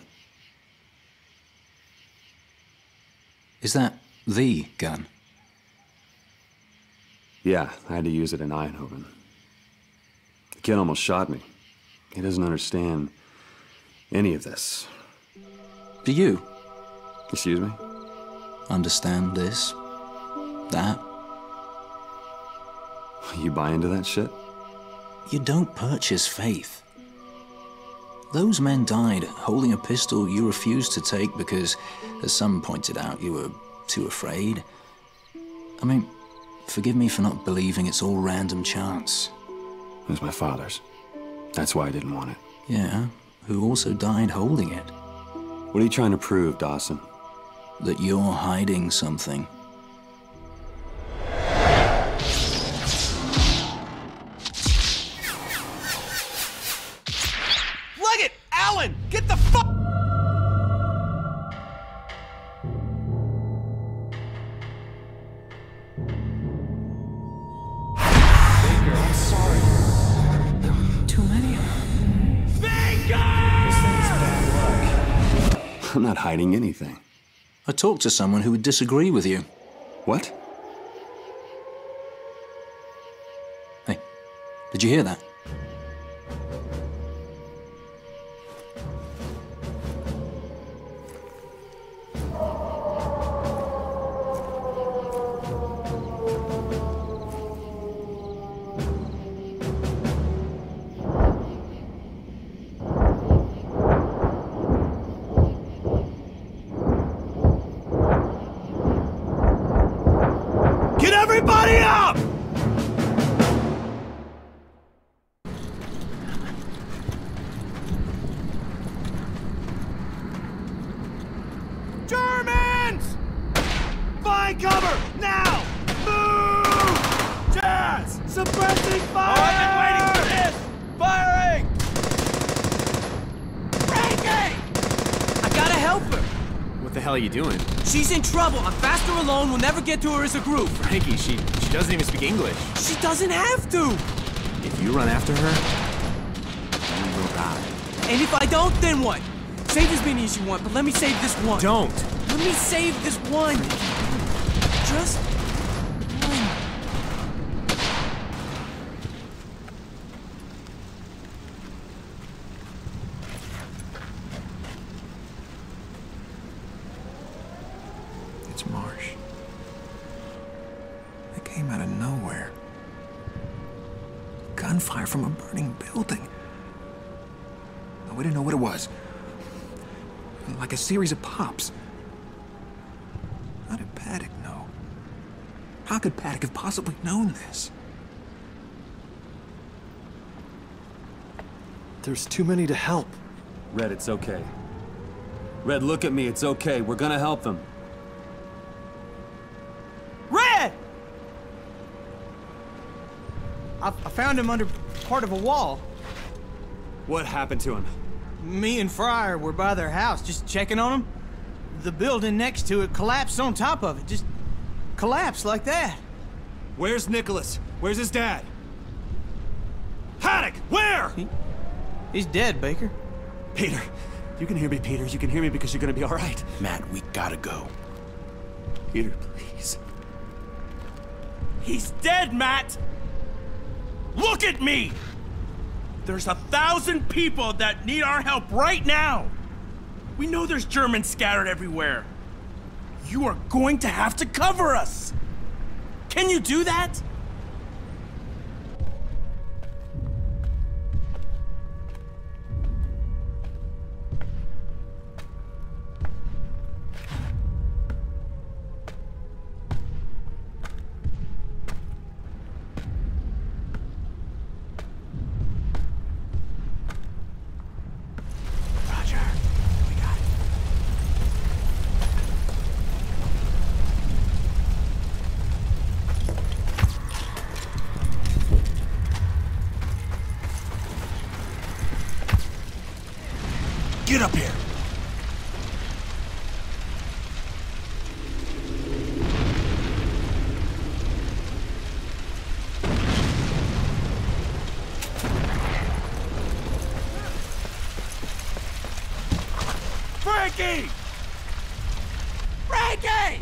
Is that the gun? Yeah, I had to use it in Eindhoven. The kid almost shot me. He doesn't understand any of this. Do you? Excuse me? Understand this? That? You buy into that shit? You don't purchase faith. Those men died holding a pistol you refused to take because, as some pointed out, you were too afraid. I mean, forgive me for not believing it's all random chance. It was my father's. That's why I didn't want it. Yeah, who also died holding it. What are you trying to prove, Dawson? That you're hiding something. Leggett! Alan! Get the fuck! Baker, I'm sorry. Too many of them. This thing's bad luck. I'm not hiding anything. I talked to someone who would disagree with you. What? Hey, did you hear that? Get everybody up! Germans! Find cover, now! Move! Jazz! Suppressing fire! Oh, I've been waiting for this! Firing! Frankie! I gotta help her. What the hell are you doing? She's in trouble. I'm faster alone. We'll never get to her as a group. Frankie, she doesn't even speak English. She doesn't have to. If you run after her, you will die. And if I don't, then what? Save as many as you want, but let me save this one. Don't. Let me save this one. Just one. It's Marsh. It came out of nowhere. Gunfire from a burning building. We didn't know what it was. Like a series of pops. How did Paddock know? How could Paddock have possibly known this? There's too many to help. Red, it's okay. Red, look at me. It's okay. We're gonna help them. Red! I found him under part of a wall. What happened to him? Me and Fryer were by their house, just checking on him. The building next to it collapsed on top of it. Just collapsed like that. Where's Nicholas? Where's his dad? Haddock, where? He's dead, Baker. Peter, you can hear me, Peter. You can hear me because you're gonna be all right. Matt, we gotta go. Peter, please. He's dead, Matt! Look at me! There's 1,000 people that need our help right now! We know there's Germans scattered everywhere. You are going to have to cover us! Can you do that? Get up here! Frankie! Frankie!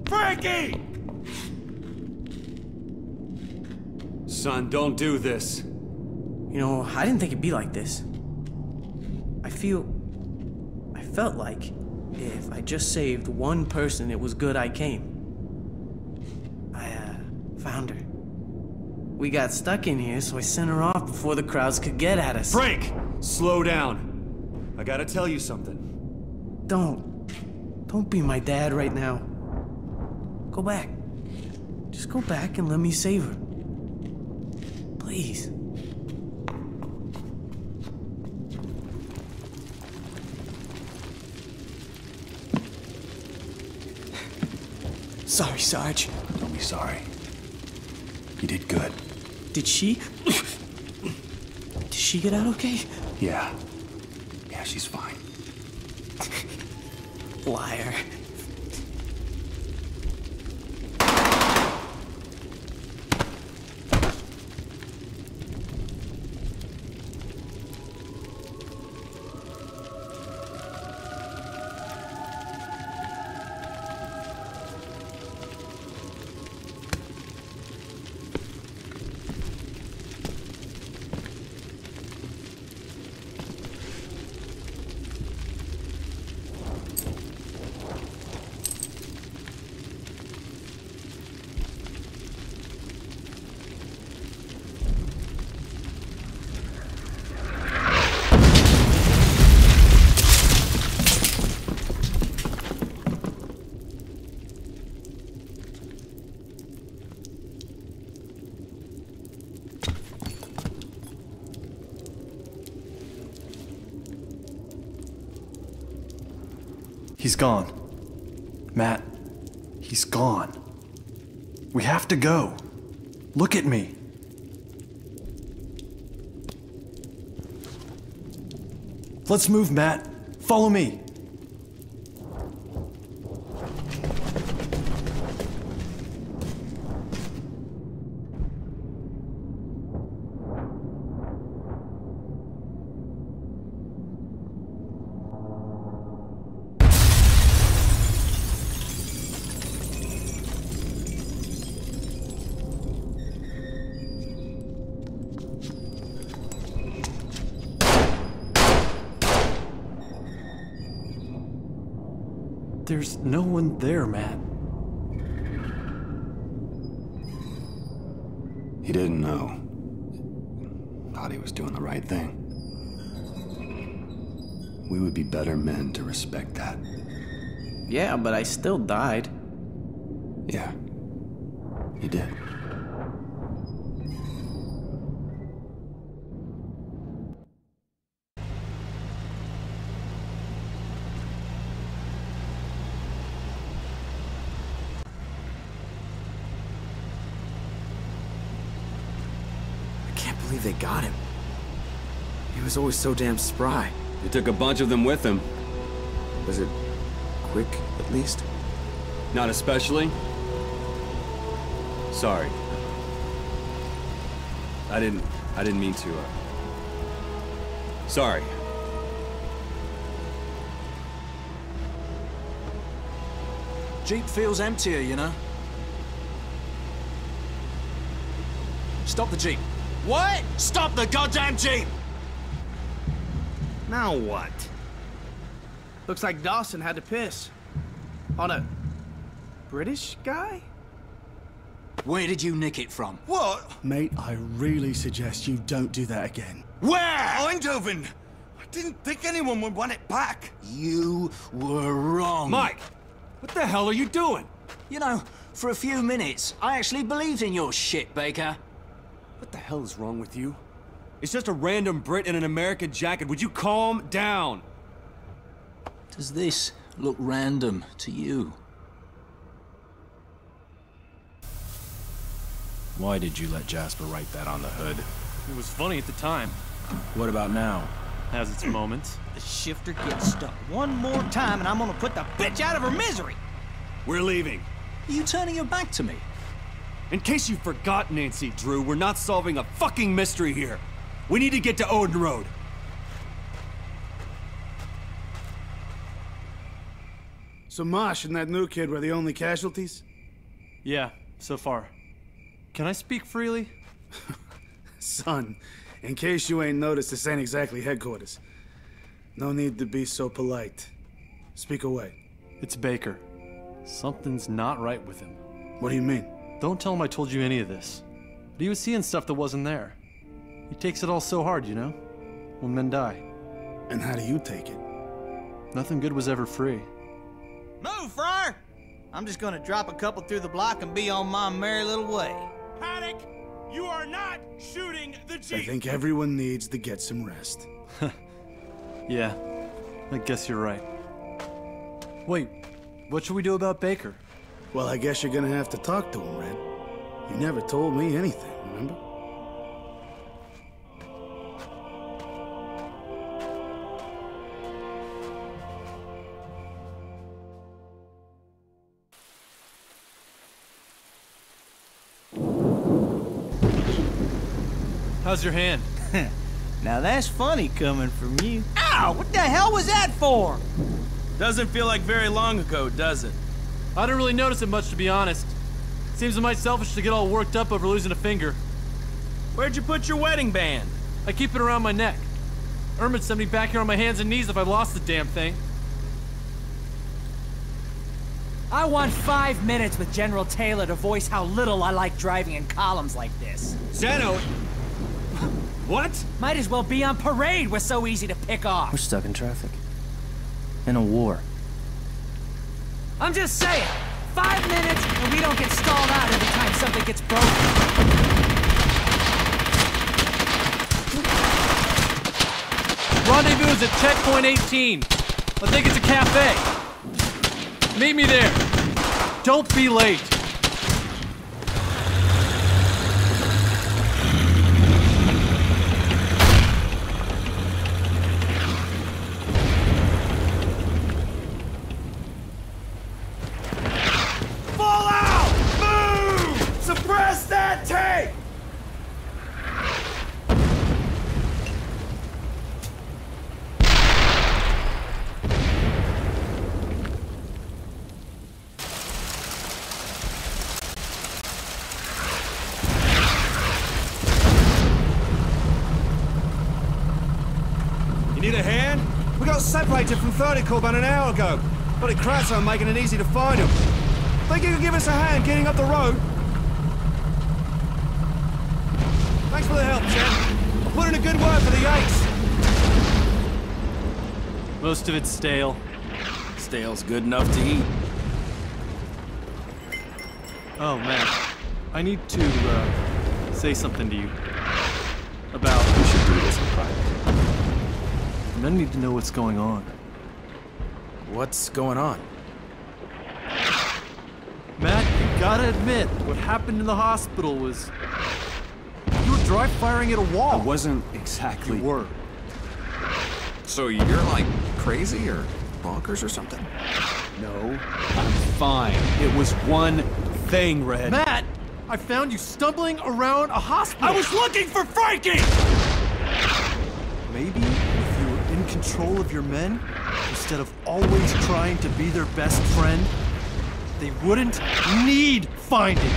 Frankie! Son, don't do this. You know, I didn't think it'd be like this. I felt like if I just saved one person, it was good I came. I found her. We got stuck in here, so I sent her off before the crowds could get at us. Frank! Slow down. I gotta tell you something. Don't be my dad right now. Go back. Just go back and let me save her. Please. Sorry, Sarge. Don't be sorry. You did good. Did she get out okay? Yeah. Yeah, she's fine. Liar. He's gone. Matt, he's gone. We have to go. Look at me. Let's move, Matt. Follow me. There's no one there, Matt. He didn't know. Thought he was doing the right thing. We would be better men to respect that. Yeah, but I still died. Yeah, you did. I can't believe they got him. He was always so damn spry. He took a bunch of them with him. Was it quick, at least? Not especially. Sorry. I didn't mean to. Sorry. Jeep feels emptier, you know? Stop the Jeep. What? Stop the goddamn Jeep! Now what? Looks like Dawson had to piss. On a British guy? Where did you nick it from? What? Mate, I really suggest you don't do that again. Where? Eindhoven! I didn't think anyone would want it back. You were wrong. Mike, what the hell are you doing? You know, for a few minutes, I actually believed in your shit, Baker. What the hell is wrong with you? It's just a random Brit in an American jacket. Would you calm down? Does this look random to you? Why did you let Jasper write that on the hood? It was funny at the time. What about now? Has its moments. The shifter gets stuck one more time and I'm gonna put the bitch out of her misery. We're leaving. Are you turning your back to me? In case you forgot, Nancy Drew, we're not solving a fucking mystery here. We need to get to Odin Road. So Mosh and that new kid were the only casualties? Yeah, so far. Can I speak freely? Son, in case you ain't noticed, this ain't exactly headquarters. No need to be so polite. Speak away. It's Baker. Something's not right with him. What do you mean? Don't tell him I told you any of this. But he was seeing stuff that wasn't there. He takes it all so hard, you know? When men die. And how do you take it? Nothing good was ever free. Move, Friar! I'm just gonna drop a couple through the block and be on my merry little way. Paddock, you are not shooting the Jeep! I think everyone needs to get some rest. Yeah, I guess you're right. Wait, what should we do about Baker? Well, I guess you're gonna have to talk to him, Red. You never told me anything, remember? How's your hand? Now that's funny coming from you. Ow! What the hell was that for? Doesn't feel like very long ago, does it? I didn't really notice it much, to be honest. Seems a mite selfish to get all worked up over losing a finger. Where'd you put your wedding band? I keep it around my neck. Ermit sent me back here on my hands and knees if I lost the damn thing. I want 5 minutes with General Taylor to voice how little I like driving in columns like this. Zeno! What? Might as well be on parade, we're so easy to pick off. We're stuck in traffic. In a war. I'm just saying, 5 minutes and we don't get stalled out every time something gets broken. Rendezvous is at checkpoint 18. I think it's a cafe. Meet me there. Don't be late. Fall out! Move! Suppress that tape! You need a hand? We got separated from vertical about an hour ago. Bloody crats aren't making it easy to find him. Think you could give us a hand getting up the road? Thanks for the help, Sam. I'll put in a good word for the Yates. Most of it's stale. Stale's good enough to eat. Oh, man. I need to, say something to you. About... We should do this in private. I need to know what's going on. What's going on? Matt, you gotta admit, what happened in the hospital was... You were dry firing at a wall. I wasn't exactly... You were. So you're like crazy or bonkers or something? No. I'm fine. It was one thing, Red. Matt! I found you stumbling around a hospital! I was looking for Frankie! Maybe if you were in control of your men, instead of always trying to be their best friend, they wouldn't need finding.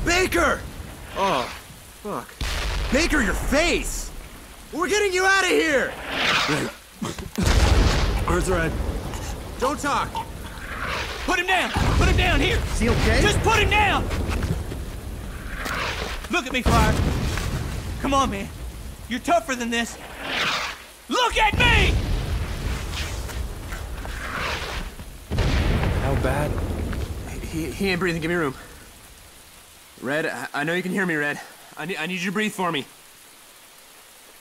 Baker! Oh, fuck. Baker, your face! We're getting you out of here! Where's Red? Don't talk. Put him down! Put him down here! Is he okay? Just put him down! Look at me, Fire. Come on, man. You're tougher than this. Look at me! How bad? He ain't breathing. Give me room. Red, I know you can hear me, Red. I need you to breathe for me.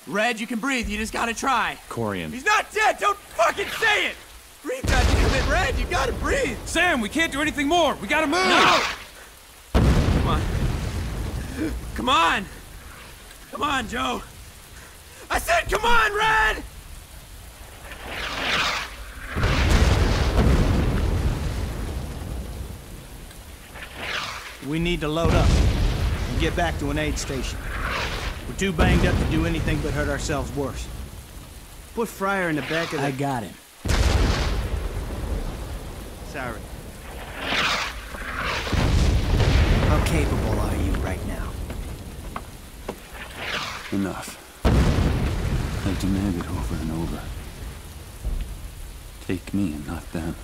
Red, you can breathe. You just gotta try. Corian. He's not dead! Don't fucking say it! Breathe, goddammit, Red! You gotta breathe! Sam, we can't do anything more. We gotta move. No! Come on. Come on! Come on, Joe! I said come on, Red! We need to load up and get back to an aid station. We're too banged up to do anything but hurt ourselves worse. Put Fryer in the back of the... I got him. Sorry. How capable are you right now? Enough. I've demanded over and over. Take me and not them.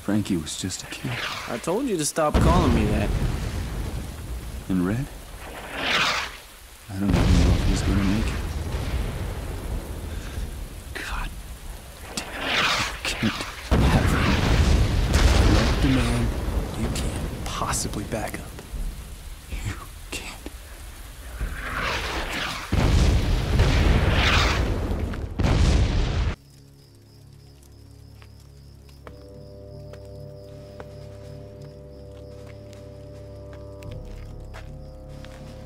Frankie was just a kid. I told you to stop calling me that. And Red? I don't even know if he's gonna make it. God damn it. You can't have him. Love the man you can't possibly back up. You can't.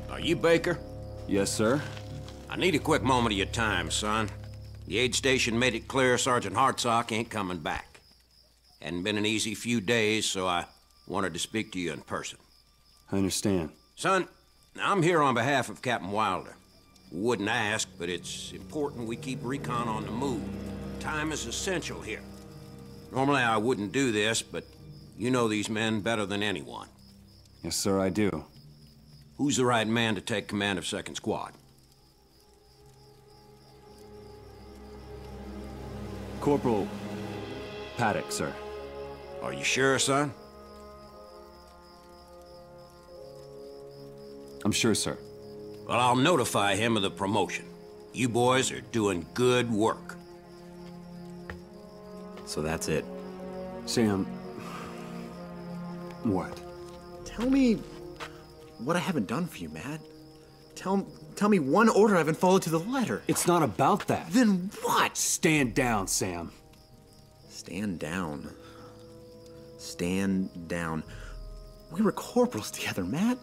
Are you Baker? Yes, sir. I need a quick moment of your time, son. The aid station made it clear Sergeant Hartsock ain't coming back. Hadn't been an easy few days, so I wanted to speak to you in person. I understand. Son, I'm here on behalf of Captain Wilder. Wouldn't ask, but it's important we keep recon on the move. Time is essential here. Normally I wouldn't do this, but you know these men better than anyone. Yes, sir, I do. Who's the right man to take command of 2nd Squad? Corporal Paddock, sir. Are you sure, son? I'm sure, sir. Well, I'll notify him of the promotion. You boys are doing good work. So that's it. Sam... What? Tell me what I haven't done for you, Matt. Tell me one order I haven't followed to the letter. It's not about that. Then what? Stand down, Sam. Stand down. Stand down. We were corporals together, Matt.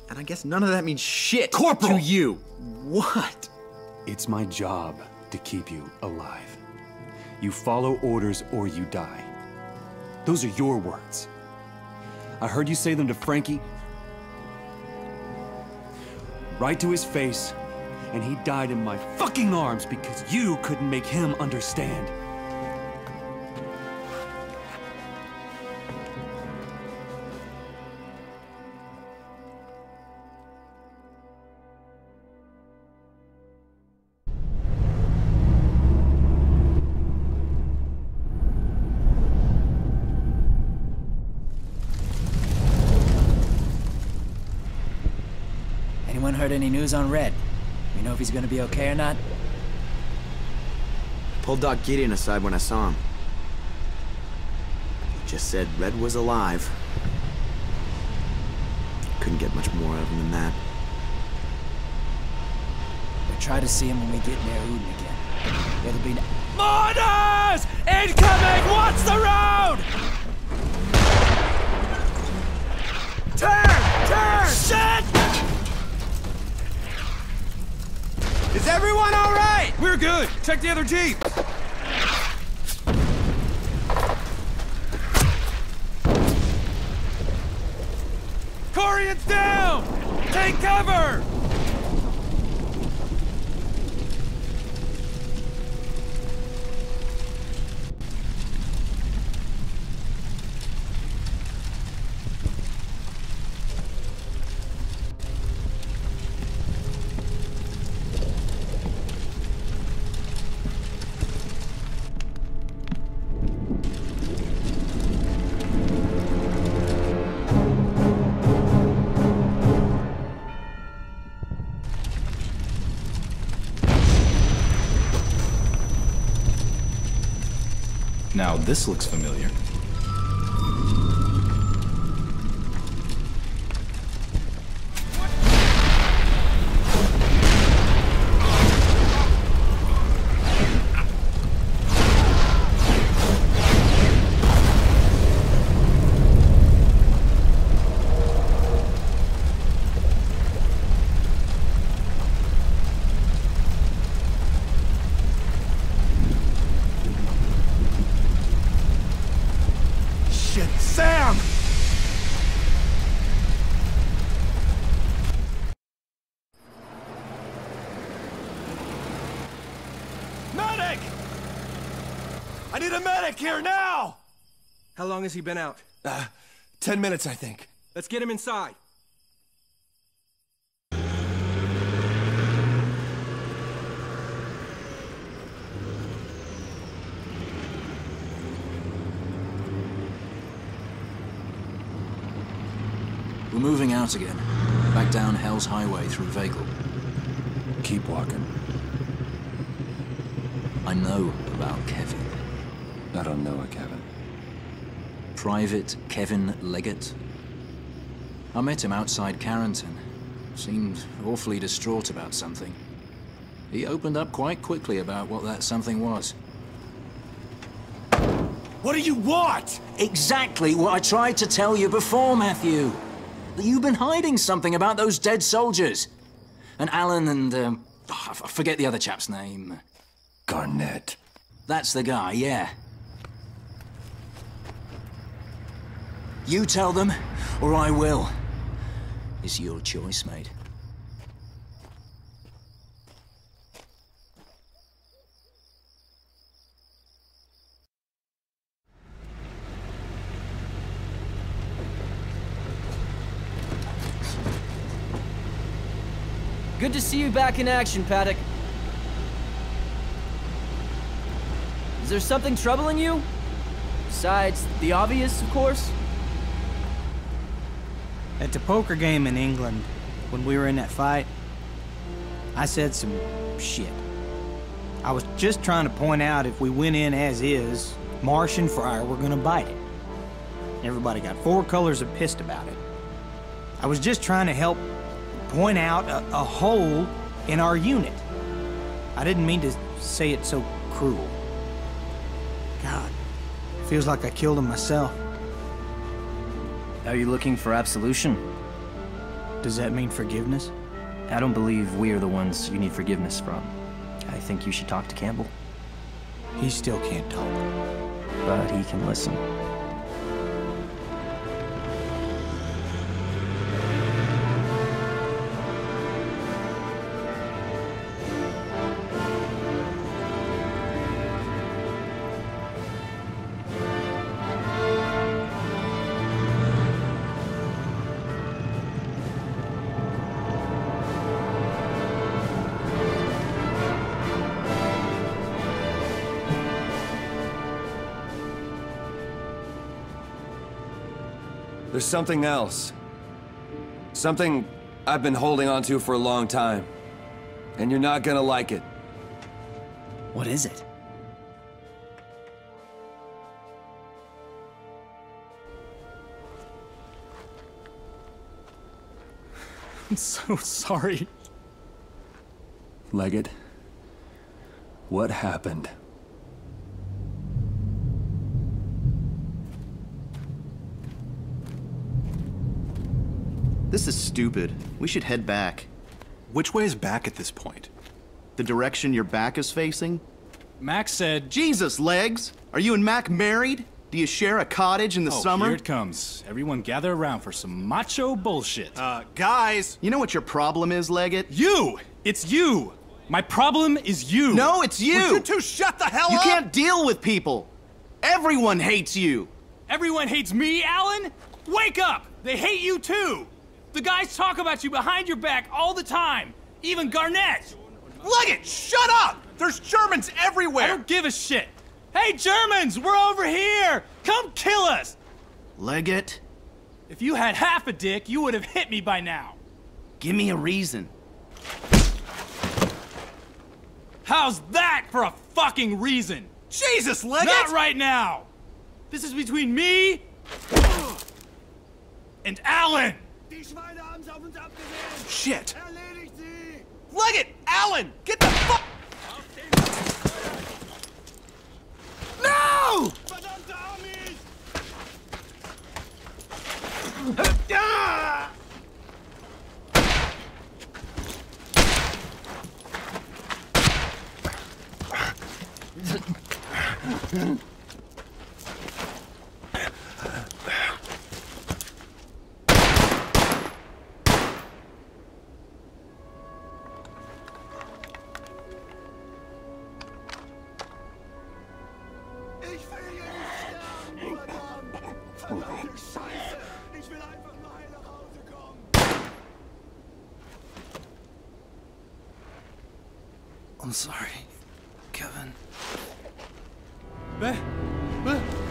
And I guess none of that means shit Corporal! to you. What? It's my job to keep you alive. You follow orders or you die. Those are your words. I heard you say them to Frankie. Right to his face, and he died in my fucking arms because you couldn't make him understand. Anyone heard any news on Red? You know if he's gonna be okay or not? Pulled Doc Gideon aside when I saw him. He just said Red was alive. Couldn't get much more out of him than that. We'll try to see him when we get near Uden again. It'll be... Mortars! Incoming! Watch the road! Turn! Turn! Shit! Is everyone all right? We're good. Check the other jeep. Corian's down! Take cover! Now this looks familiar. Sam! Medic! I need a medic here now! How long has he been out? 10 minutes, I think. Let's get him inside. We're moving out again. Back down Hell's Highway through Vagel. Keep walking. I know about Kevin. I don't know a Kevin. Private Kevin Leggett. I met him outside Carentan. Seemed awfully distraught about something. He opened up quite quickly about what that something was. What do you want? Exactly what I tried to tell you before, Matthew. You've been hiding something about those dead soldiers. And Alan and, I forget the other chap's name. Garnett. That's the guy, yeah. You tell them, or I will. It's your choice, mate. Good to see you back in action, Paddock. Is there something troubling you? Besides the obvious, of course? At the poker game in England, when we were in that fight, I said some shit. I was just trying to point out if we went in as is, Martian fire were gonna bite it. Everybody got four colors of pissed about it. I was just trying to help point out a hole in our unit. I didn't mean to say it so cruel. God, feels like I killed him myself. Are you looking for absolution? Does that mean forgiveness? I don't believe we are the ones you need forgiveness from. I think you should talk to Campbell. He still can't talk. But he can listen. There's something else. Something I've been holding on to for a long time. And you're not gonna like it. What is it? I'm so sorry. Leggett, what happened? This is stupid. We should head back. Which way is back at this point? The direction your back is facing? Max said... Jesus, Legs! Are you and Mac married? Do you share a cottage in the summer? Here it comes. Everyone gather around for some macho bullshit. Guys! You know what your problem is, Leggett? You! It's you! My problem is you! No, it's you! Would you two shut the hell up? You can't deal with people! Everyone hates you! Everyone hates me, Alan? Wake up! They hate you too! The guys talk about you behind your back all the time! Even Garnett! Leggett, shut up! There's Germans everywhere! I don't give a shit! Hey, Germans! We're over here! Come kill us! Leggett? If you had half a dick, you would have hit me by now. Give me a reason. How's that for a fucking reason? Jesus, Leggett! Not right now! This is between me and Alan! Shit! Leggett! Alan! Get the fuck! No! I'm sorry, Kevin.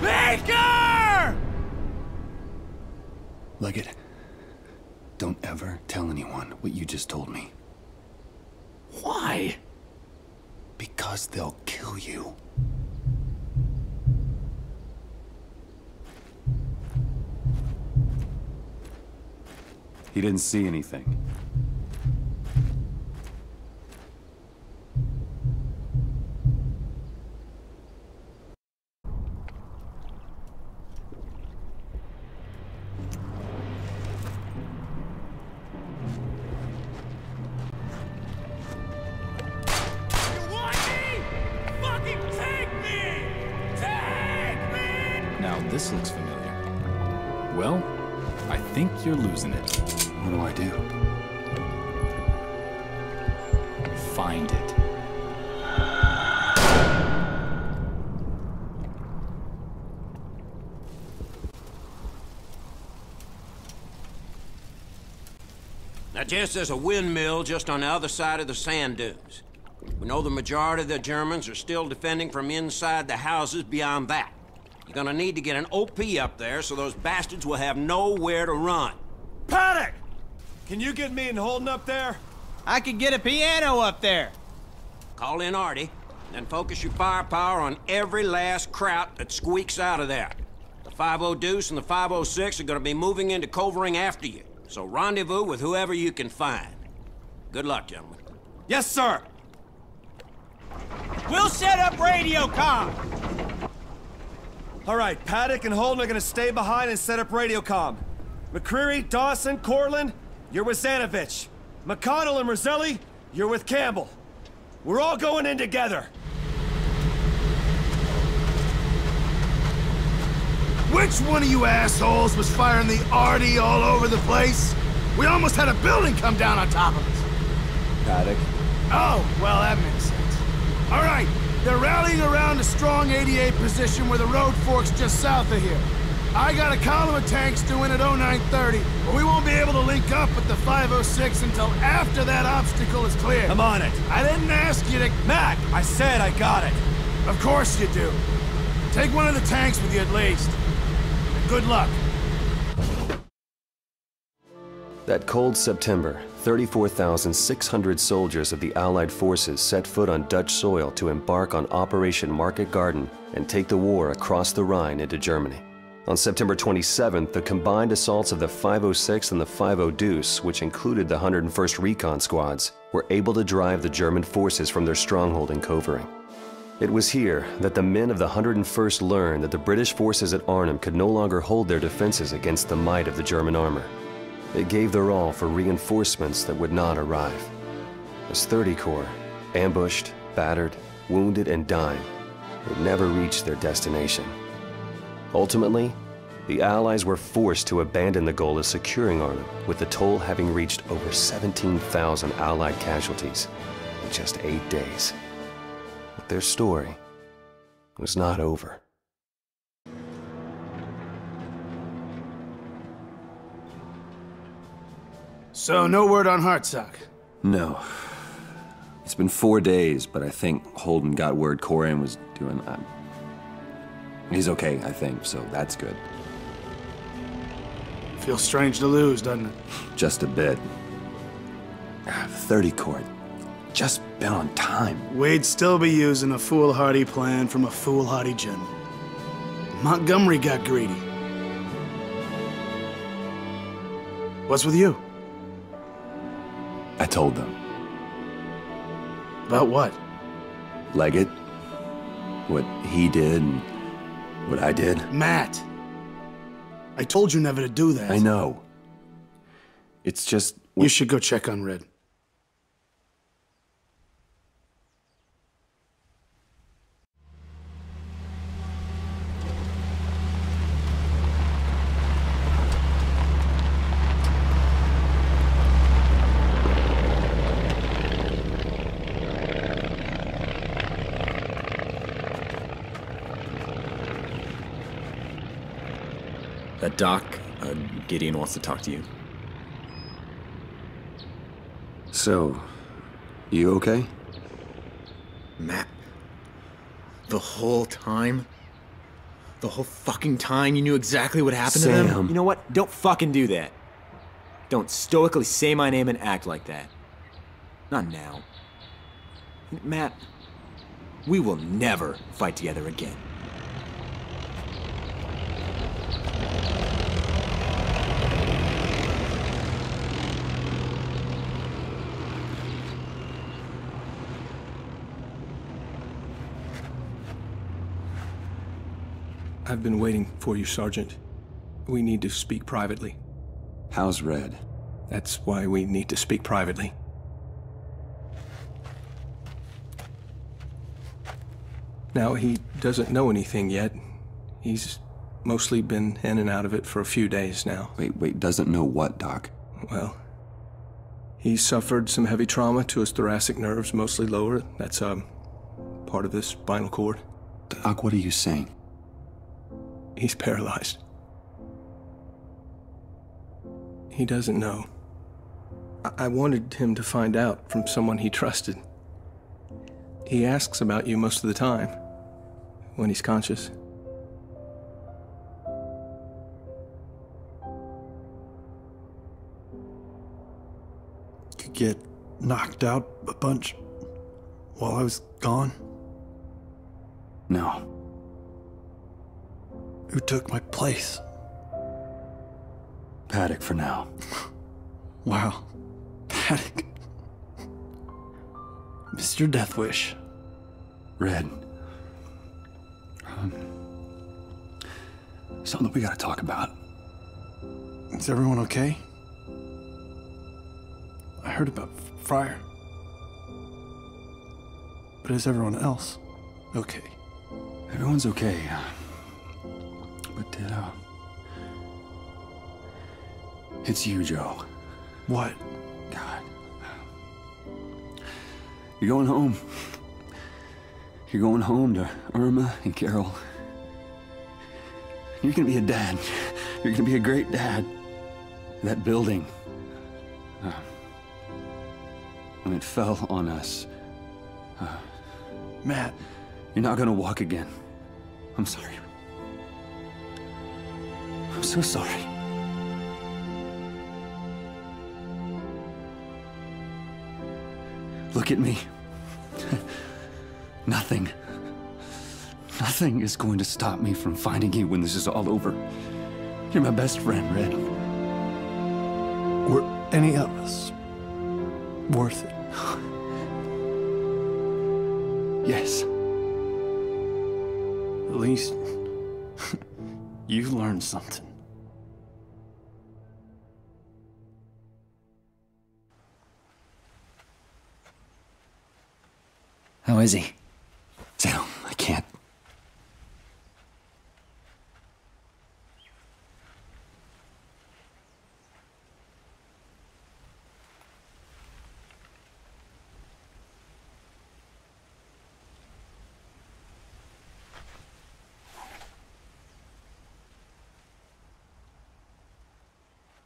Baker! Leggett, don't ever tell anyone what you just told me. Why? Because they'll kill you. He didn't see anything. This looks familiar. Well, I think you're losing it. What do I do? Find it. Now, Jess, there's a windmill just on the other side of the sand dunes. We know the majority of the Germans are still defending from inside the houses beyond that. You're gonna need to get an OP up there so those bastards will have nowhere to run. Paddock! Can you get me and Holden up there? I could get a piano up there. Call in Artie, then focus your firepower on every last kraut that squeaks out of there. The 50 Deuce and the 506 are gonna be moving into covering after you, so rendezvous with whoever you can find. Good luck, gentlemen. Yes, sir! We'll set up radio comm. All right, Paddock and Holden are gonna stay behind and set up radio comm. McCreary, Dawson, Cortland, you're with Zanovich. McConnell and Roselli, you're with Campbell. We're all going in together. Which one of you assholes was firing the RD all over the place? We almost had a building come down on top of us. Paddock. Oh, well, that makes sense. All right, they're rallying around a strong 88 position where the road forks just south of here. I got a column of tanks due in at 0930, but we won't be able to link up with the 506 until after that obstacle is cleared. I'm on it. I didn't ask you to... Mac, I said I got it. Of course you do. Take one of the tanks with you at least. And good luck. That cold September, 34,600 soldiers of the Allied forces set foot on Dutch soil to embark on Operation Market Garden and take the war across the Rhine into Germany. On September 27th, the combined assaults of the 506th and the 50 Deuce, which included the 101st Recon Squads, were able to drive the German forces from their stronghold in Covering. It was here that the men of the 101st learned that the British forces at Arnhem could no longer hold their defenses against the might of the German armor. They gave their all for reinforcements that would not arrive. As 30 Corps, ambushed, battered, wounded, and dying, would never reach their destination. Ultimately, the Allies were forced to abandon the goal of securing Arnhem, with the toll having reached over 17,000 Allied casualties in just 8 days. But their story was not over. So, no word on Hartsock? No. It's been 4 days, but I think Holden got word Corian was doing... he's okay, I think, so that's good. Feels strange to lose, doesn't it? Just a bit. 30 Corps. Just been on time. We'd still be using a foolhardy plan from a foolhardy general. Montgomery got greedy. What's with you? I told them. About what? Leggett. What he did and what I did. Matt! I told you never to do that. I know. It's just... You should go check on Red. Doc, Gideon wants to talk to you. So, you okay? Matt, the whole time? The whole fucking time you knew exactly what happened to them? You know what? Don't fucking do that. Don't stoically say my name and act like that. Not now. Matt, we will never fight together again. I've been waiting for you, Sergeant. We need to speak privately. How's Red? That's why we need to speak privately. Now, he doesn't know anything yet. He's mostly been in and out of it for a few days now. Wait, doesn't know what, Doc? Well, he suffered some heavy trauma to his thoracic nerves, mostly lower. That's, part of this spinal cord. Doc, what are you saying? He's paralyzed. He doesn't know. I wanted him to find out from someone he trusted. He asks about you most of the time, when he's conscious. Could get knocked out a bunch while I was gone? No. Who took my place? Paddock for now. Wow. Paddock. Mr. Deathwish. Red. Something we gotta talk about. Is everyone okay? I heard about Fryer. But is everyone else okay? Everyone's okay. But, it's you, Joe. What? God. You're going home. You're going home to Irma and Carol. You're gonna be a dad. You're gonna be a great dad. That building. When it fell on us. Matt. You're not gonna walk again. I'm sorry. I'm so sorry. Look at me. Nothing is going to stop me from finding you when this is all over. You're my best friend, Red. Were any of us worth it? Yes. At least you've learned something. How is he? Sam, I can't.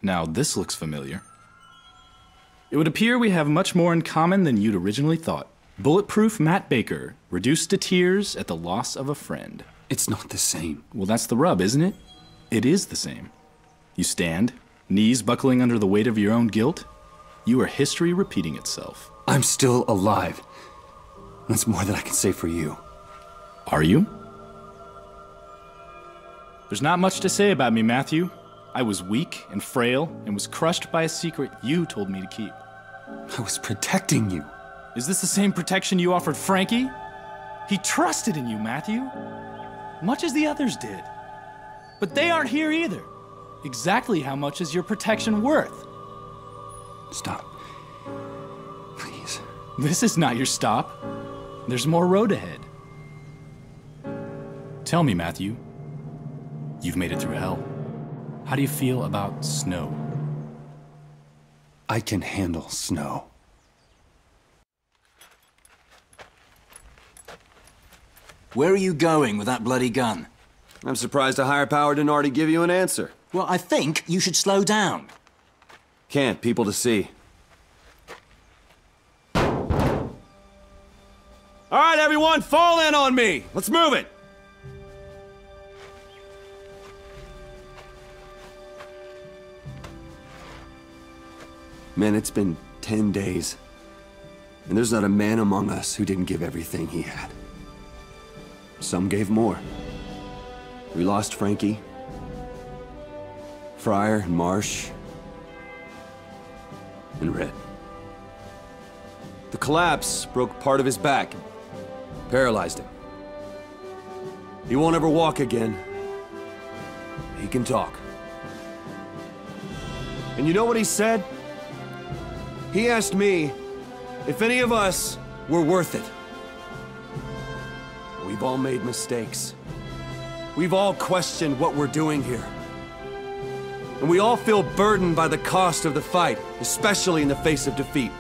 Now, this looks familiar. It would appear we have much more in common than you'd originally thought. Bulletproof Matt Baker, reduced to tears at the loss of a friend. It's not the same. Well, that's the rub, isn't it? It is the same. You stand, knees buckling under the weight of your own guilt. You are history repeating itself. I'm still alive. That's more than I can say for you. Are you? There's not much to say about me, Matthew. I was weak and frail and was crushed by a secret you told me to keep. I was protecting you. Is this the same protection you offered Frankie? He trusted in you, Matthew. Much as the others did. But they aren't here either. Exactly how much is your protection worth? Stop. Please. This is not your stop. There's more road ahead. Tell me, Matthew. You've made it through hell. How do you feel about snow? I can handle snow. Where are you going with that bloody gun? I'm surprised a higher power didn't already give you an answer. Well, I think you should slow down. Can't, people to see. All right, everyone, fall in on me. Let's move it. Man, it's been 10 days, and there's not a man among us who didn't give everything he had. Some gave more. We lost Frankie, Fryer, and Marsh, and Red. The collapse broke part of his back, paralyzed him. He won't ever walk again. He can talk. And you know what he said? He asked me if any of us were worth it. We've all made mistakes. We've all questioned what we're doing here. And we all feel burdened by the cost of the fight, especially in the face of defeat.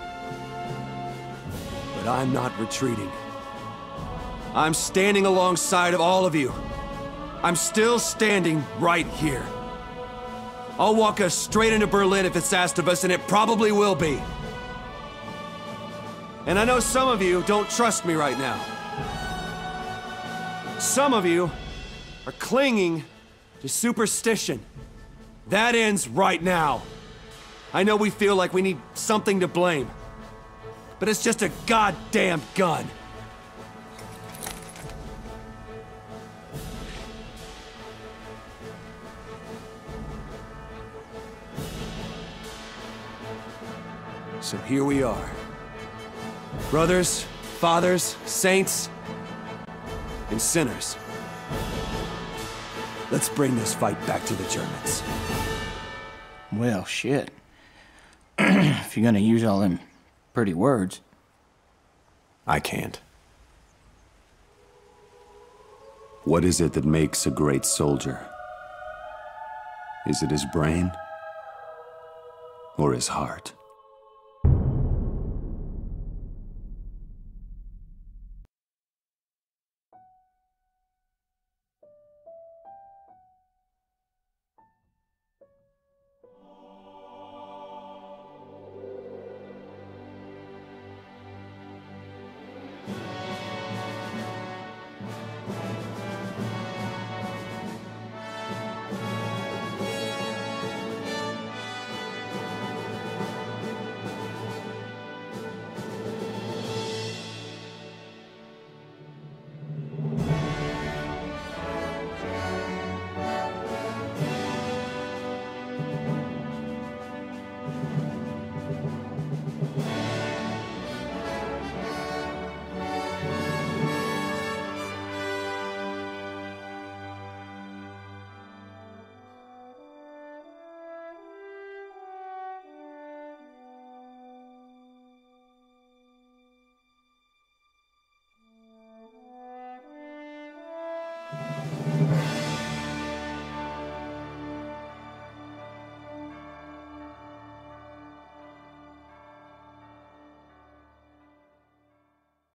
But I'm not retreating. I'm standing alongside of all of you. I'm still standing right here. I'll walk us straight into Berlin if it's asked of us, and it probably will be. And I know some of you don't trust me right now. Some of you are clinging to superstition. That ends right now. I know we feel like we need something to blame, but it's just a goddamn gun. So here we are. Brothers, fathers, saints, and sinners. Let's bring this fight back to the Germans. Well, shit. If you're gonna use all them pretty words. I can't. What is it that makes a great soldier? Is it his brain or his heart?